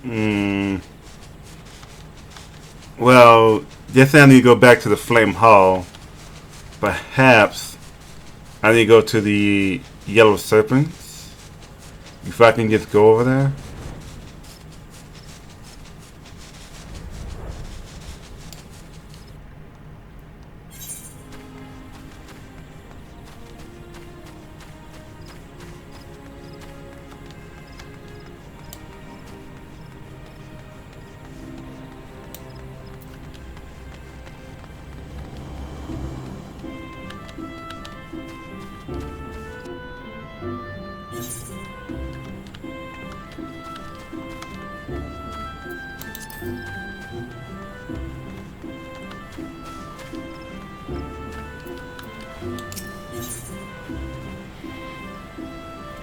Hmm. Well, guess I need to go back to the Flame Hall. Perhaps I need to go to the Yellow Serpents. If I can just go over there.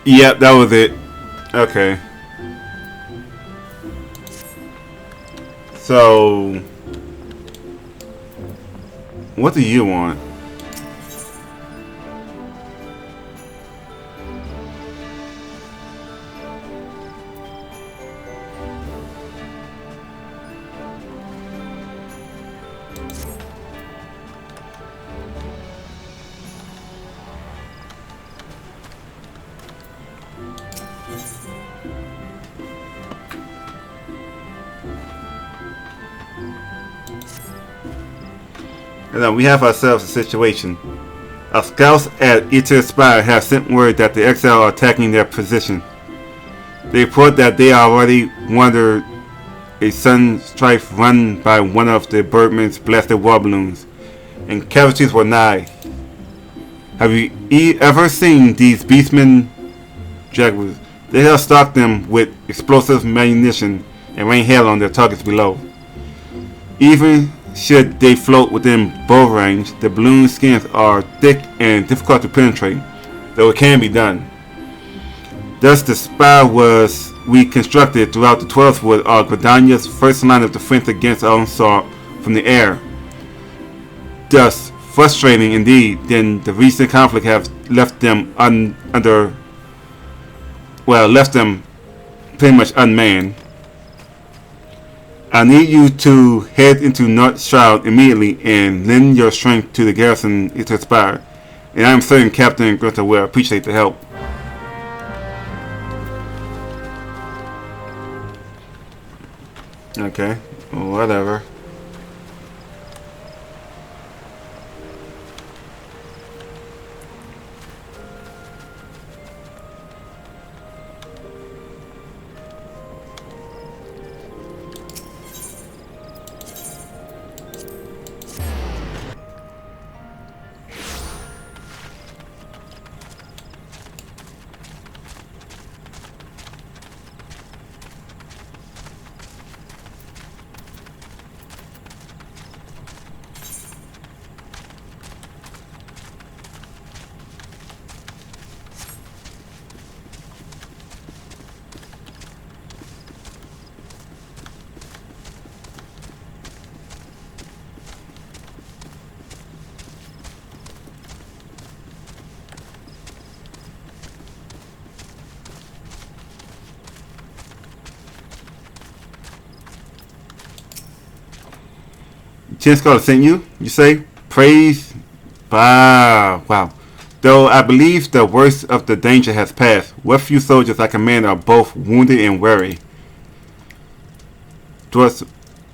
Yep, that was it. Okay. So, what do you want? And now we have ourselves a situation. Our scouts at Eater Spire have sent word that the Exile are attacking their position. They report that they already wandered a sun strife run by one of the Birdman's blasted war balloons, and casualties were nigh. Have you ever seen these beastmen jaguars? They have stocked them with explosive ammunition and rain hail on their targets below. Even should they float within bow range, the balloon skins are thick and difficult to penetrate, though it can be done. Thus, the spire was reconstructed throughout the 12th Wood are Gridania's first line of defense against onslaught from the air. Thus, frustrating indeed, then the recent conflict have left them left them pretty much unmanned. I need you to head into North Shroud immediately and lend your strength to the garrison to Spire. And I am certain Captain Grunter will appreciate the help. Okay, whatever. Chinskull sent you, you say? Praise. Wow. Though I believe the worst of the danger has passed, what few soldiers I command are both wounded and weary. 'Twas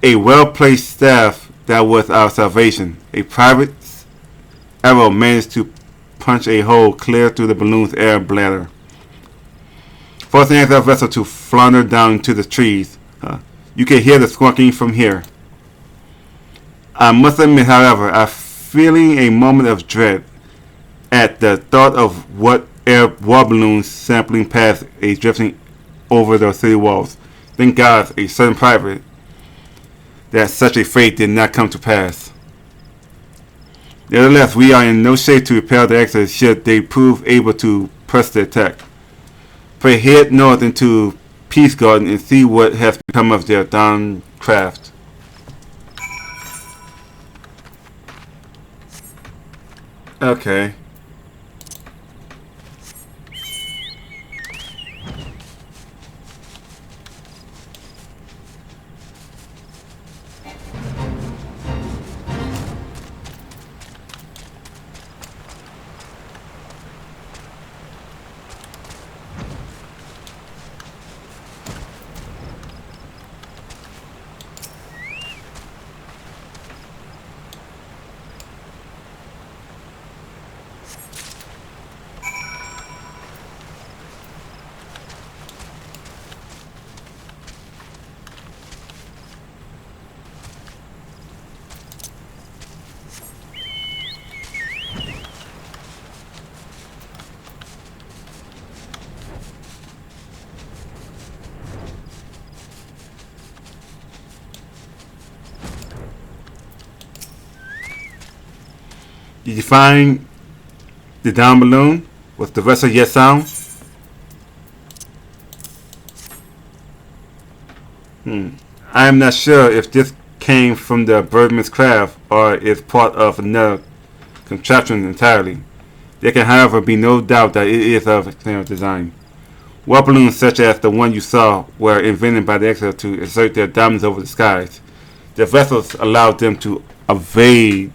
a well-placed staff that was our salvation. A private's arrow managed to punch a hole clear through the balloon's air bladder, forcing our vessel to flounder down into the trees. You can hear the squawking from here. I must admit, however, I'm feeling a moment of dread at the thought of what air war balloons sampling past a drifting over the city walls. Thank God, a certain private, that such a fate did not come to pass. Nevertheless, we are in no shape to repel the Exodus should they prove able to press the attack. Pray head north into Peace Garden and see what has become of their downed craft. Okay. Did you find the down balloon? Was the vessel yet sound? I am not sure if this came from the birdman's craft or is part of another contraption entirely. There can, however, be no doubt that it is of external design. War balloons such as the one you saw were invented by the Exodus to exert their dominance over the skies. The vessels allowed them to avoid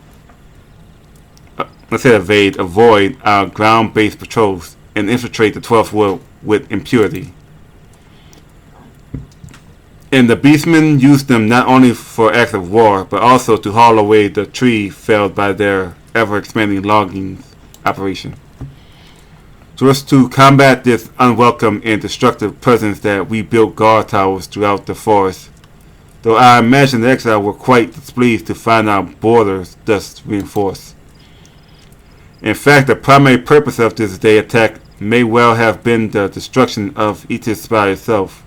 our ground-based patrols and infiltrate the 12th world with impunity. And the beastmen used them not only for acts of war, but also to haul away the tree felled by their ever-expanding logging operation. So it's to combat this unwelcome and destructive presence that we built guard towers throughout the forest, though I imagine the Exile were quite displeased to find our borders thus reinforced. In fact, the primary purpose of this day attack may well have been the destruction of Etis by itself.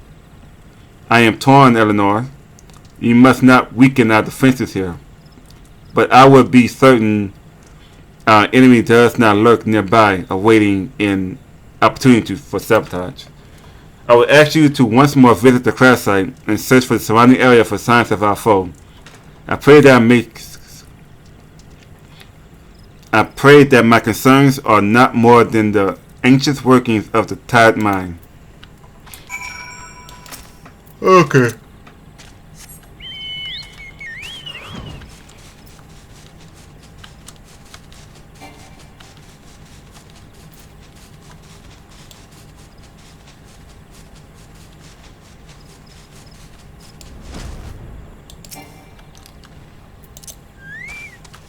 I am torn, Eleanor. You must not weaken our defenses here. But I would be certain our enemy does not lurk nearby, awaiting an opportunity for sabotage. I would ask you to once more visit the crash site and search for the surrounding area for signs of our foe. I pray that my concerns are not more than the anxious workings of the tired mind. Okay.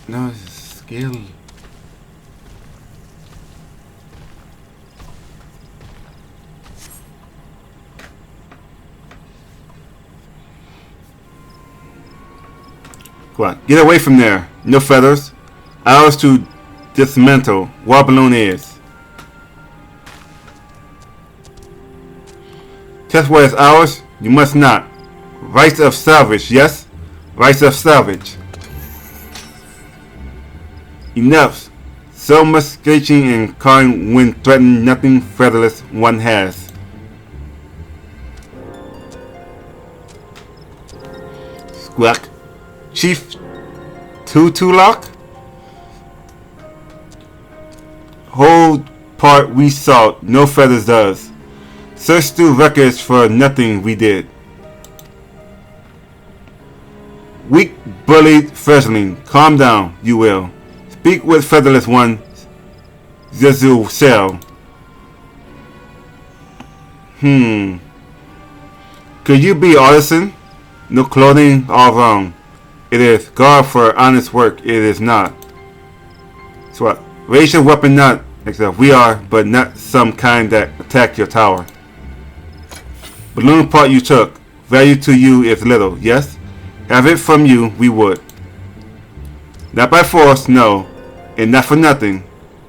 No, it's a skill. Come on, get away from there. No feathers. Ours to dismantle. War balloon is. Test what is ours? You must not. Rights of salvage, yes? Rights of salvage. Enough. So much scratching and clawing when threatened nothing featherless one has. Squawk. Chief Tutulok? Whole part we sought, no feathers does. Search through records for nothing we did. Weak bullied fledgling. Calm down, you will. Speak with Featherless One, Zezu Cell. Could you be artisan? No clothing, all wrong. It is guard for honest work. It is not. So what? Raise your weapon not, except we are, but not some kind that attack your tower. Balloon part you took. Value to you is little, yes? Have it from you, we would. Not by force, no. And not for nothing.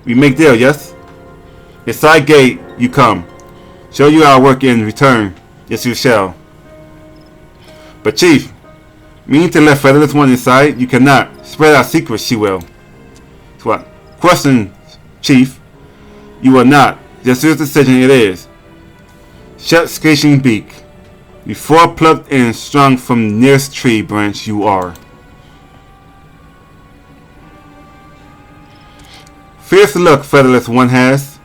We make deal, yes? Inside gate, you come. Show you our work in return. Yes, you shall. But Chief, meaning to let Featherless One inside, you cannot. Spread our secrets, she will. So what? Question, Chief. You will not. Just your decision it is. Shut scratching beak. Before plucked and strung from nearest tree branch you are. Fierce look Featherless One has.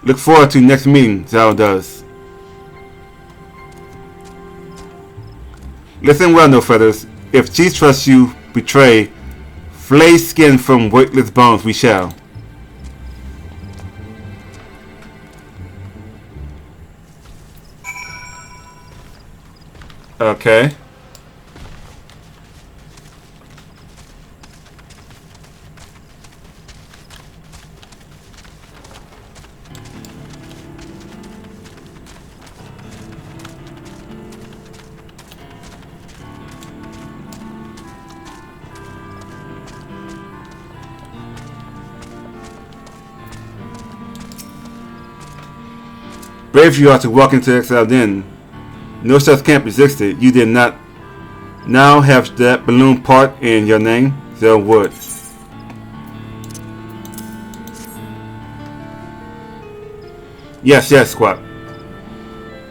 Look forward to next meeting, Zhao does. Listen well, No Feathers. If Chief trusts you, betray, flay skin from weightless bones we shall. Okay. Brave you are to walk into Exile Den. No such camp existed. You did not now have that balloon part in your name. Zell Wood. Yes, Squat.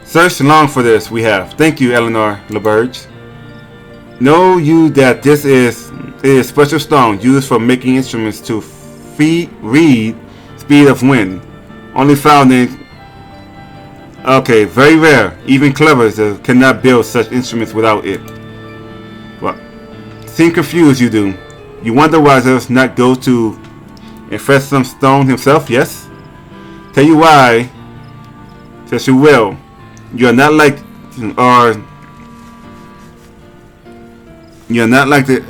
Searched long for this, we have. Thank you, Eleanor LaBerge. Know you that this is special stone used for making instruments to read speed of wind. Only found in... Okay, very rare. Even clever cannot build such instruments without it. Well, seem confused you do. You wonder why does not go to infest some stone himself, yes? Tell you why. Says you will. You are not like the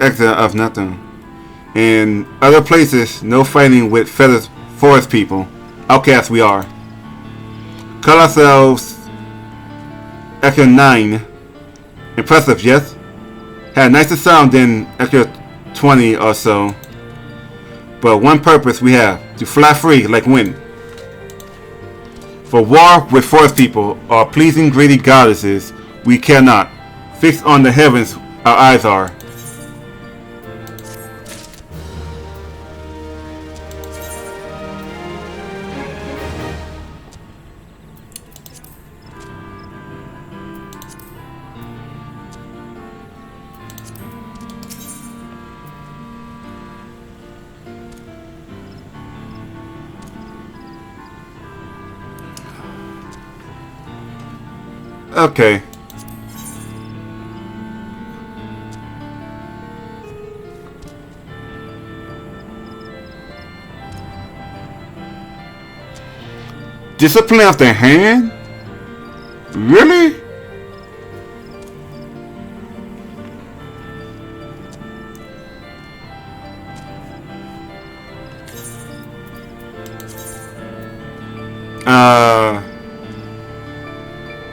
exile of nothing. In other places, no fighting with feathers forest people. Outcasts we are. Call ourselves Echo 9. Impressive, yes? Had nicer sound than Echo 20 or so. But one purpose we have, to fly free like wind. For war with forest people or pleasing greedy goddesses, we cannot. Fixed on the heavens our eyes are. Okay. Discipline of the hand? Really?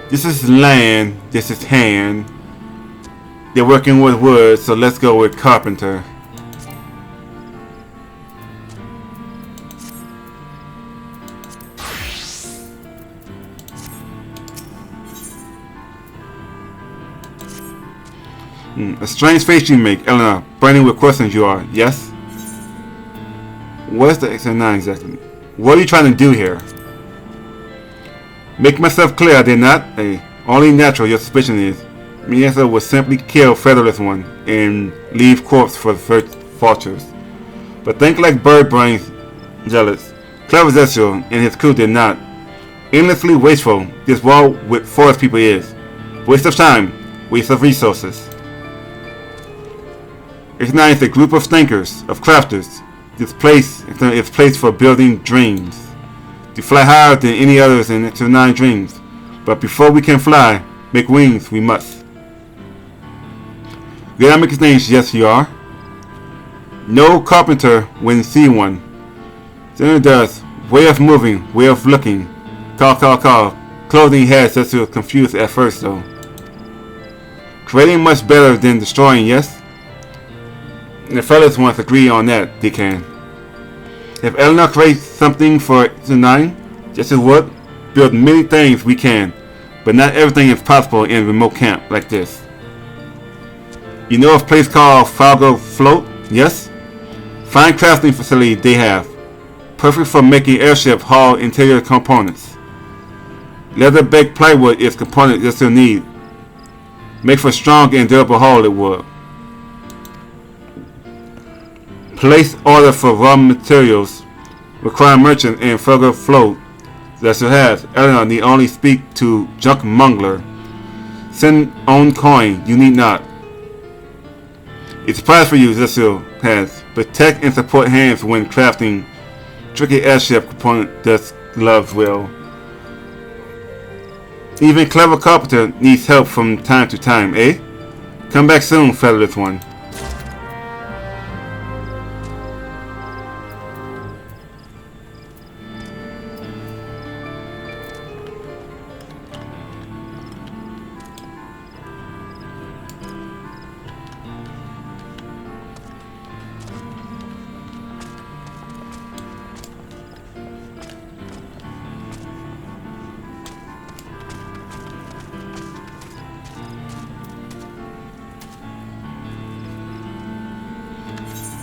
This is land, this is hand. They're working with wood, so let's go with carpenter. A strange face you make, Eleanor. Burning with questions you are, yes? What's the X9 exactly? What are you trying to do here? Make myself clear, I did not. Hey, only natural your suspicion is. Me answer would simply kill Featherless One and leave corpse for the vultures. But think like bird brains jealous. Clever Zestial and his crew did not. Endlessly wasteful, this war with forest people is. Waste of time, waste of resources. Recognize a group of thinkers, of crafters. This place is a place for building dreams. To fly higher than any others and to nine dreams. But before we can fly, make wings we must. Did I make his name? Yes, you are. No carpenter when see one. Then does way of moving, way of looking. Call. Clothing has us to confused at first though. Creating much better than destroying, yes? The fellas once agree on that, they can. If Eleanor creates something for the nine, just as would, build many things we can, but not everything is possible in a remote camp like this. You know of a place called Fargo Float, yes? Fine crafting facility they have. Perfect for making airship haul interior components. Leather baked plywood is component that you'll need. Make for strong and durable hull it will. Place order for raw materials. Require merchant and Fargo Float that you have. Eleanor need only speak to junk mongler. Send own coin, you need not. It's a prize for you, Zessil has. Protect and support hands when crafting tricky airship component that loves will. Even clever carpenter needs help from time to time, eh? Come back soon, featherless one.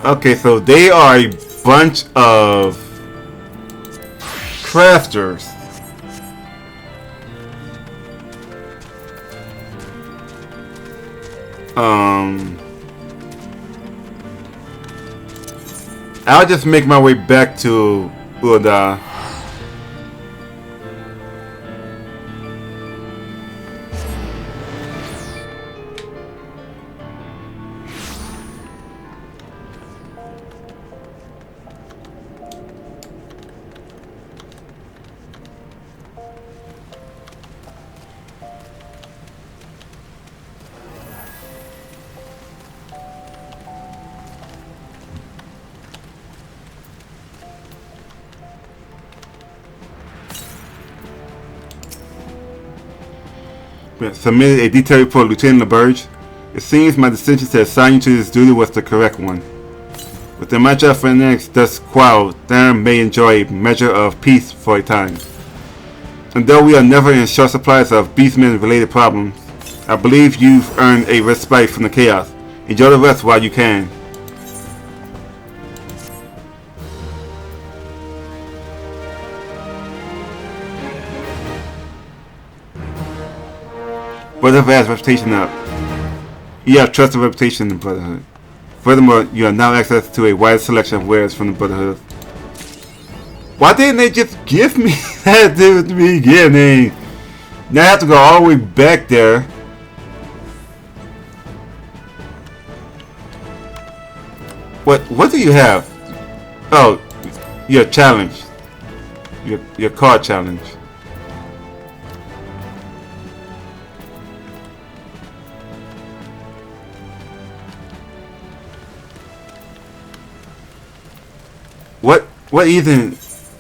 Okay, so they are a bunch of crafters. I'll just make my way back to Uda. Submitted a detailed report, Lieutenant LaBerge. It seems my decision to assign you to this duty was the correct one. With the match of fanatics thus quelled, Theron may enjoy a measure of peace for a time. And though we are never in short supplies of beastmen-related problems, I believe you've earned a respite from the chaos. Enjoy the rest while you can. Brotherhood has reputation up. You have trusted reputation in the Brotherhood. Furthermore, you have now access to a wide selection of wares from the Brotherhood. Why didn't they just give me that at the beginning? Now I have to go all the way back there. What do you have? Oh, your challenge. Your card challenge.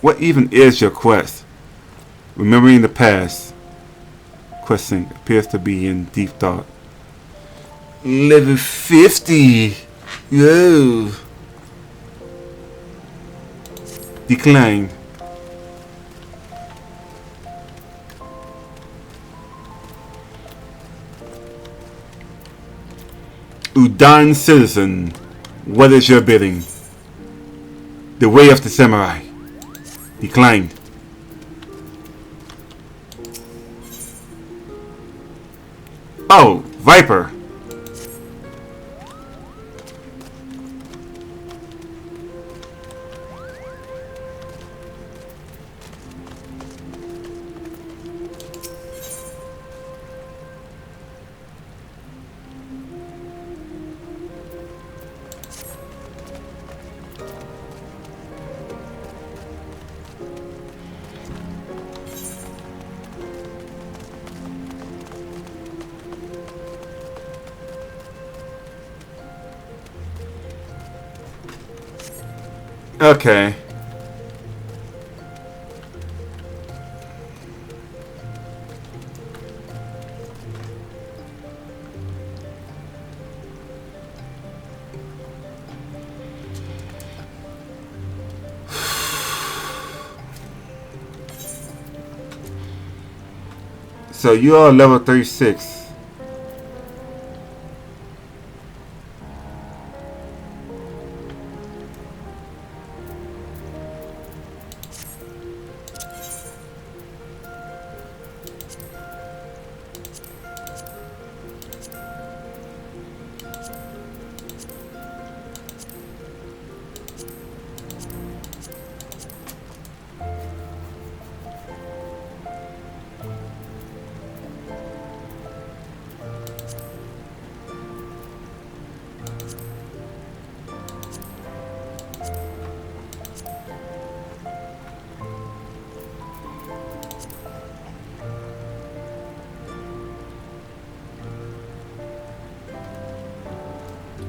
What even is your quest? Remembering the past. Questing appears to be in deep thought. Level 50. Yo. Declined. Udan citizen, what is your bidding? The way of the samurai. Declined. Oh, Viper. Okay. So you are level 36.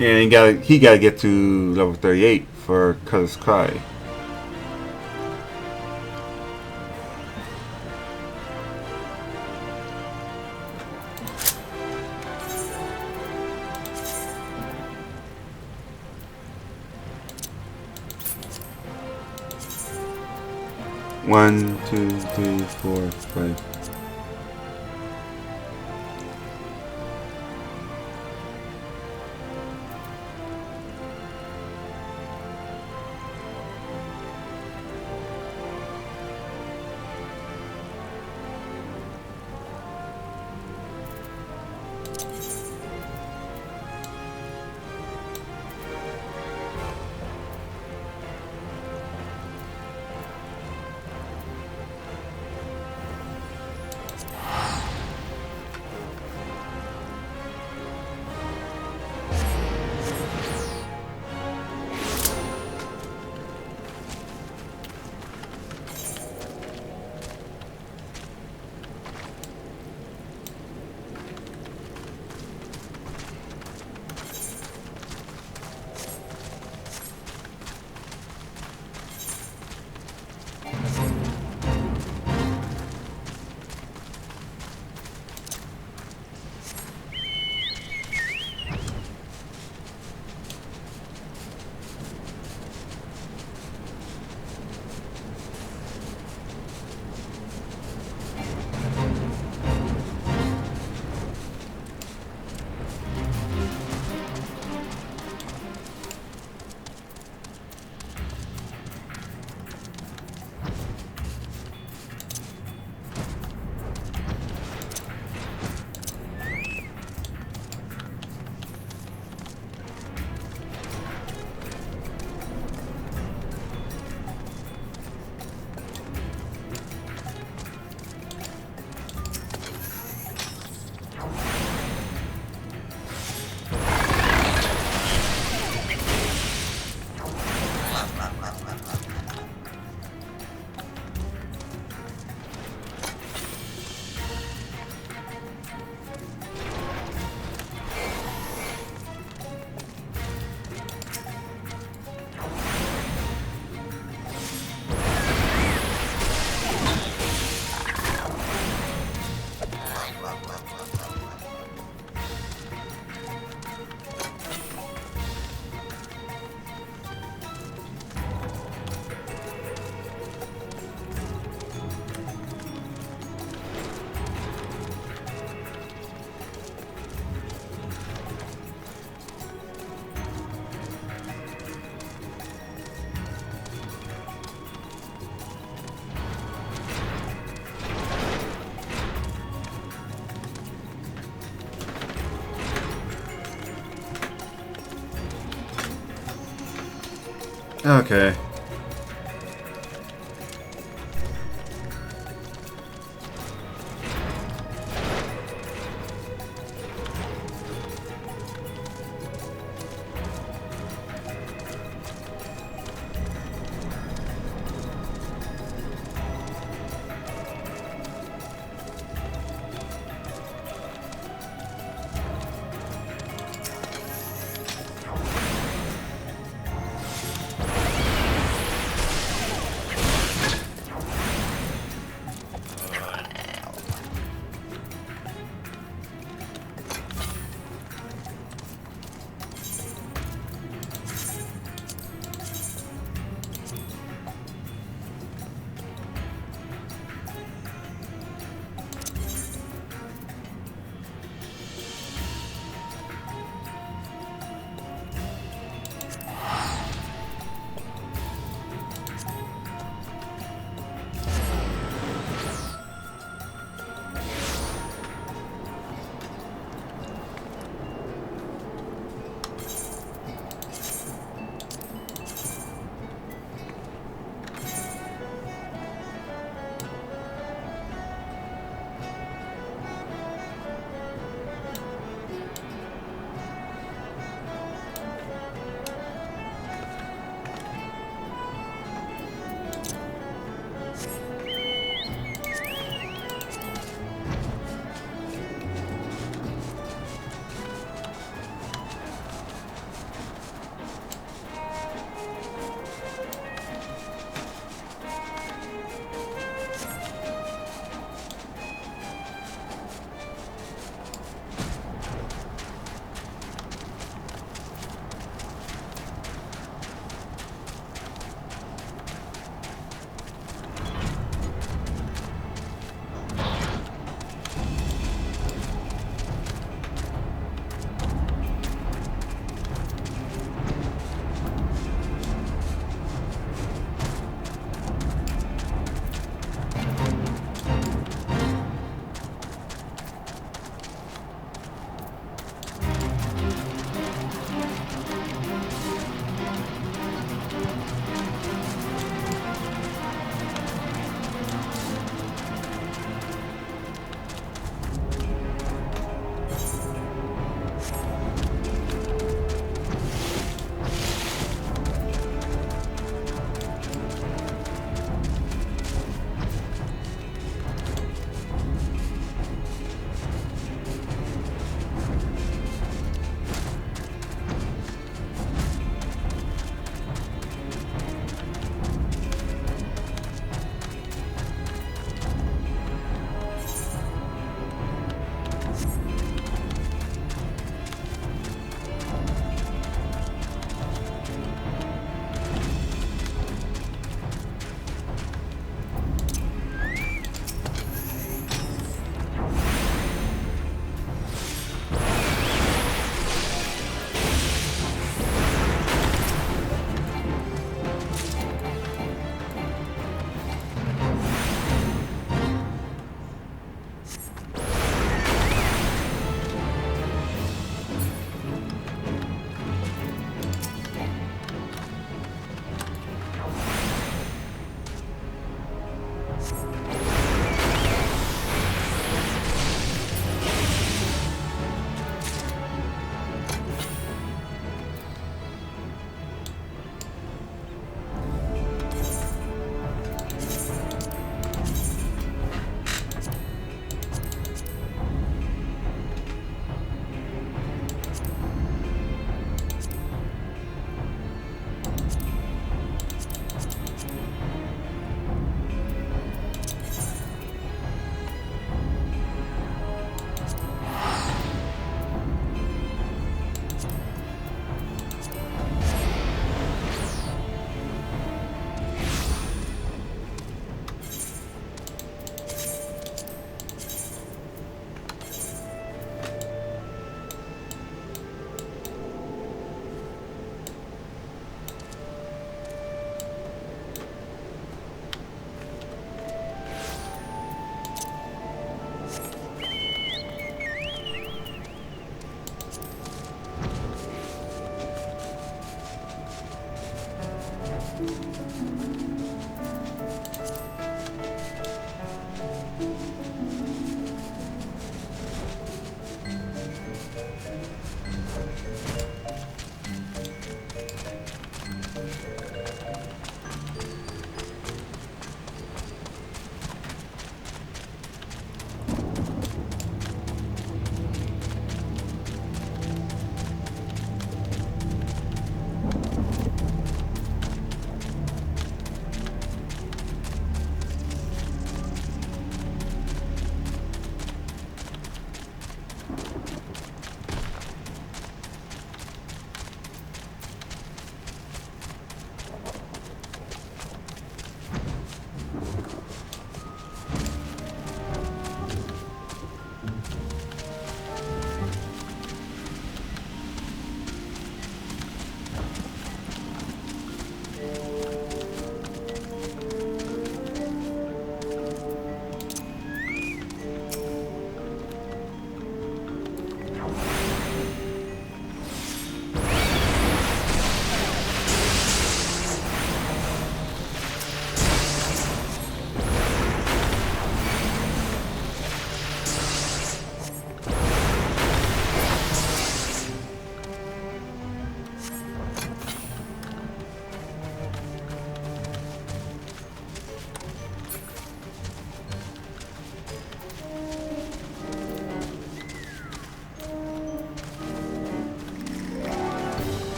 And he gotta get to level 38 for Color's Cry. One, two, three, four, five. Okay.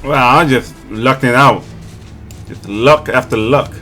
Well, I just lucked it out. Just luck after luck.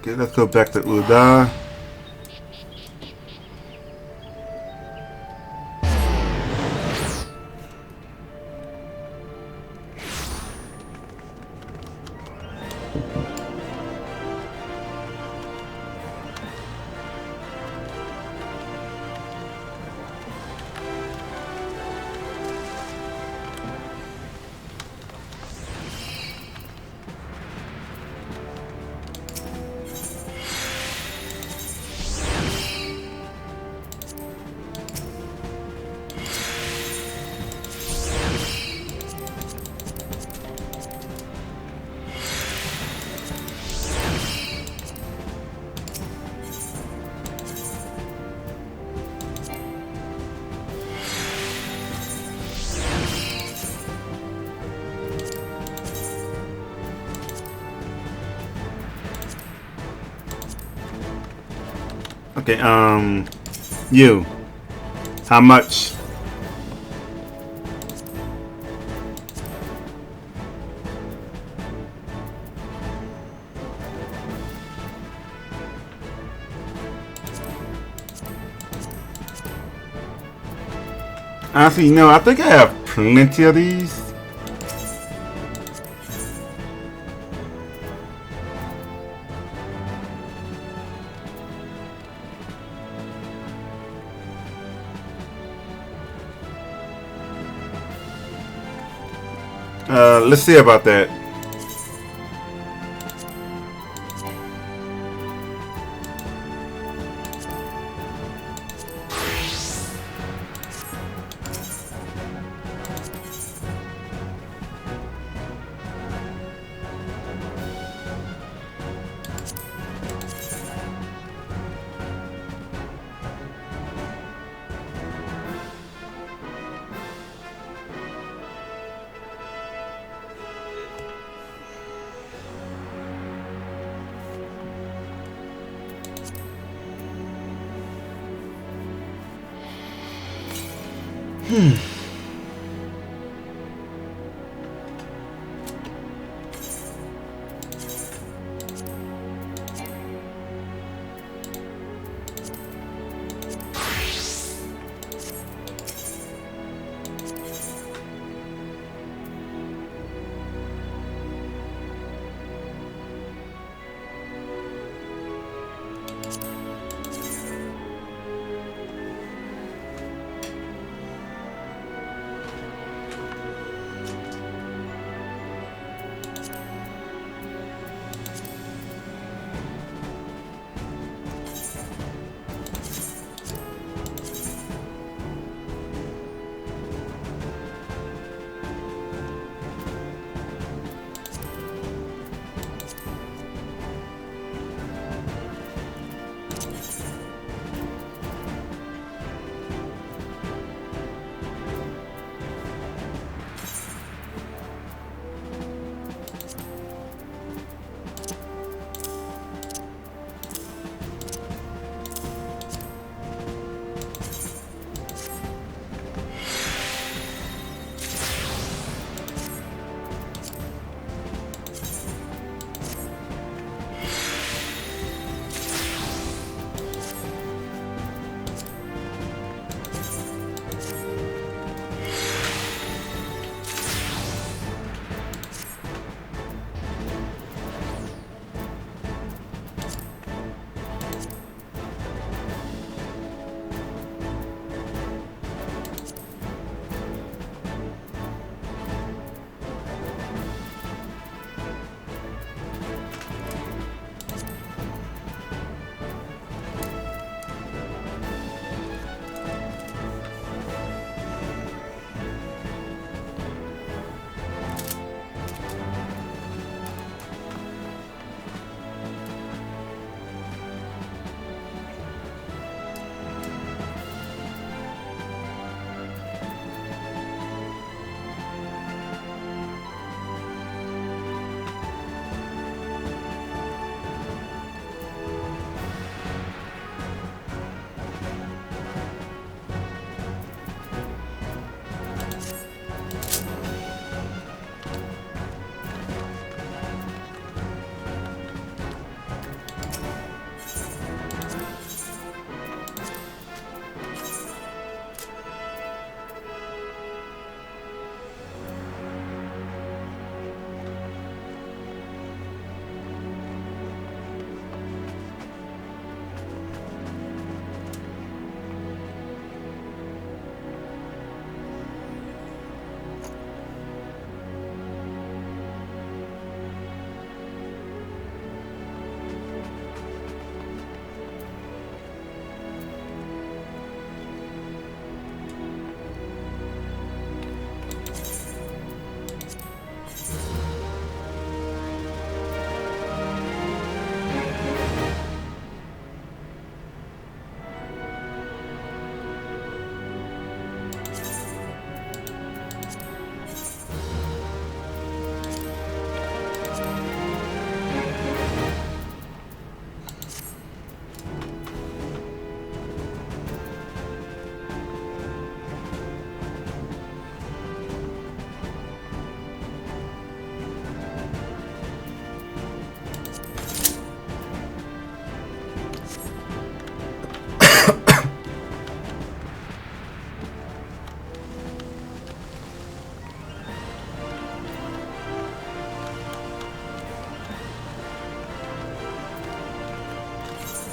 Okay, let's go back to Ul'dah. Okay, you. How much? Honestly, no, I think I have plenty of these. Let's see about that.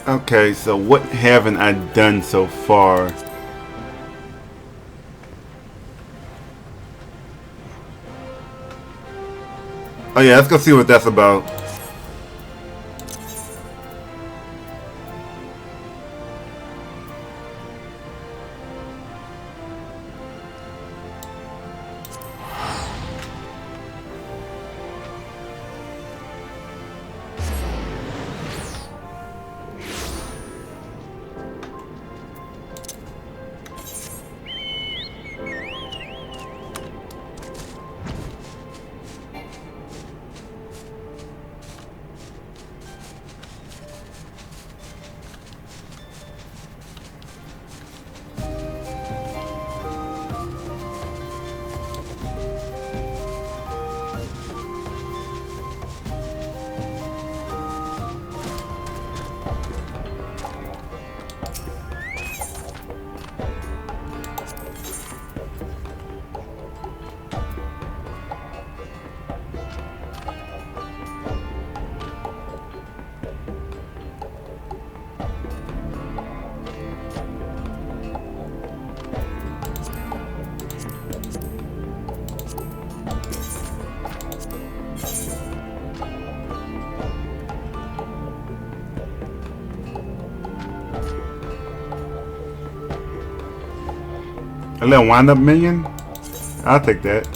Okay, so what haven't I done so far? Oh yeah, let's go see what that's about. A little wind up minion? I'll take that.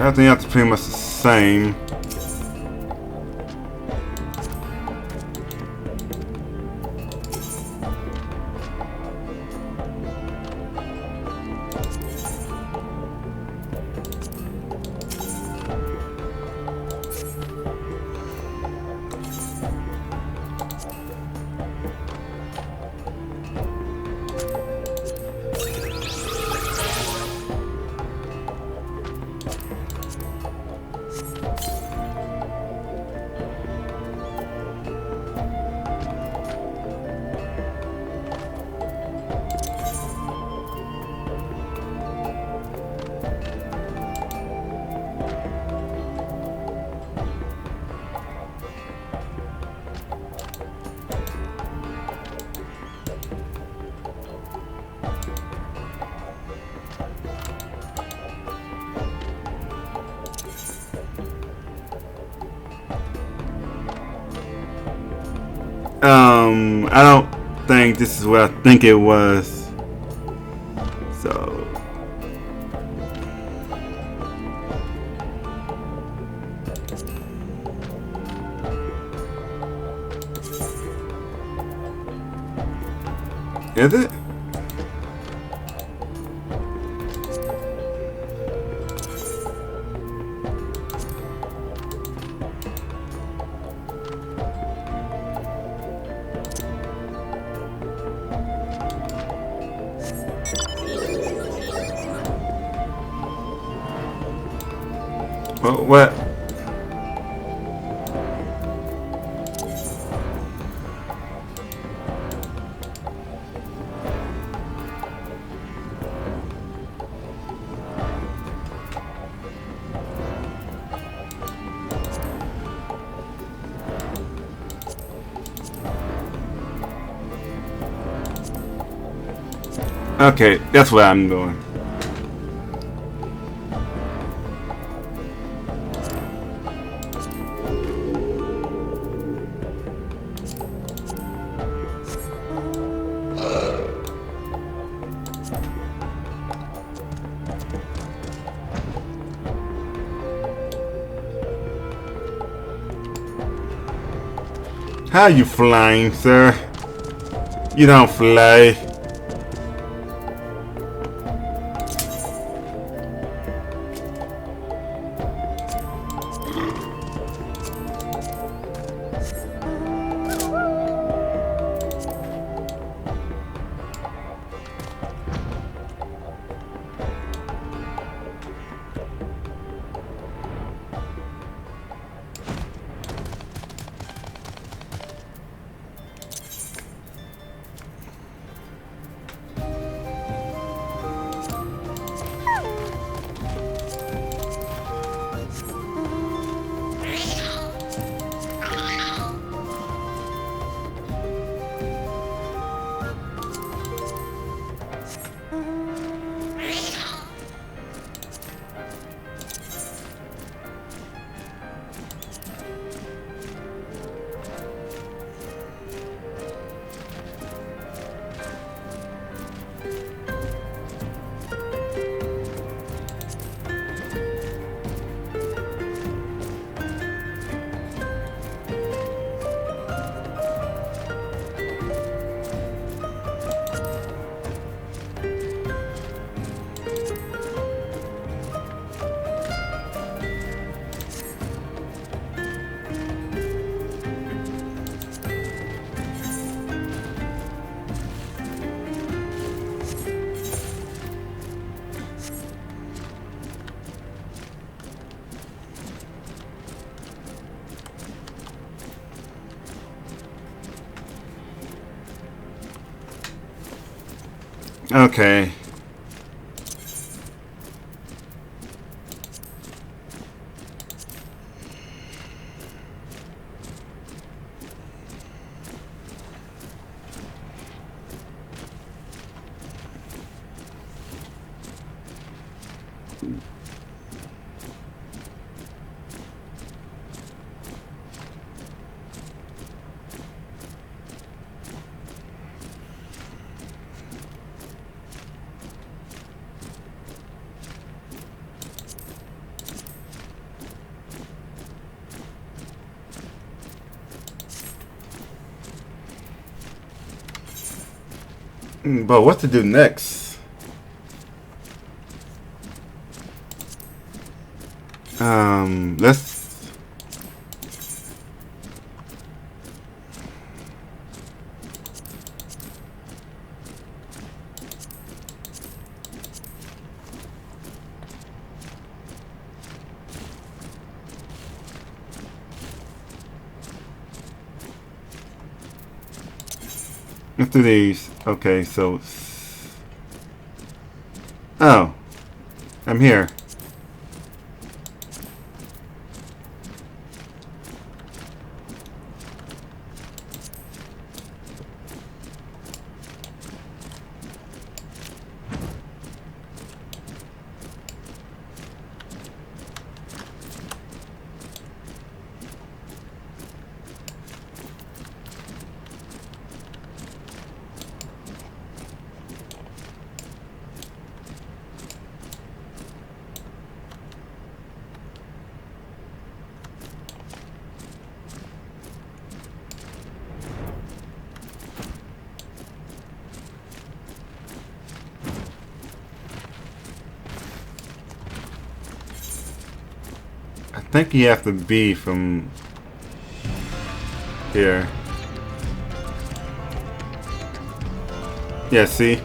Everything else is pretty much the same. I don't think this is what I think it was. So is it? What? Okay, that's what I'm doing. How you flying, sir? You don't fly. Okay. But what to do next? Let's. Let's do these. Okay, so. Oh. I'm here. I think you have to be from here. Yeah, see?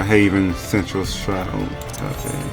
Haven Central Shroud. Okay.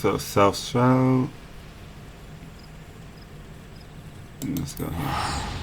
So South Shroud. Let's go here.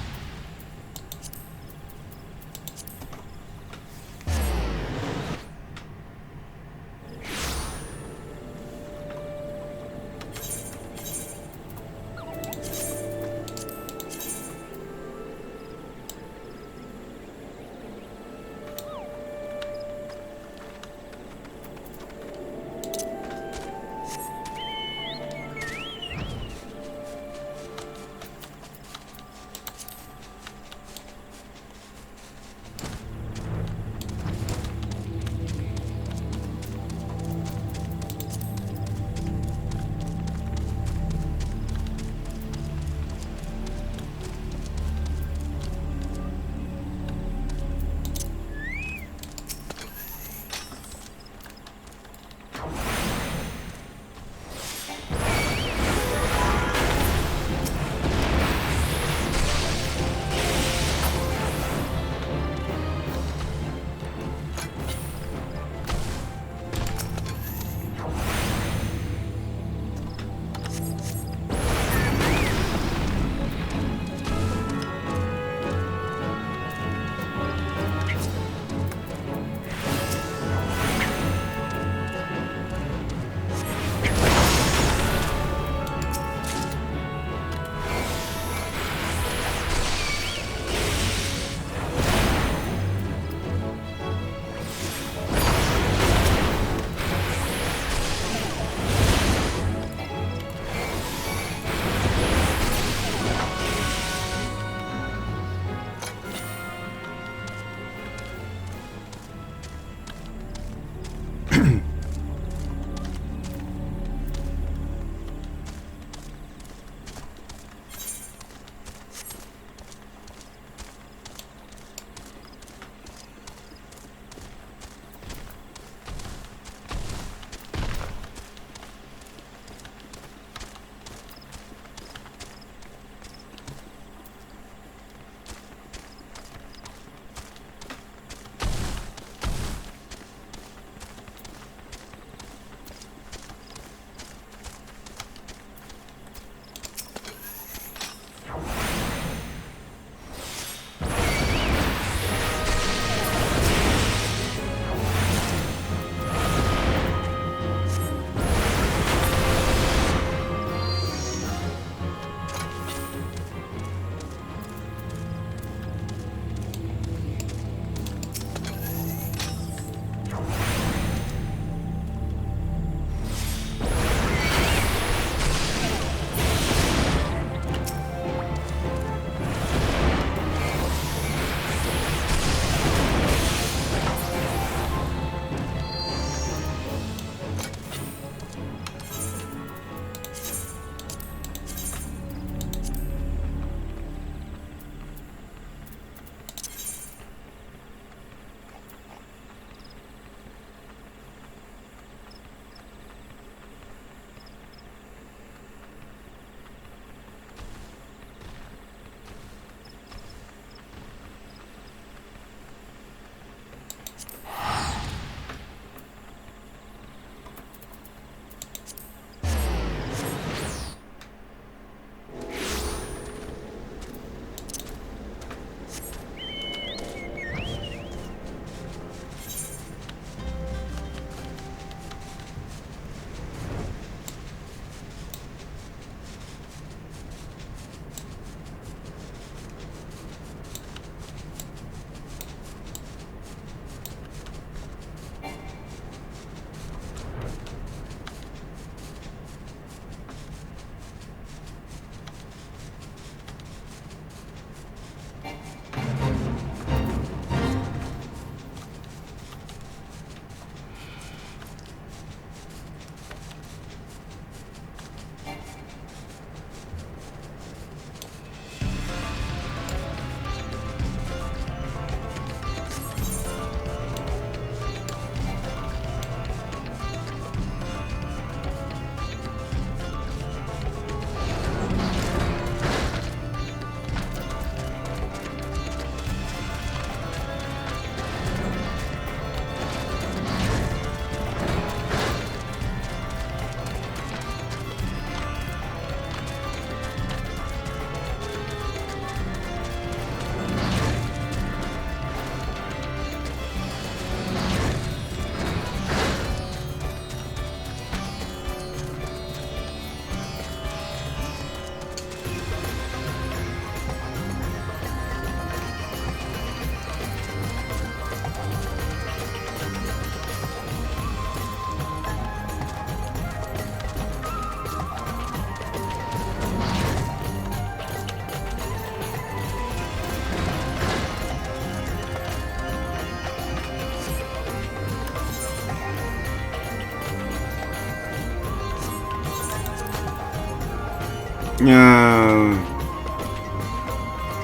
Yeah.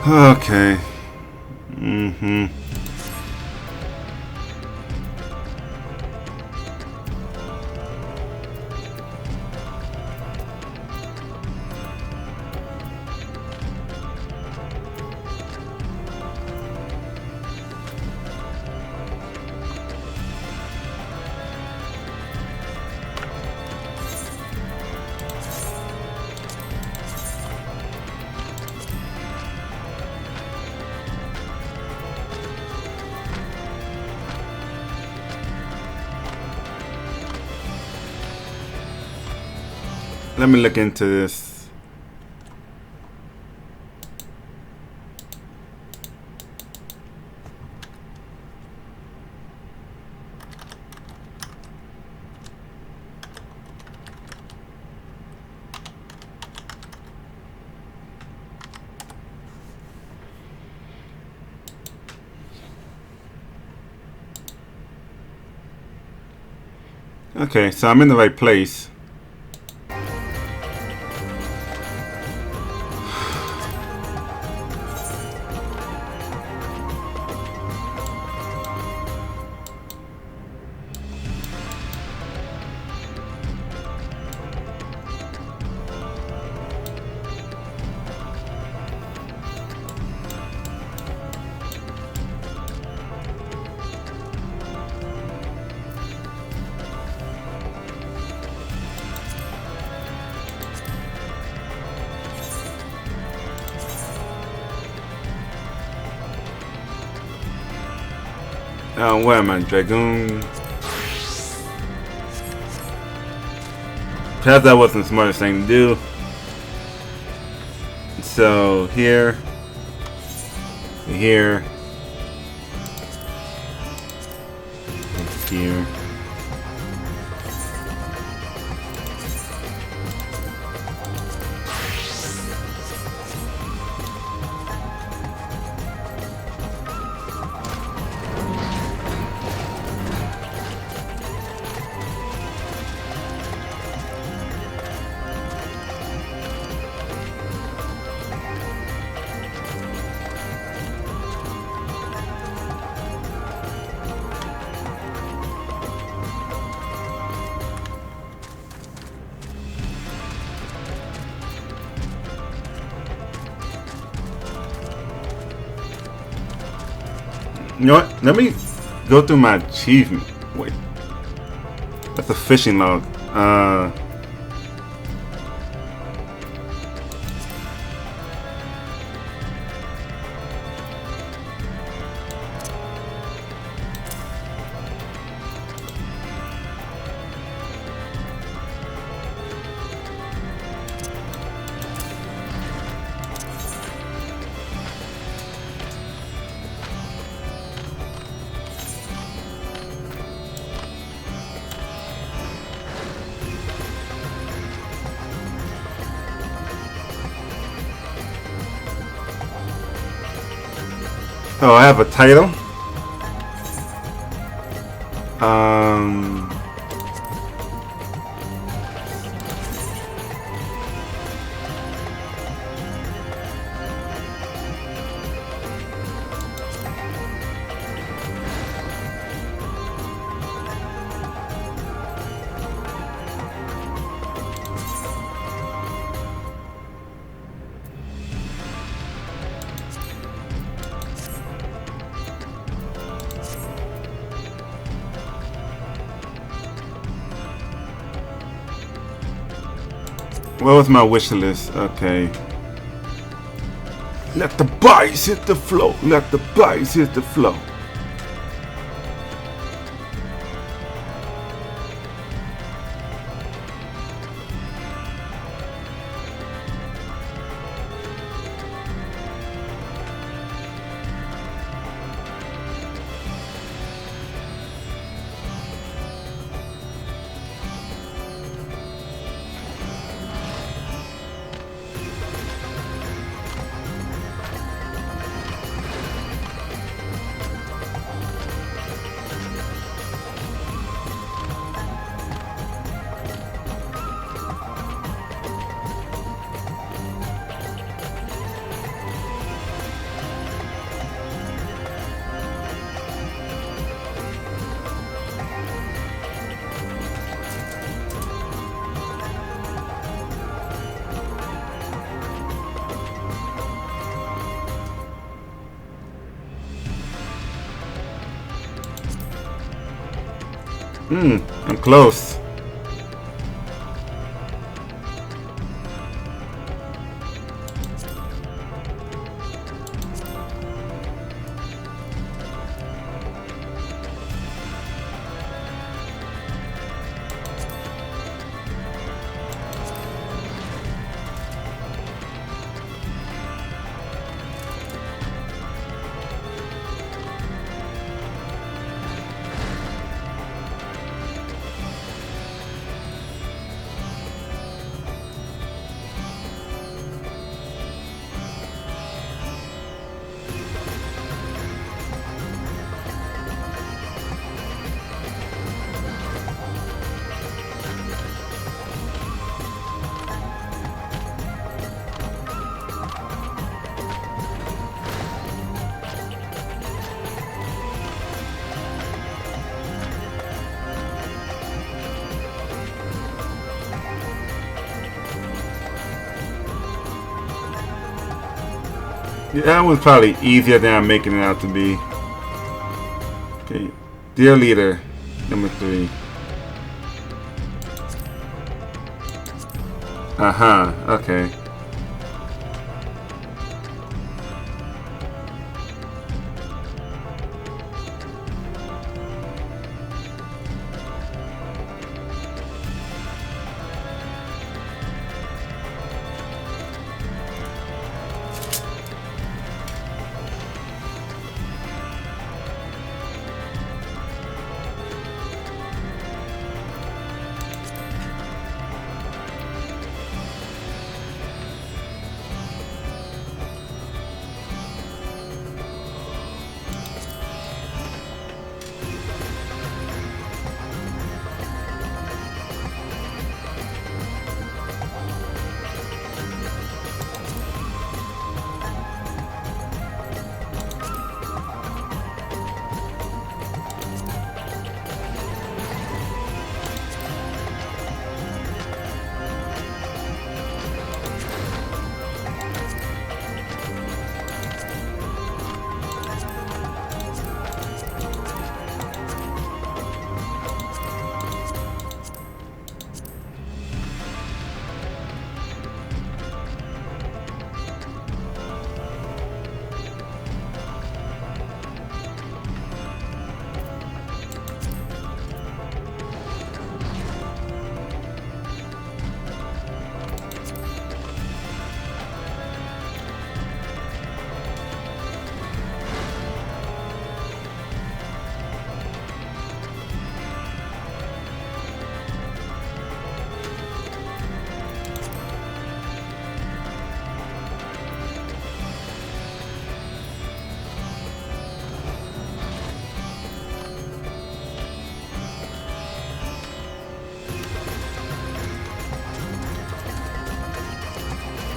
Okay. Let me look into this. Okay, so I'm in the right place. Where am I? Dragoon. Perhaps that wasn't the smartest thing to do. So here, here, here. You know what? Let me go through my achievement. Wait. That's a fishing log. Oh, I have a title. What was my wish list? Okay. Let the bodies hit the floor. Let the bodies hit the floor. I'm close. Yeah, that was probably easier than I'm making it out to be. Okay, dear leader, number 3. Okay.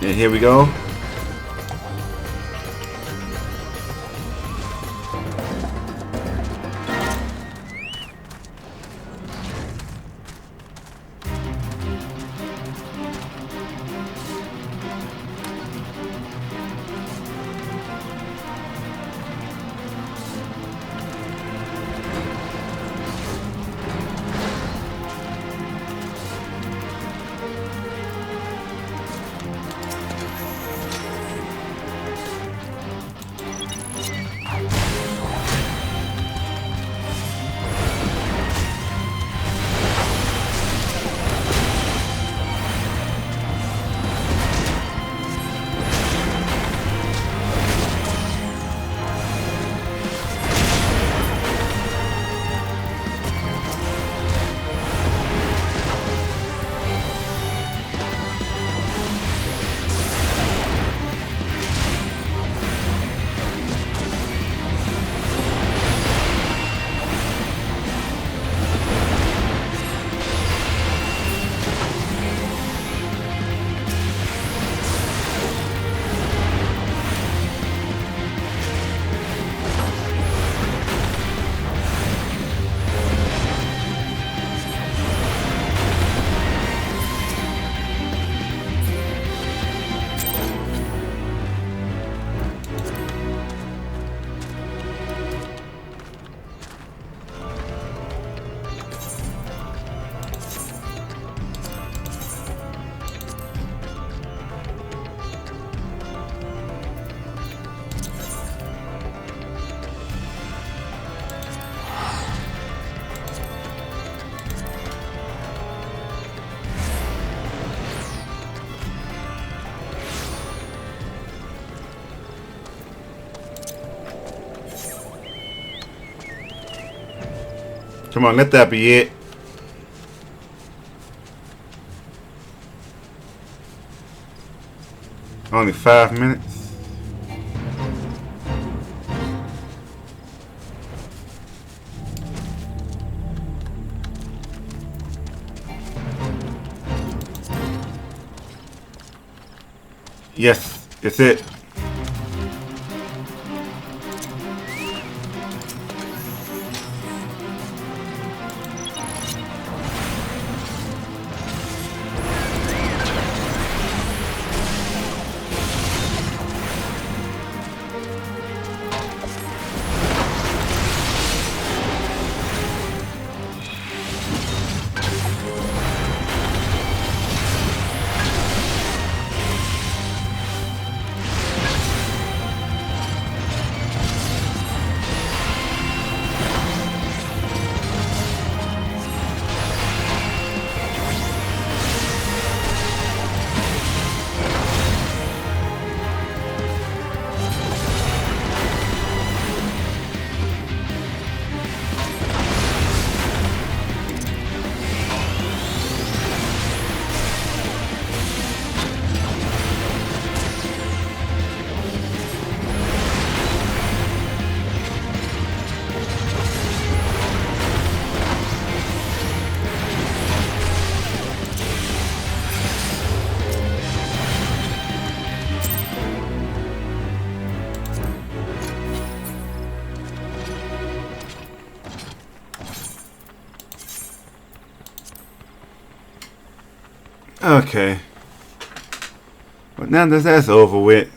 And here we go. Come on, let that be it. Only 5 minutes. Yes, it's it. Okay. But now that that's over with.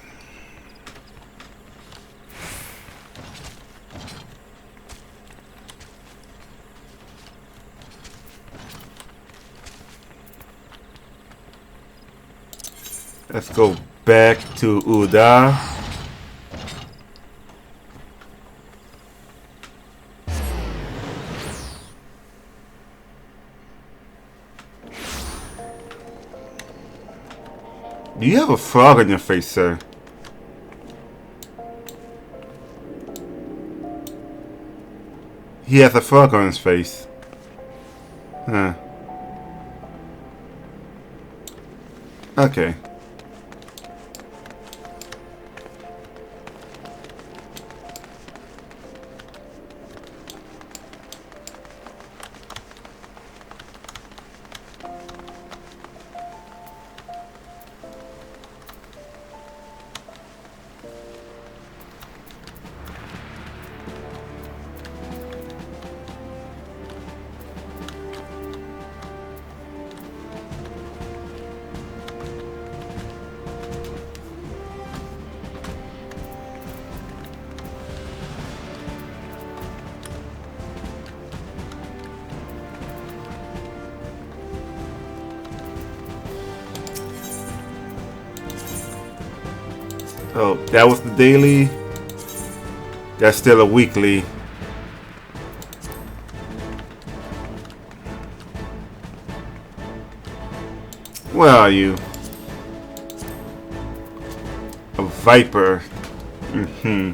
Let's go back to Uda. Do you have a frog on your face, sir? He has a frog on his face. Huh. Okay. Oh, that was the daily. That's still a weekly. Where are you? A viper. Mm-hmm.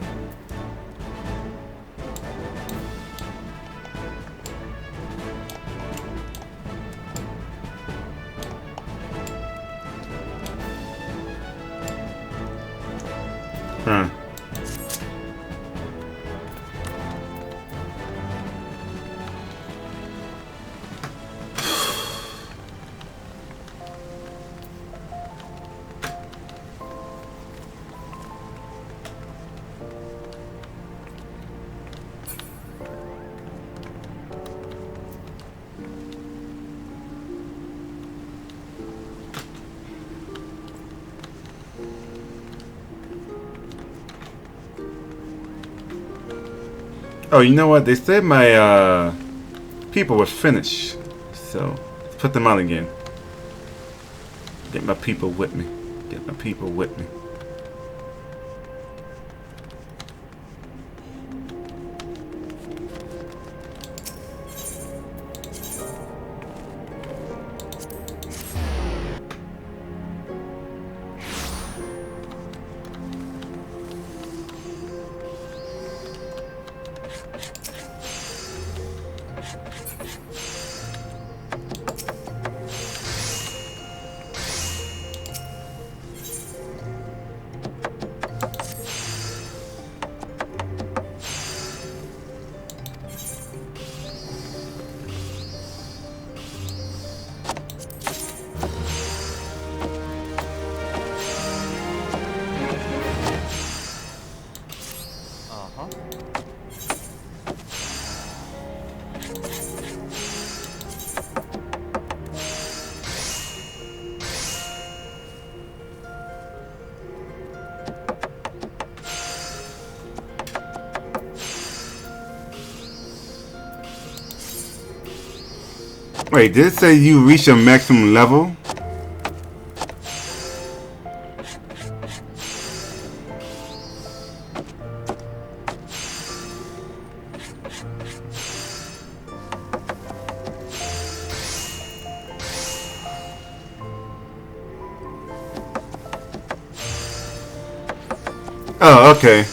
Huh. Oh, you know what? They said my people were finished. So, let's put them on again. Get my people with me. Get my people with me. Wait, did it say you reach your maximum level? Oh, okay.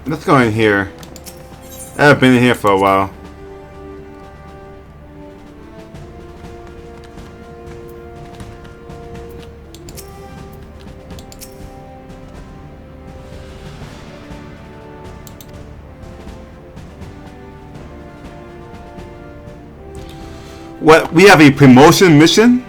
Let's go in here. I've been in here for a while. What? We have a promotion mission?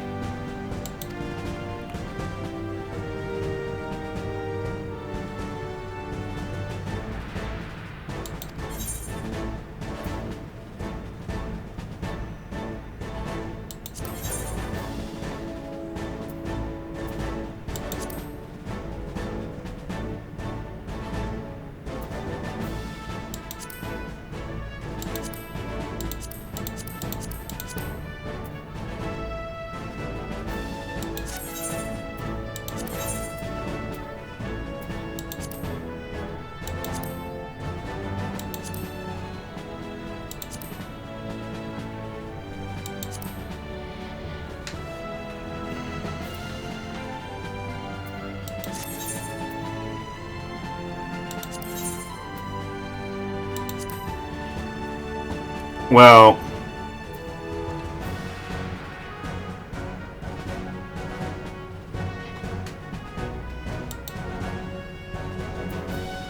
Well,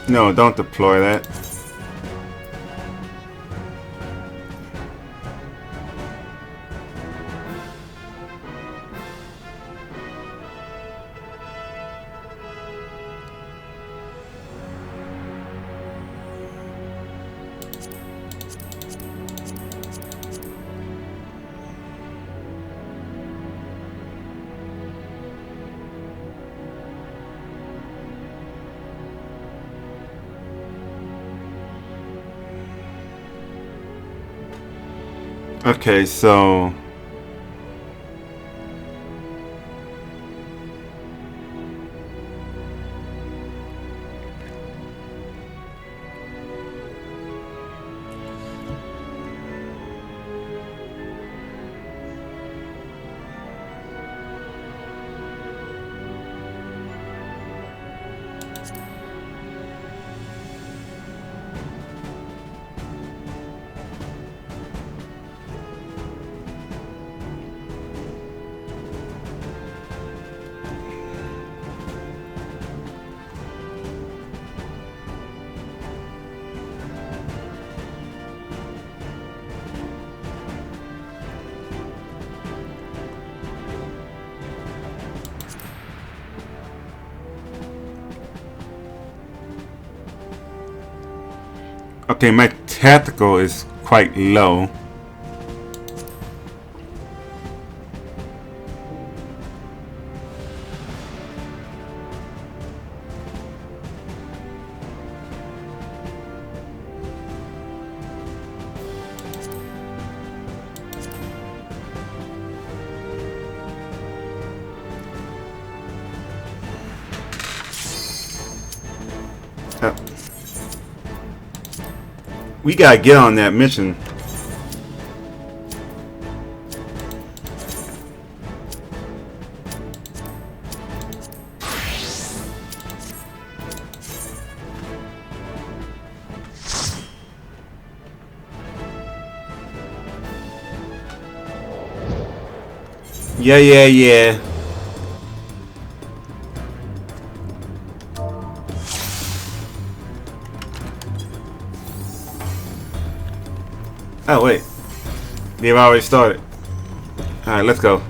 no, don't deploy that. Okay, so Okay, my tactical is quite low. We gotta get on that mission. Yeah. Oh, wait. They've already started. Alright, let's go.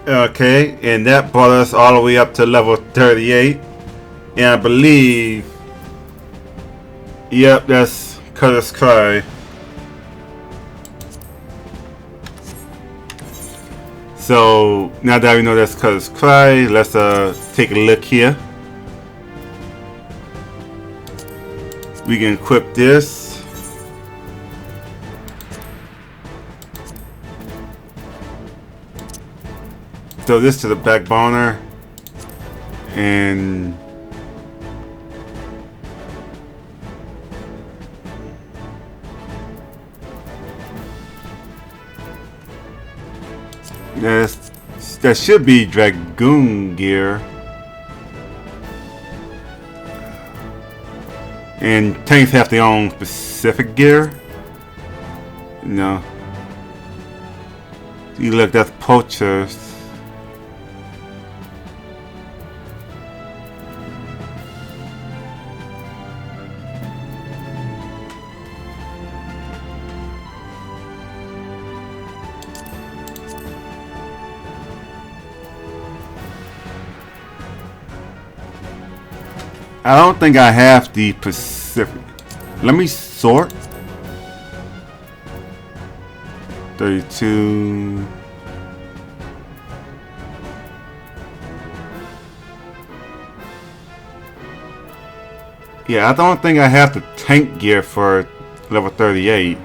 Okay, and that brought us all the way up to level 38. And I believe, yep, that's Curtis Cry. So now that we know that's Curtis Cry, let's take a look here. We can equip this. Throw this to the backboner, and that should be Dragoon gear. And tanks have their own specific gear. No. You look, that's poachers. I don't think I have the Pacific. Let me sort. 32. Yeah, I don't think I have the tank gear for level 38.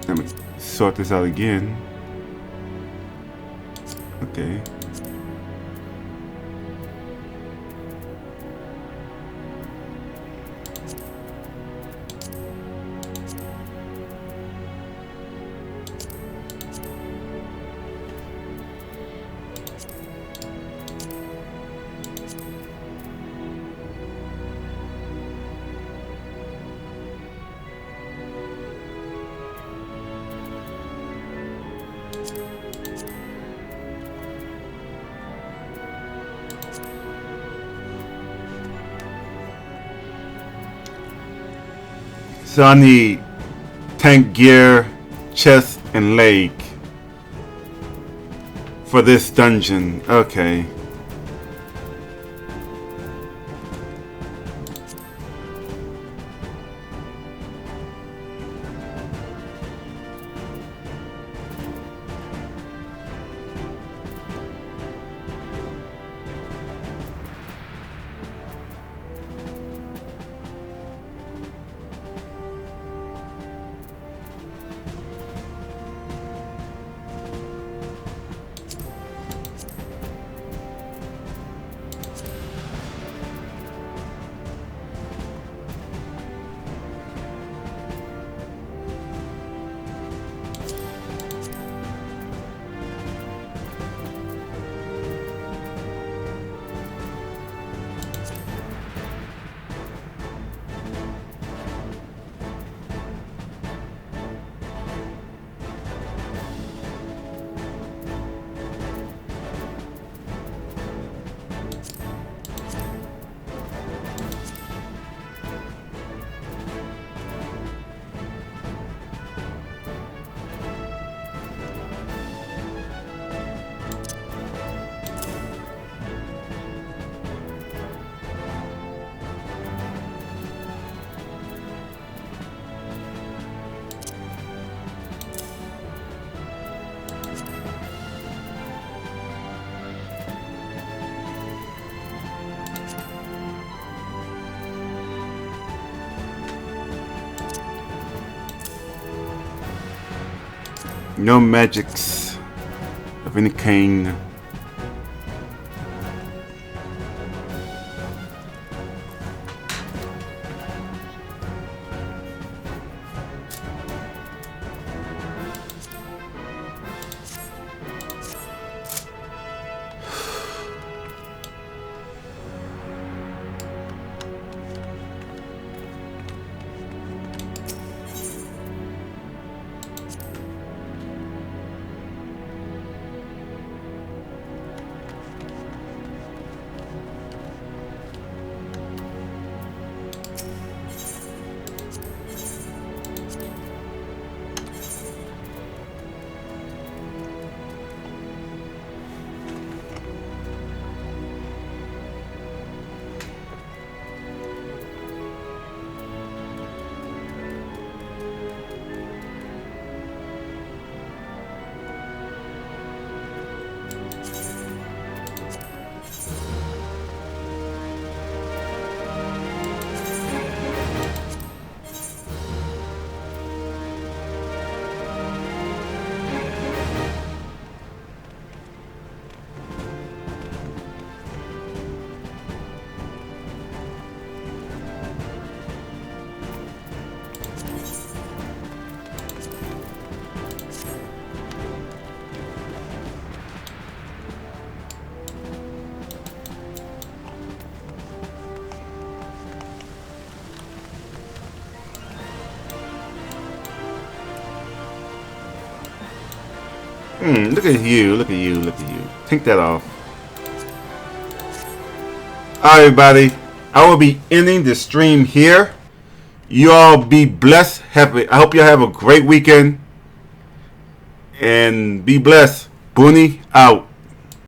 Let me sort this out again. Okay. So I need tank gear, chest, and leg for this dungeon. Okay. No magics of any kind. Look at you, look at you, look at you. Take that off. Alright, everybody. I will be ending the stream here. You all be blessed. I hope you have a great weekend. And be blessed. Booney out.